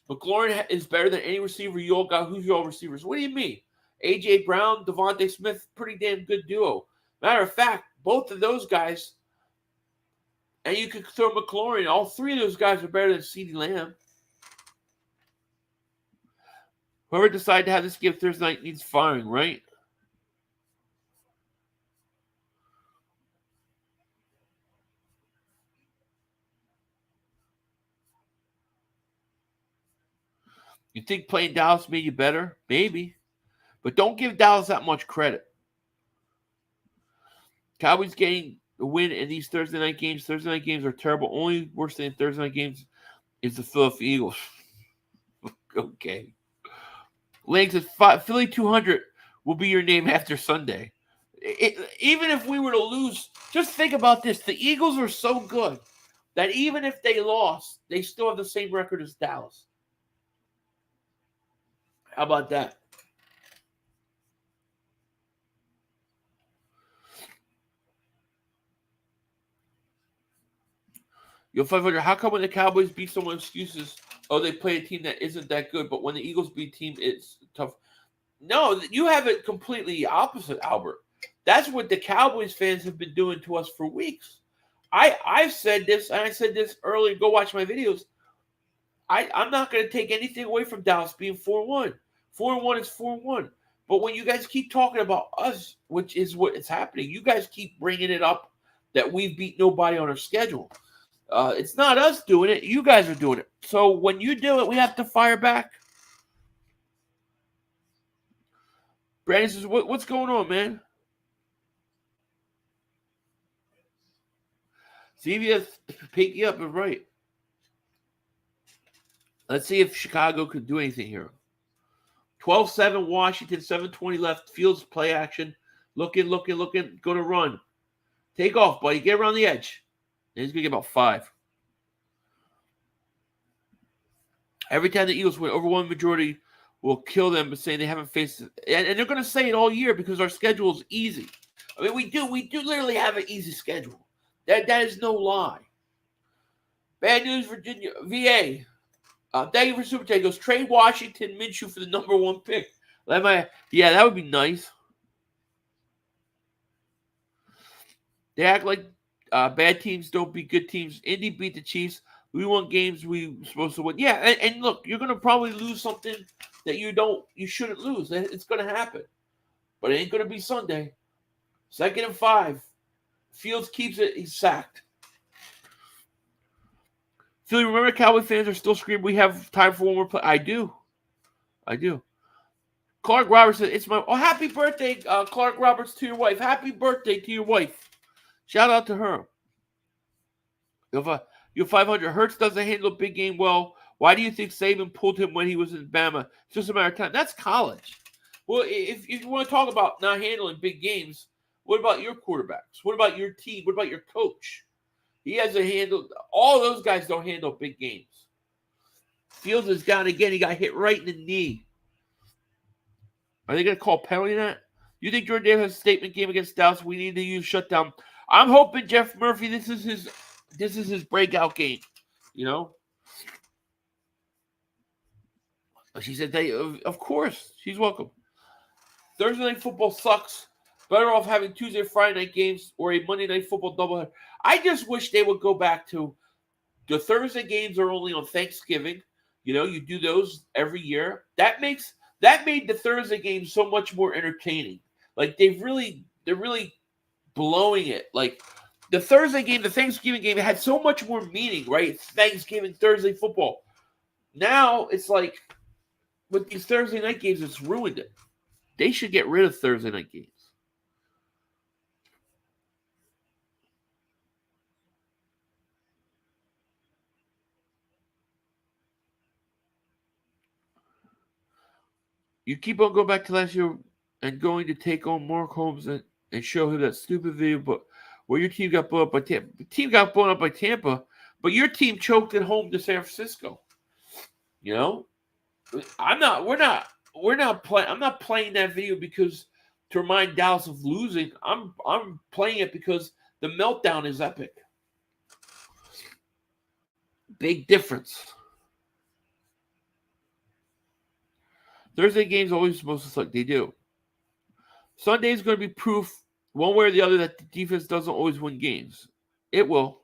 Speaker 1: McLaurin is better than any receiver you all got. Who's your all receivers? What do you mean? A.J. Brown, Devontae Smith, pretty damn good duo. Matter of fact, both of those guys, and you could throw McLaurin, all 3 of those guys are better than CeeDee Lamb. Whoever decided to have this game Thursday night needs firing, right? You think playing Dallas made you better? Maybe. But don't give Dallas that much credit. Cowboys getting a win in these Thursday night games. Thursday night games are terrible. Only worse than Thursday night games is the Philadelphia Eagles. Okay. Lang says, Philly 200 will be your name after Sunday. Even if we were to lose, just think about this. The Eagles are so good that even if they lost, they still have the same record as Dallas. How about that? Yo, 500. How come when the Cowboys beat someone, excuses? Oh, they play a team that isn't that good, but when the Eagles beat a team, it's tough. No, you have it completely opposite, Albert. That's what the Cowboys fans have been doing to us for weeks. I've said this, and I said this earlier. Go watch my videos. I'm not going to take anything away from Dallas being 4-1. 4-1 is 4-1. But when you guys keep talking about us, which is what is happening, you guys keep bringing it up that we've beat nobody on our schedule. It's not us doing it. You guys are doing it. So when you do it, we have to fire back. Brandon says, what's going on, man? CVS pick you up and right. Let's see if Chicago could do anything here. 12-7 Washington, 7:20 left. Fields play action. Looking. Go to run. Take off, buddy. Get around the edge. And he's going to get about 5. Every time the Eagles win, over one majority will kill them, but saying they haven't faced it. And they're going to say it all year because our schedule is easy. I mean, we do literally have an easy schedule. That is no lie. Bad news, Virginia. VA. Thank you for Super Chat. Goes trade Washington Minshew for the number 1 pick. Yeah, that would be nice. They act like bad teams don't beat good teams. Indy beat the Chiefs. We won games we were supposed to win. Yeah, and look, you're gonna probably lose something that you shouldn't lose. It's gonna happen, but it ain't gonna be Sunday. 2nd and 5. Fields keeps it. He's sacked. Philly, remember Cowboy fans are still screaming, we have time for one more play. I do. Clark Roberts said, it's my... Oh, happy birthday, Clark Roberts, to your wife. Happy birthday to your wife. Shout out to her. Your 500. Hurts doesn't handle big game well. Why do you think Saban pulled him when he was in Bama? It's just a matter of time. That's college. Well, if you want to talk about not handling big games, what about your quarterbacks? What about your team? What about your coach? He hasn't handled – all those guys don't handle big games. Fields is down again. He got hit right in the knee. Are they going to call penalty on that? You think Jordan Davis has a statement game against Dallas? We need to use shutdown. I'm hoping Jeff Murphy, this is his breakout game. You know? She said, of course. She's welcome. Thursday Night Football sucks. Better off having Tuesday, Friday night games or a Monday Night Football doubleheader. I just wish they would go back to the Thursday games are only on Thanksgiving. You know, you do those every year. That made the Thursday games so much more entertaining. Like they're really blowing it. Like the Thursday game, the Thanksgiving game, it had so much more meaning, right? It's Thanksgiving, Thursday football. Now it's like with these Thursday night games, it's ruined it. They should get rid of Thursday night games. You keep on going back to last year and going to take on Mark Holmes and show him that stupid video, but where your team got blown up by Tampa. The team got blown up by Tampa, but your team choked at home to San Francisco. You know, I'm not playing that video because to remind Dallas of losing. I'm playing it because the meltdown is epic. Big difference. Thursday games always supposed to suck. They do. Sunday is going to be proof, one way or the other, that the defense doesn't always win games. It will.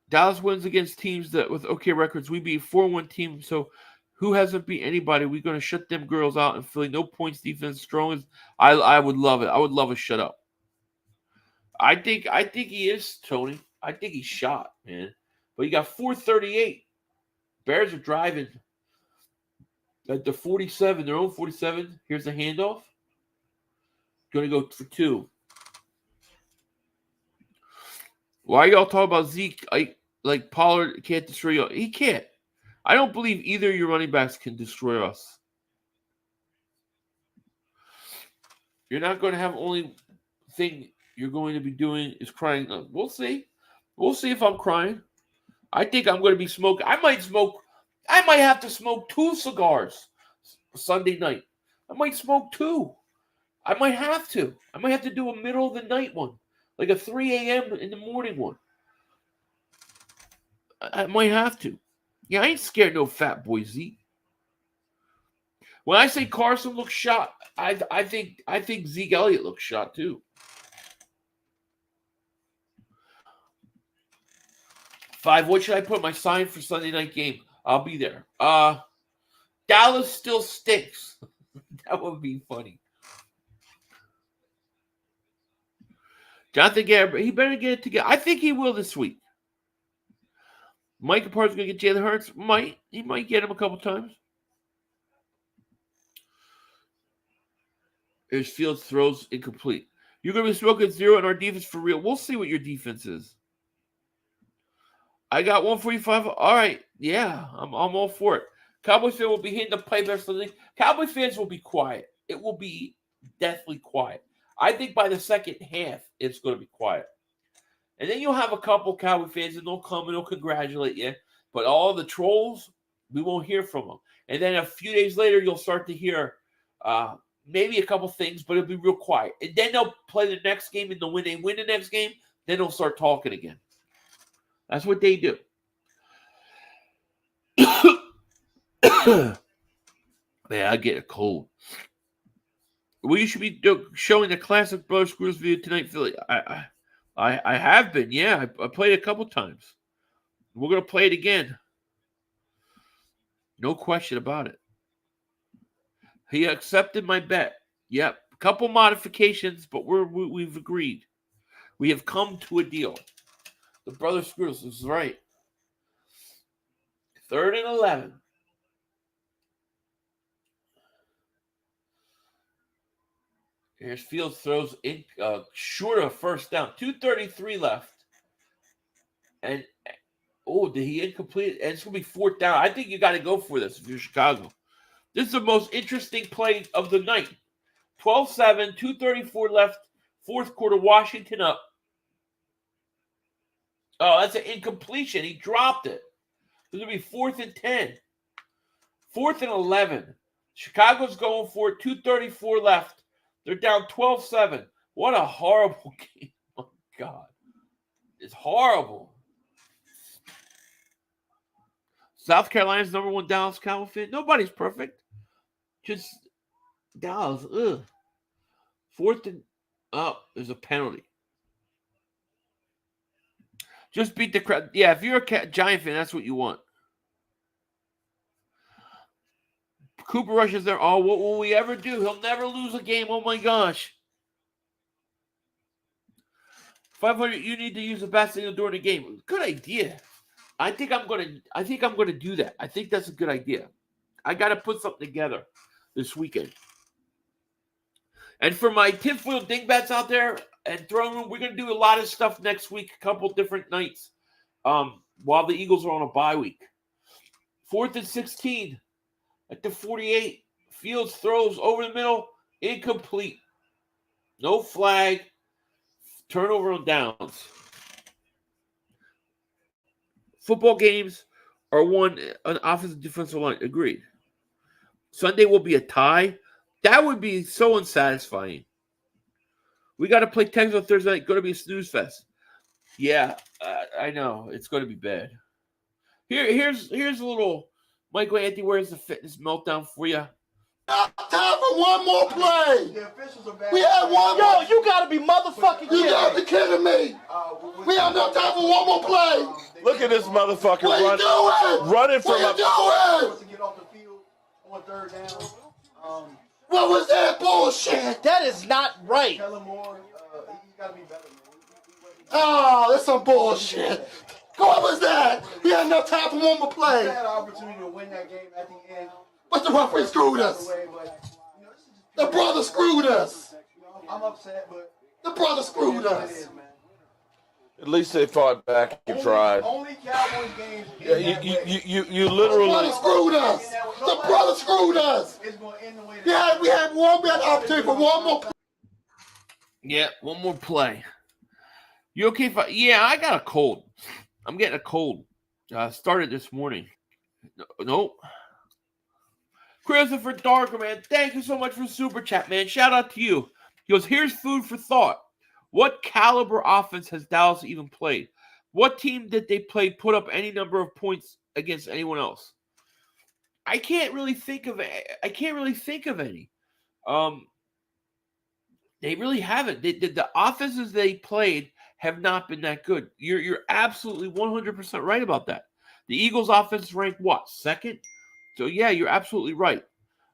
Speaker 1: Dallas wins against teams that with okay records. We beat 4-1 team, so who hasn't beat anybody? We're going to shut them girls out and Philly. No points defense, strong as I would love it. I would love a shut up. I think he is, Tony. I think he's shot, man. But you got 438. Bears are driving at the 47, their own 47. Here's the handoff. Going to go for 2. Why are y'all talking about Zeke? Like Pollard can't destroy you? He can't. I don't believe either of your running backs can destroy us. You're not going to have only thing you're going to be doing is crying. We'll see. We'll see if I'm crying. I think I'm going to be smoking. I might have to smoke 2 cigars Sunday night. I might smoke 2. I might have to. I might have to do a middle of the night one. Like a 3 a.m. in the morning one. I might have to. Yeah, I ain't scared no fat boy Zeke. When I say Carson looks shot, I think Zeke Elliott looks shot too. 5, what should I put my sign for Sunday night game? I'll be there. Dallas still stinks. That would be funny. Jonathan Garrett, he better get it together. I think he will this week. Mike Appar's going to get Jalen Hurts. He might get him a couple times. There's Fields throws incomplete. You're going to be smoking 0 in our defense for real. We'll see what your defense is. I got 145. All right. Yeah, I'm all for it. Cowboys fans will be hitting the playback. Cowboys fans will be quiet. It will be deathly quiet. I think by the second half, it's going to be quiet. And then you'll have a couple Cowboy fans and they'll come and they'll congratulate you. But all the trolls, we won't hear from them. And then a few days later, you'll start to hear maybe a couple things, but it'll be real quiet. And then they'll play the next game, and when they win the next game, then they'll start talking again. That's what they do. Man, I get a cold. Well, you should be showing the classic Brother Screws video tonight, Philly. I have been, yeah. I played it a couple times. We're gonna play it again. No question about it. He accepted my bet. Yep, a couple modifications, but we've agreed. We have come to a deal. The Brother Screws is right. 3rd and 11. Here's Fields throws in short of first down. 2:33 left. And, did he incomplete? And it's going to be 4th down. I think you got to go for this if you're Chicago. This is the most interesting play of the night. 12-7, 2:34 left, 4th quarter, Washington up. Oh, that's an incompletion. He dropped it. This is going to be 4th and 10. 4th and 11. Chicago's going for it. 2:34 left. They're down 12-7. What a horrible game. Oh, God. It's horrible. South Carolina's #1 Dallas Cowboy fan. Nobody's perfect. Just Dallas. Ugh. 4th and there's a penalty. Just beat the crowd. Yeah, if you're a Giant fan, that's what you want. Cooper Rush is there. Oh, what will we ever do? He'll never lose a game. Oh my gosh. 500. You need to use the best thing during the game. Good idea. I think I'm gonna do that. I think that's a good idea. I got to put something together this weekend. And for my tinfoil dingbats out there and throwing room, we're gonna do a lot of stuff next week. A couple different nights. While the Eagles are on a bye week. 4th and 16. At the 48, Fields throws over the middle, incomplete. No flag. Turnover on downs. Football games are won on offensive and defensive line. Agreed. Sunday will be a tie. That would be so unsatisfying. We got to play Texans on Thursday night. Going to be a snooze fest. Yeah, I know. It's going to be bad. Here's a little Michael Anthony, where's the fitness meltdown for you?
Speaker 5: Time for one more play.
Speaker 7: The officials are bad.
Speaker 5: We had one
Speaker 6: Yo,
Speaker 5: more.
Speaker 6: you gotta be motherfucking
Speaker 5: You
Speaker 6: kidding
Speaker 5: gotta
Speaker 6: me.
Speaker 5: be kidding me. We have no time for one more play.
Speaker 6: Look at this motherfucker
Speaker 5: What are you doing?
Speaker 6: running from
Speaker 5: What
Speaker 6: a.
Speaker 5: are you doing?
Speaker 7: To get off the field on 3rd down.
Speaker 5: What was that bullshit?
Speaker 6: That is not right.
Speaker 7: Kellen Moore, he's got to be better, man.
Speaker 5: Oh, that's some bullshit. What was that? We had enough time for one more
Speaker 7: We
Speaker 5: play.
Speaker 7: had an opportunity to win that game at the end.
Speaker 5: But the referee screwed us.
Speaker 7: Away, but, you know, this is just
Speaker 5: The brother screwed us.
Speaker 7: I'm upset, but
Speaker 5: The brother screwed
Speaker 7: it
Speaker 5: us.
Speaker 7: is, man.
Speaker 6: At least they fought back and tried.
Speaker 7: Only Cowboys games.
Speaker 6: Yeah, you literally.
Speaker 5: The brother screwed us. The brother screwed us.
Speaker 7: It's going to end the way
Speaker 5: We had an opportunity for one more play.
Speaker 1: Yeah, one more play. You okay? Yeah, I got a cold. I'm getting a cold. Started this morning. Nope. Christopher Darker, man. Thank you so much for Super Chat, man. Shout out to you. He goes, here's food for thought. What caliber offense has Dallas even played? What team that they played put up any number of points against anyone else? I can't really think of any. They really haven't. The offenses they played have not been that good. You're absolutely 100% right about that. The Eagles' offense is ranked what? Second? So yeah, you're absolutely right.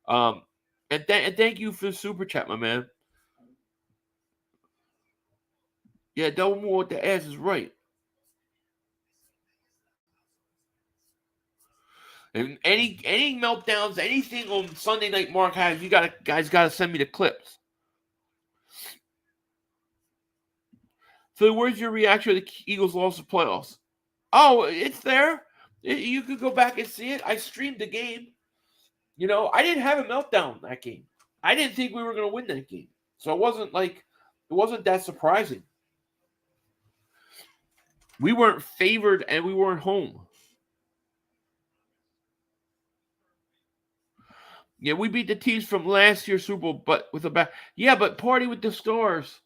Speaker 1: And thank you for the super chat, my man. Yeah, don't more with the ass is right. And any meltdowns, anything on Sunday Night Mark has, you guys gotta send me the clips. So where's your reaction to the Eagles' loss of playoffs? Oh, it's there. You could go back and see it. I streamed the game. You know, I didn't have a meltdown that game. I didn't think we were going to win that game. So it wasn't that surprising. We weren't favored and we weren't home. Yeah, we beat the teams from last year's Super Bowl, but with a back. Yeah, but Party with the Stars.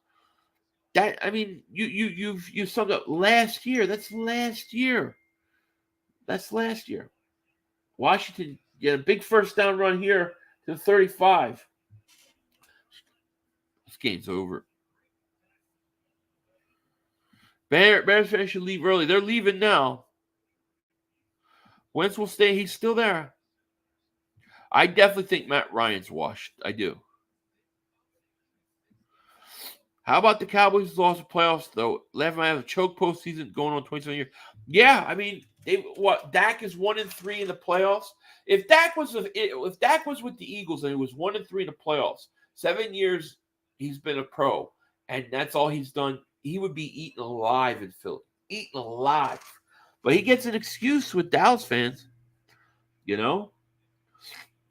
Speaker 1: That, I mean, you summed up last year. That's last year. Washington get a big first down run here to 35. This game's over. Bears fans should leave early. They're leaving now. Wentz will stay. He's still there. I definitely think Matt Ryan's washed. I do. How about the Cowboys' loss of playoffs, though? Left have a choke postseason going on 27 years. Yeah, I mean, Dak is 1-3 in the playoffs. If Dak was with the Eagles and he was 1-3 in the playoffs, 7 years he's been a pro, and that's all he's done, he would be eaten alive in Philly. Eaten alive. But he gets an excuse with Dallas fans. You know?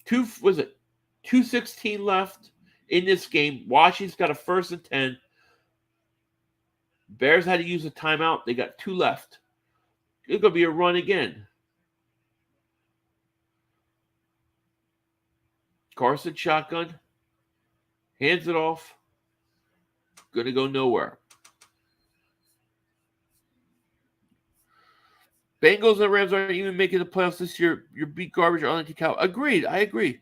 Speaker 1: 2:16 left in this game. Washington's got a 1st and 10. Bears had to use a timeout. They got 2 left. It's going to be a run again. Carson shotgun. Hands it off. Going to go nowhere. Bengals and Rams aren't even making the playoffs this year. You're beat garbage Arlington Cow. Agreed. I agree.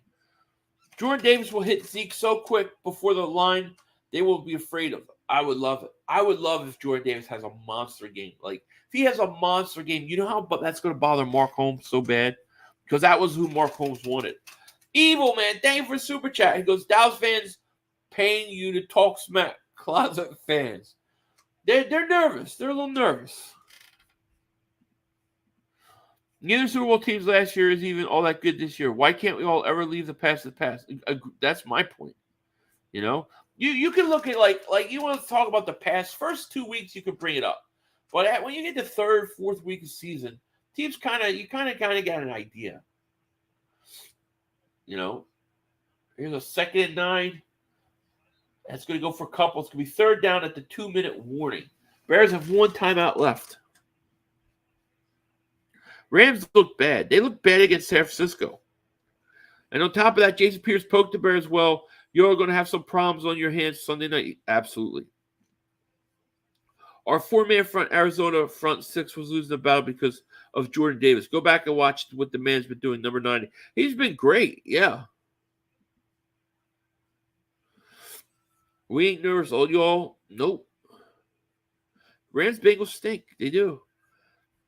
Speaker 1: Jordan Davis will hit Zeke so quick before the line, they will be afraid of it. I would love it. I would love if Jordan Davis has a monster game. Like, if he has a monster game, you know how that's going to bother Mark Holmes so bad? Because that was who Mark Holmes wanted. Evil, man. Thank you for super chat. He goes, Dallas fans paying you to talk smack. Closet fans. They're nervous. They're a little nervous. Neither Super Bowl teams last year is even all that good this year. Why can't we all ever leave the past? That's my point. You know, you can look at like you want to talk about the past. First 2 weeks you can bring it up, but when you get the 3rd, 4th week of season, teams kind of got an idea. You know, here's a 2nd and 9. That's going to go for a couple. It's going to be 3rd down at the 2-minute warning. Bears have 1 timeout left. Rams look bad. They look bad against San Francisco. And on top of that, Jason Pierce poked the Bears well. You're going to have some problems on your hands Sunday night. Absolutely. Our 4-man front, Arizona front 6 was losing the battle because of Jordan Davis. Go back and watch what the man's been doing, number 90. He's been great, yeah. We ain't nervous, all y'all. Nope. Rams Bengals stink. They do.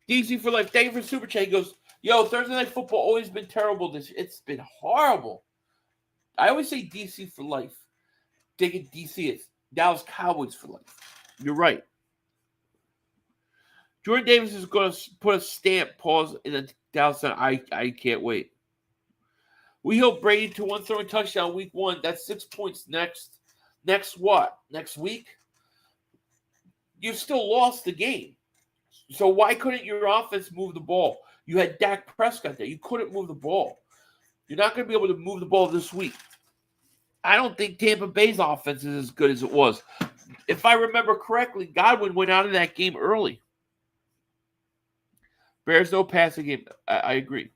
Speaker 1: DC for life. Thank you for super chat. He goes, yo, Thursday Night Football always been terrible this year. It's been horrible. I always say DC for life. Thinking DC is Dallas Cowboys for life. You're right. Jordan Davis is going to put a stamp pause in the Dallas Center. I can't wait. We hope Brady to 1 throwing touchdown week 1. That's 6 points next. Next what? Next week? You still lost the game. So why couldn't your offense move the ball? You had Dak Prescott there. You couldn't move the ball. You're not going to be able to move the ball this week. I don't think Tampa Bay's offense is as good as it was. If I remember correctly, Godwin went out of that game early. Bears no passing game. I agree.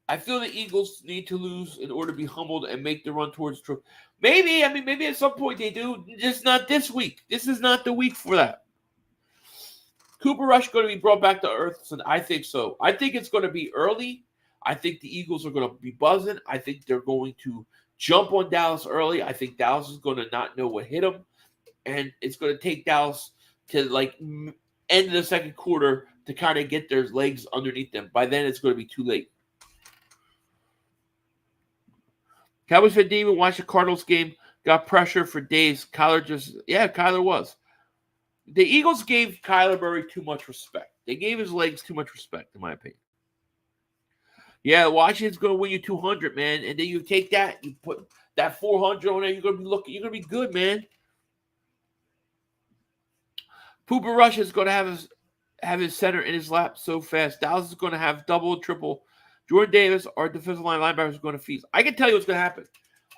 Speaker 1: I feel the Eagles need to lose in order to be humbled and make the run towards the trophy. Maybe at some point they do, just not this week. This is not the week for that. Cooper Rush going to be brought back to earth? So I think so. I think it's going to be early. I think the Eagles are going to be buzzing. I think they're going to jump on Dallas early. I think Dallas is going to not know what hit them. And it's going to take Dallas to end of the second quarter to kind of get their legs underneath them. By then, it's going to be too late. Cowboys fan didn't even watch the Cardinals game. Got pressure for days. Kyler was. The Eagles gave Kyler Murray too much respect. They gave his legs too much respect, in my opinion. Yeah, Washington's going to win you 200, man. And then you take that, you put that 400 on there, you're going to be good, man. Cooper Rush is going to have his center in his lap so fast. Dallas is going to have double and triple. Jordan Davis, our defensive line linebacker, is going to feast. I can tell you what's going to happen.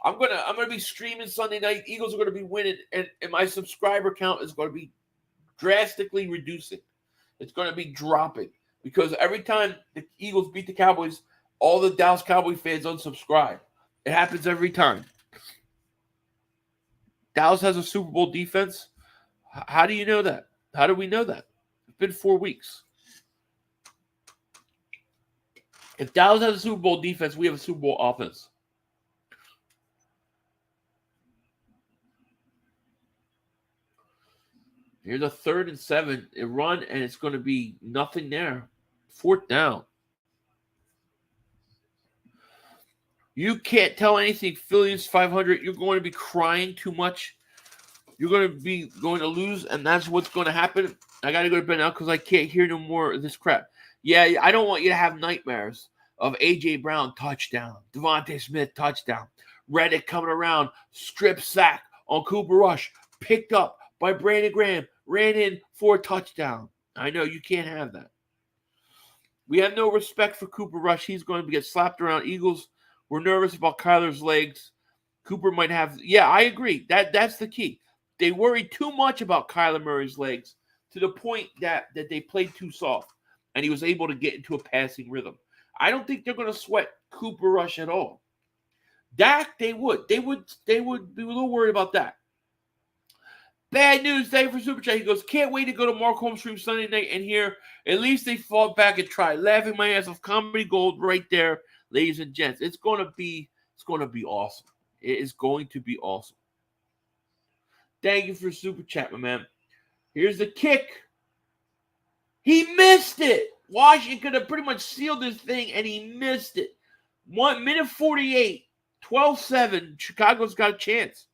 Speaker 1: I'm going to be streaming Sunday night. Eagles are going to be winning, and my subscriber count is going to be drastically reducing. It's going to be dropping because every time the Eagles beat the Cowboys, all the Dallas Cowboy fans unsubscribe. It happens every time. Dallas has a Super Bowl defense. How do you know that? How do we know that? It's been 4 weeks. If Dallas has a Super Bowl defense, we have a Super Bowl offense. Here's a 3rd and 7. It run, and it's going to be nothing there. 4th down. You can't tell anything. Phillies 500. You're going to be crying too much. You're going to lose, and that's what's going to happen. I got to go to bed now because I can't hear no more of this crap. Yeah, I don't want you to have nightmares of A.J. Brown touchdown, Devontae Smith touchdown, Reddick coming around, strip sack on Cooper Rush, picked up by Brandon Graham, ran in for a touchdown. I know you can't have that. We have no respect for Cooper Rush. He's going to get slapped around. Eagles, we're nervous about Kyler's legs. Cooper might have – yeah, I agree. That's the key. They worry too much about Kyler Murray's legs to the point that they played too soft, and he was able to get into a passing rhythm. I don't think they're going to sweat Cooper Rush at all. Dak, they would. They would be a little worried about that. Bad news, thank you for Super Chat. He goes, can't wait to go to Mark Holmes stream Sunday night and hear at least they fought back and tried. Laughing my ass off. Comedy gold right there, ladies and gents. It's going to be awesome. It is going to be awesome. Thank you for Super Chat, my man. Here's the kick. He missed it. Washington could have pretty much sealed this thing, and he missed it. 1 minute 48, 12-7. Chicago's got a chance.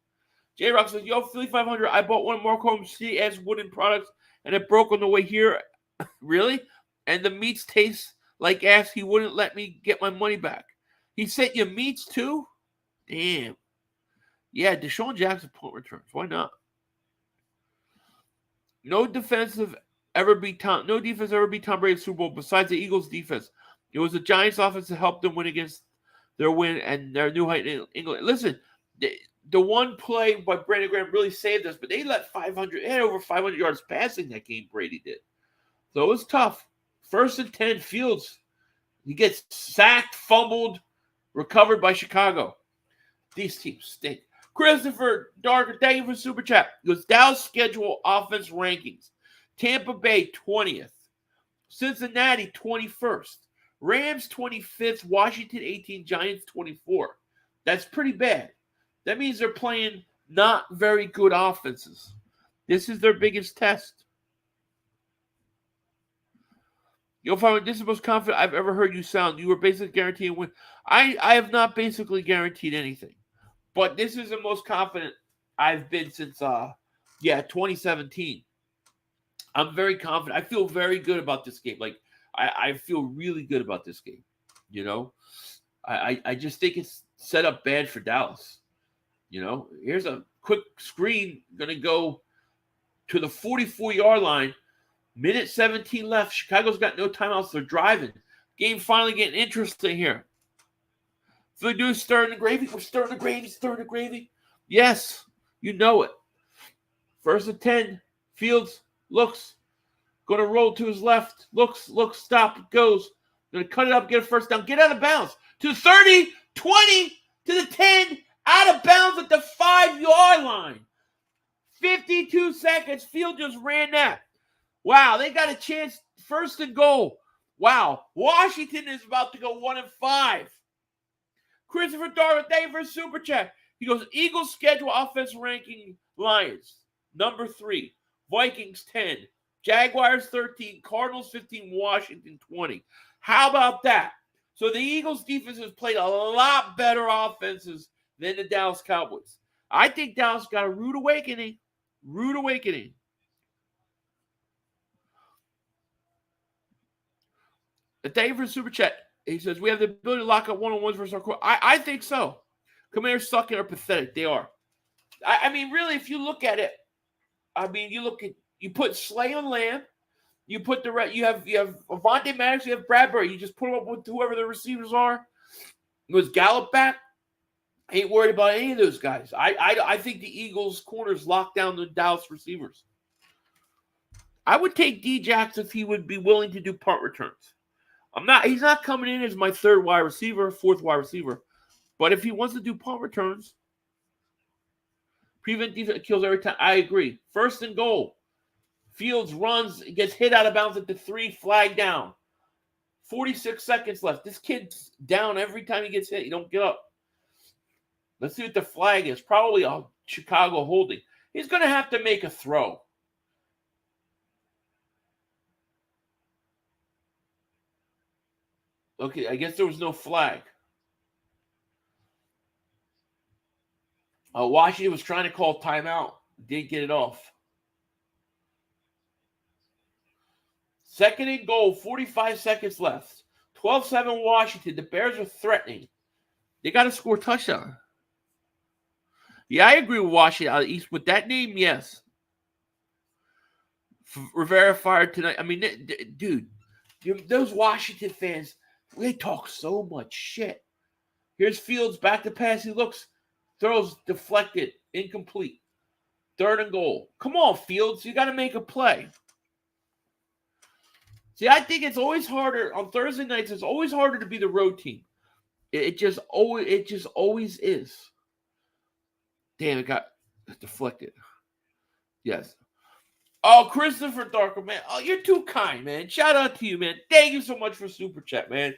Speaker 1: J-Rock says, yo, Philly 500, I bought one of Mark Holmes' CS wooden products, and it broke on the way here. Really? And the meats taste like ass. He wouldn't let me get my money back. He sent you meats, too? Damn. Yeah, Deshaun Jackson punt returns. Why not? No defense ever beat Tom Brady in the Super Bowl besides the Eagles' defense. It was the Giants' offense that helped them win against their win and their new height in England. Listen, the one play by Brandon Graham really saved us, but they had over 500 yards passing that game, Brady did. So it was tough. 1st and 10, Fields. He gets sacked, fumbled, recovered by Chicago. These teams stink. Christopher Darker, thank you for Super Chat. It was Dallas schedule offense rankings. Tampa Bay, 20th. Cincinnati, 21st. Rams, 25th. Washington, 18th. Giants, 24. That's pretty bad. That means they're playing not very good offenses. This is their biggest test. You'll find this is the most confident I've ever heard you sound. You were basically guaranteeing a win. I have not basically guaranteed anything. But this is the most confident I've been since 2017. I'm very confident. I feel very good about this game. Like, I feel really good about this game. You know? I just think it's set up bad for Dallas. You know? Here's a quick screen. Going to go to the 44-yard line. Minute 17 left. Chicago's got no timeouts. They're driving. Game finally getting interesting here. If we do stir in the gravy, we're stirring the gravy. Yes, you know it. 1st and 10. Fields looks. Going to roll to his left. Looks, stop, goes. Going to cut it up, get a first down, get out of bounds. To the 30, 20, to the 10, out of bounds at the 5-yard line. 52 seconds. Field just ran that. Wow, they got a chance. First and goal. Wow, Washington is about to go 1-5. Christopher Darwin, thank you for Super Chat. He goes, Eagles schedule offense ranking Lions, number 3. Vikings, 10. Jaguars, 13. Cardinals, 15. Washington, 20. How about that? So the Eagles defense has played a lot better offenses than the Dallas Cowboys. I think Dallas got a rude awakening. Rude awakening. Thank you for Super Chat. He says, we have the ability to lock up one-on-ones versus our core. I think so. Commanders suck and are pathetic. They are. I mean, really, if you look at it, I mean, you put Slay on Lamb, you put you have Avonte Maddox, you have Bradbury. You just put them up with whoever the receivers are. Was Gallup back? Ain't worried about any of those guys. I think the Eagles' corners lock down the Dallas receivers. I would take D-Jax if he would be willing to do punt returns. He's not coming in as my third wide receiver, fourth wide receiver. But if he wants to do punt returns, prevent defense kills every time. I agree. First and goal. Fields runs, gets hit out of bounds at the 3, flag down. 46 seconds left. This kid's down every time he gets hit. You don't get up. Let's see what the flag is. Probably a Chicago holding. He's going to have to make a throw. Okay, I guess there was no flag. Washington was trying to call timeout. Didn't get it off. Second and goal, 45 seconds left. 12-7 Washington. The Bears are threatening. They got to score a touchdown. Yeah, I agree with Washington out of the East. With that name, yes. Rivera fired tonight. I mean, dude, those Washington fans, they talk so much shit. Here's Fields back to pass. He looks, throws deflected, incomplete. Third and goal. Come on, Fields. You got to make a play. See, I think it's always harder on Thursday nights. It's always harder to be the road team. It just always is. Damn, it got deflected. Yes. Oh, Christopher Darker, man. Oh, you're too kind, man. Shout out to you, man. Thank you so much for Super Chat, man.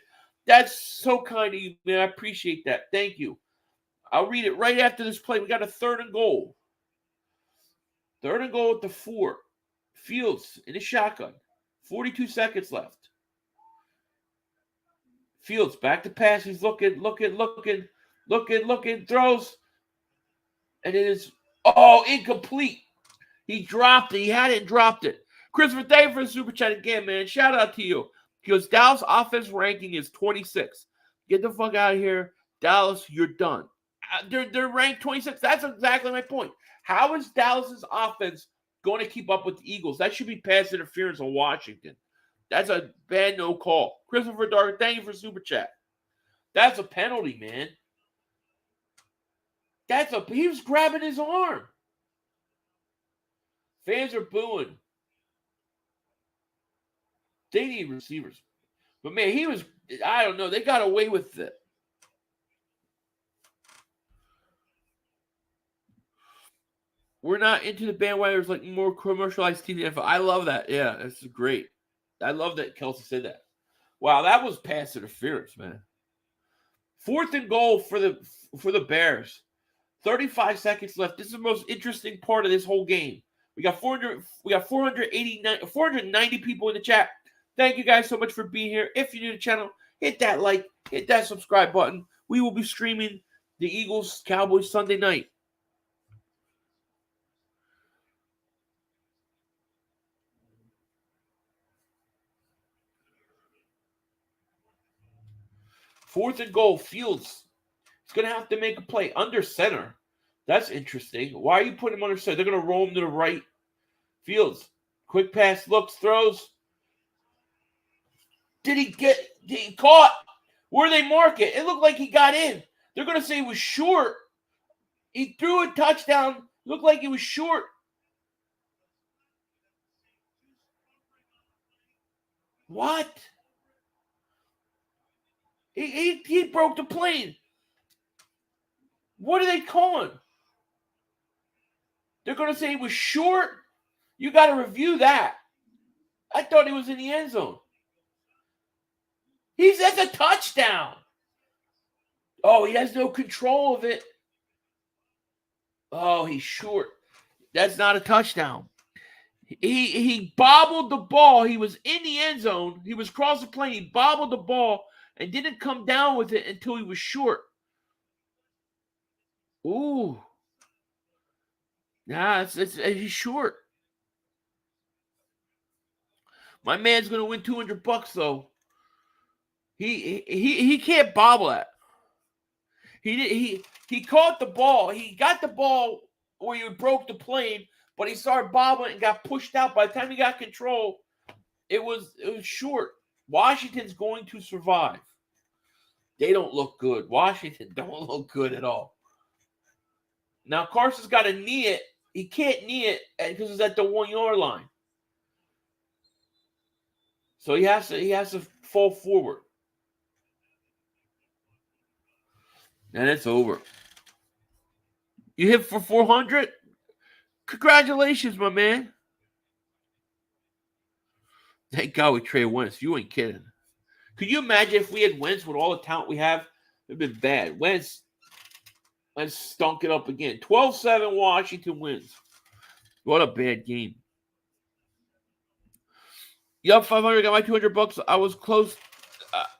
Speaker 1: That's so kind of you, man. I appreciate that. Thank you. I'll read it right after this play. We got a third and goal. Third and goal at the 4. Fields in the shotgun. 42 seconds left. Fields back to pass. He's looking, throws. And it is, incomplete. He dropped it. He hadn't dropped it. Christopher, thank you for the Super Chat again, man. Shout out to you. He goes, Dallas offense ranking is 26. Get the fuck out of here. Dallas, you're done. They're ranked 26. That's exactly my point. How is Dallas's offense going to keep up with the Eagles? That should be pass interference on Washington. That's a bad no call. Christopher Dark, thank you for Super Chat. That's a penalty, man. He was grabbing his arm. Fans are booing. They need receivers. But, man, I don't know. They got away with it. We're not into the bandwagons like more commercialized TV info. I love that. Yeah, that's great. I love that Kelsey said that. Wow, that was pass interference, man. Fourth and goal for the Bears. 35 seconds left. This is the most interesting part of this whole game. We got 490 people in the chat. Thank you guys so much for being here. If you're new to the channel, hit that like, hit that subscribe button. We will be streaming the Eagles-Cowboys Sunday night. Fourth and goal, Fields. He's going to have to make a play under center. That's interesting. Why are you putting him under center? They're going to roll him to the right. Fields. Quick pass, looks, throws. Did he caught? Where they mark it? It looked like he got in. They're going to say he was short. He threw a touchdown. Looked like he was short. What? He broke the plane. What are they calling? They're going to say he was short? You got to review that. I thought he was in the end zone. That's a touchdown. Oh, he has no control of it. Oh, he's short. That's not a touchdown. He bobbled the ball. He was in the end zone. He was across the plane. He bobbled the ball and didn't come down with it until he was short. Ooh. Nah, he's short. My man's gonna win $200 though. He can't bobble that. He caught the ball. He got the ball where he broke the plane, but he started bobbling and got pushed out. By the time he got control, it was short. Washington's going to survive. They don't look good. Washington don't look good at all. Now Carson's got to knee it. He can't knee it because it's at the 1 yard line. So he has to fall forward. And it's over. You hit for 400? Congratulations, my man. Thank God we traded Wentz. You ain't kidding. Could you imagine if we had Wentz with all the talent we have? It would have been bad. Wentz stunk it up again. 12-7 Washington wins. What a bad game. Yup, 500 got my $200. I was close.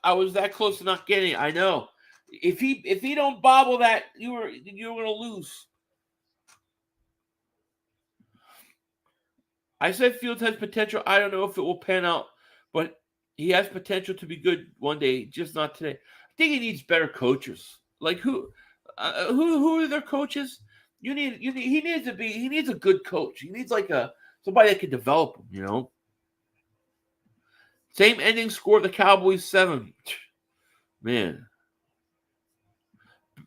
Speaker 1: I was that close to not getting it. I know. If he don't bobble that, you're gonna lose. I said Fields has potential. I don't know if it will pan out, but he has potential to be good one day, just not today. I think he needs better coaches. Like who are their coaches? He needs a good coach. He needs like somebody that can develop him, you know. Same ending score, the Cowboys 7. Man.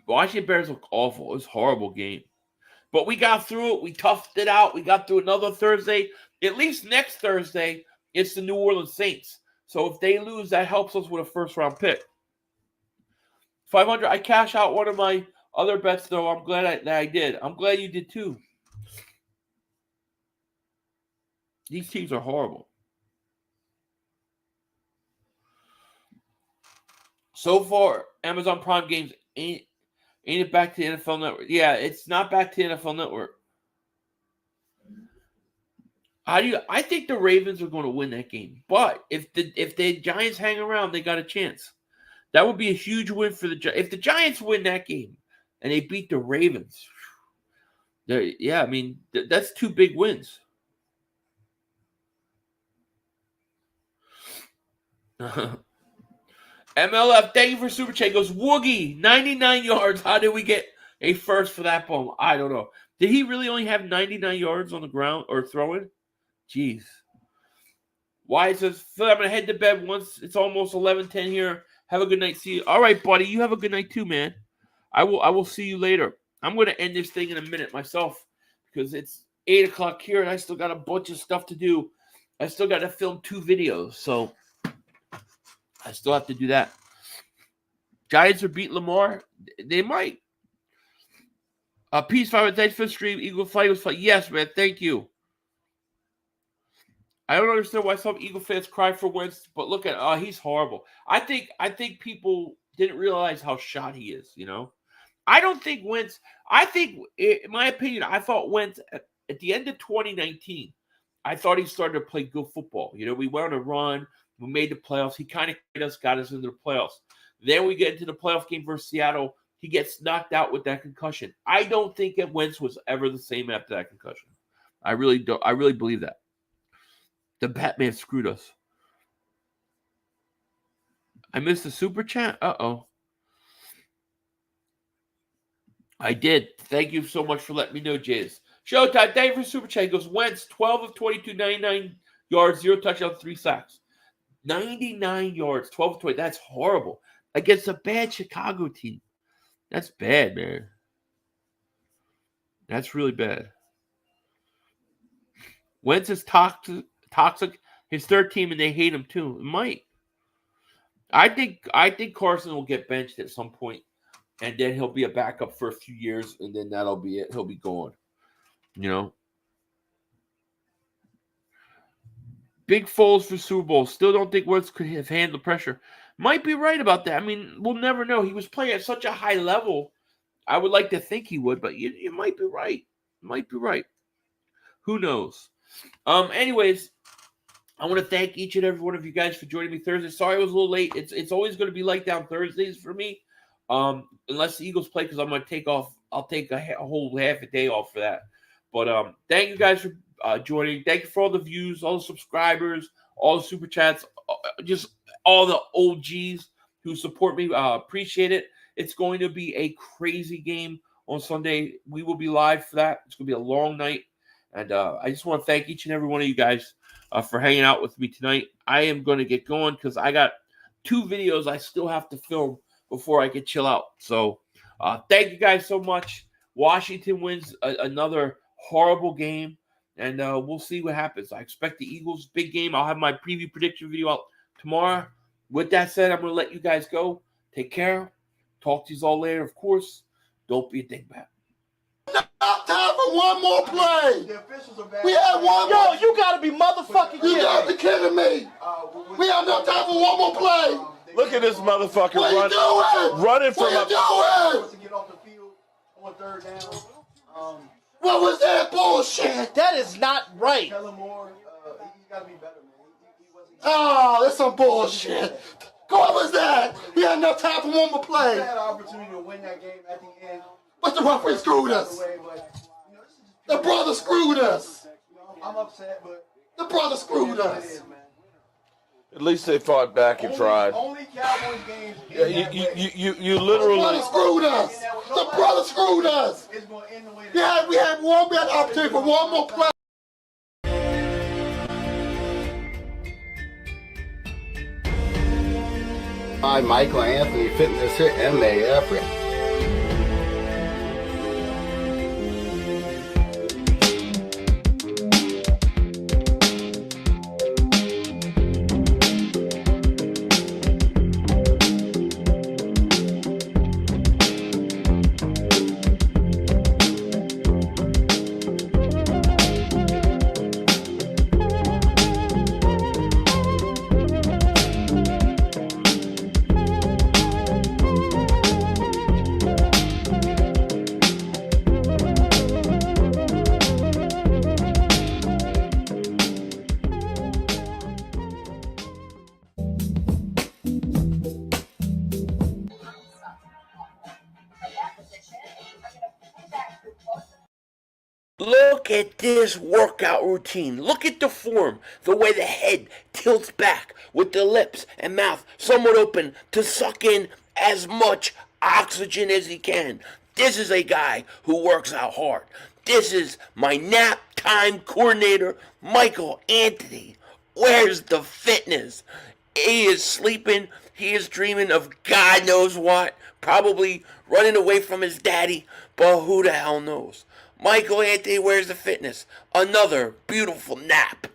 Speaker 1: Washington Bears look awful. It was a horrible game. But we got through it. We toughed it out. We got through another Thursday. At least next Thursday, it's the New Orleans Saints. So if they lose, that helps us with a first-round pick. 500, I cash out one of my other bets, though. I'm glad that I did. I'm glad you did, too. These teams are horrible. So far, Amazon Prime games ain't it back to the NFL Network? Yeah, it's not back to the NFL Network. I think the Ravens are going to win that game. But if the Giants hang around, they got a chance. That would be a huge win for the Giants. If the Giants win that game and they beat the Ravens, yeah, I mean, that's two big wins. MLF, thank you for Super Chat. Goes, Woogie, 99 yards. How did we get a first for that ball? I don't know. Did he really only have 99 yards on the ground or throwing? Jeez. Why says, Phil, I'm going to head to bed once it's almost 11:10 here. Have a good night. See you. All right, buddy. You have a good night too, man. I will see you later. I'm going to end this thing in a minute myself because it's 8 o'clock here and I still got a bunch of stuff to do. I still got to film 2 videos, so I still have to do that. Giants will beat Lamar. They might. Peace, 5. Thanks for the stream. Eagle Flight was fun. Yes, man. Thank you. I don't understand why some Eagle fans cry for Wentz, but look at he's horrible. I think people didn't realize how shot he is, you know? I don't think Wentz – I think, in my opinion, I thought Wentz at the end of 2019, I thought he started to play good football. You know, we went on a run. We made the playoffs. He kind of got us into the playoffs. Then we get into the playoff game versus Seattle. He gets knocked out with that concussion. I don't think that Wentz was ever the same after that concussion. I really don't. I really believe that. The Batman screwed us. I missed the super chat. Uh-oh. I did. Thank you so much for letting me know, Jays. Showtime. Thank you for super chat. He goes, Wentz, 12 of 22, 99 yards, 0 touchdowns, 3 sacks. 99 yards, 12 of 20. That's horrible. Against a bad Chicago team. That's bad, man. That's really bad. Wentz is toxic. His third team, and they hate him too. It might. I think Carson will get benched at some point, and then he'll be a backup for a few years, and then that'll be it. He'll be gone. Big FOLES for Super Bowl. Still don't think Wentz could have handled pressure. Might be right about that. I mean, we'll never know. He was playing at such a high level. I would like to think he would, but you might be right. Might be right. Who knows? Anyways, I want to thank each and every one of you guys for joining me Thursday. Sorry I was a little late. It's always going to be like down Thursdays for me, unless the Eagles play, because I'm going to take off. I'll take a whole half a day off for that. But thank you guys for joining. Thank you for all the views, all the subscribers, all the super chats, just all the OGs who support me. Appreciate it. It's going to be a crazy game on Sunday. We will be live for that. It's going to be a long night. And I just want to thank each and every one of you guys for hanging out with me tonight. I am going to get going because I got 2 videos I still have to film before I can chill out. So thank you guys so much. Washington wins another horrible game, and we'll see what happens. I expect the Eagles big game. I'll have my preview prediction video out tomorrow. With that said, I'm going to let you guys go. Take care. Talk to you all later, of course. Don't be a dingbat.
Speaker 5: Not time for one more play.
Speaker 7: The officials are bad.
Speaker 5: We had one more.
Speaker 6: Yo, you gotta be motherfucking
Speaker 5: You
Speaker 6: kidding
Speaker 5: got to
Speaker 6: me.
Speaker 5: be kidding me. We have no time for one more play.
Speaker 6: Look at this motherfucker
Speaker 5: What are you doing?
Speaker 6: running from
Speaker 5: What
Speaker 6: a.
Speaker 5: are you doing?
Speaker 7: To get off the field on 3rd down.
Speaker 5: What was that bullshit?
Speaker 6: That is not right.
Speaker 7: Kellen Moore, he's got to be better, man. He wasn't.
Speaker 5: Oh, that's some bullshit. What was that? We had enough time for one more
Speaker 7: He
Speaker 5: play.
Speaker 7: had an opportunity to win that game at the end.
Speaker 5: But the referee screwed us.
Speaker 7: By the way, but, this is just
Speaker 5: The brother screwed us.
Speaker 7: I'm upset, but
Speaker 5: The brother screwed
Speaker 7: it is what it
Speaker 5: us.
Speaker 7: is, man.
Speaker 6: At least they fought back and tried.
Speaker 7: Only Cowboys games.
Speaker 6: Yeah, you
Speaker 5: The brother
Speaker 6: literally.
Speaker 5: screwed us. The brother screwed us.
Speaker 7: It's going to end the way
Speaker 5: We had one opportunity for one more play. Hi, Michael Anthony Fitness here, MAF.
Speaker 1: Look at this workout routine. Look at the form, the way the head tilts back with the lips and mouth somewhat open to suck in as much oxygen as he can. This is a guy who works out hard. This is my nap time coordinator, Michael Anthony. Where's the fitness? He is sleeping. He is dreaming of God knows what. Probably running away from his daddy, but who the hell knows? Michael Anthony, where's the fitness? Another beautiful nap.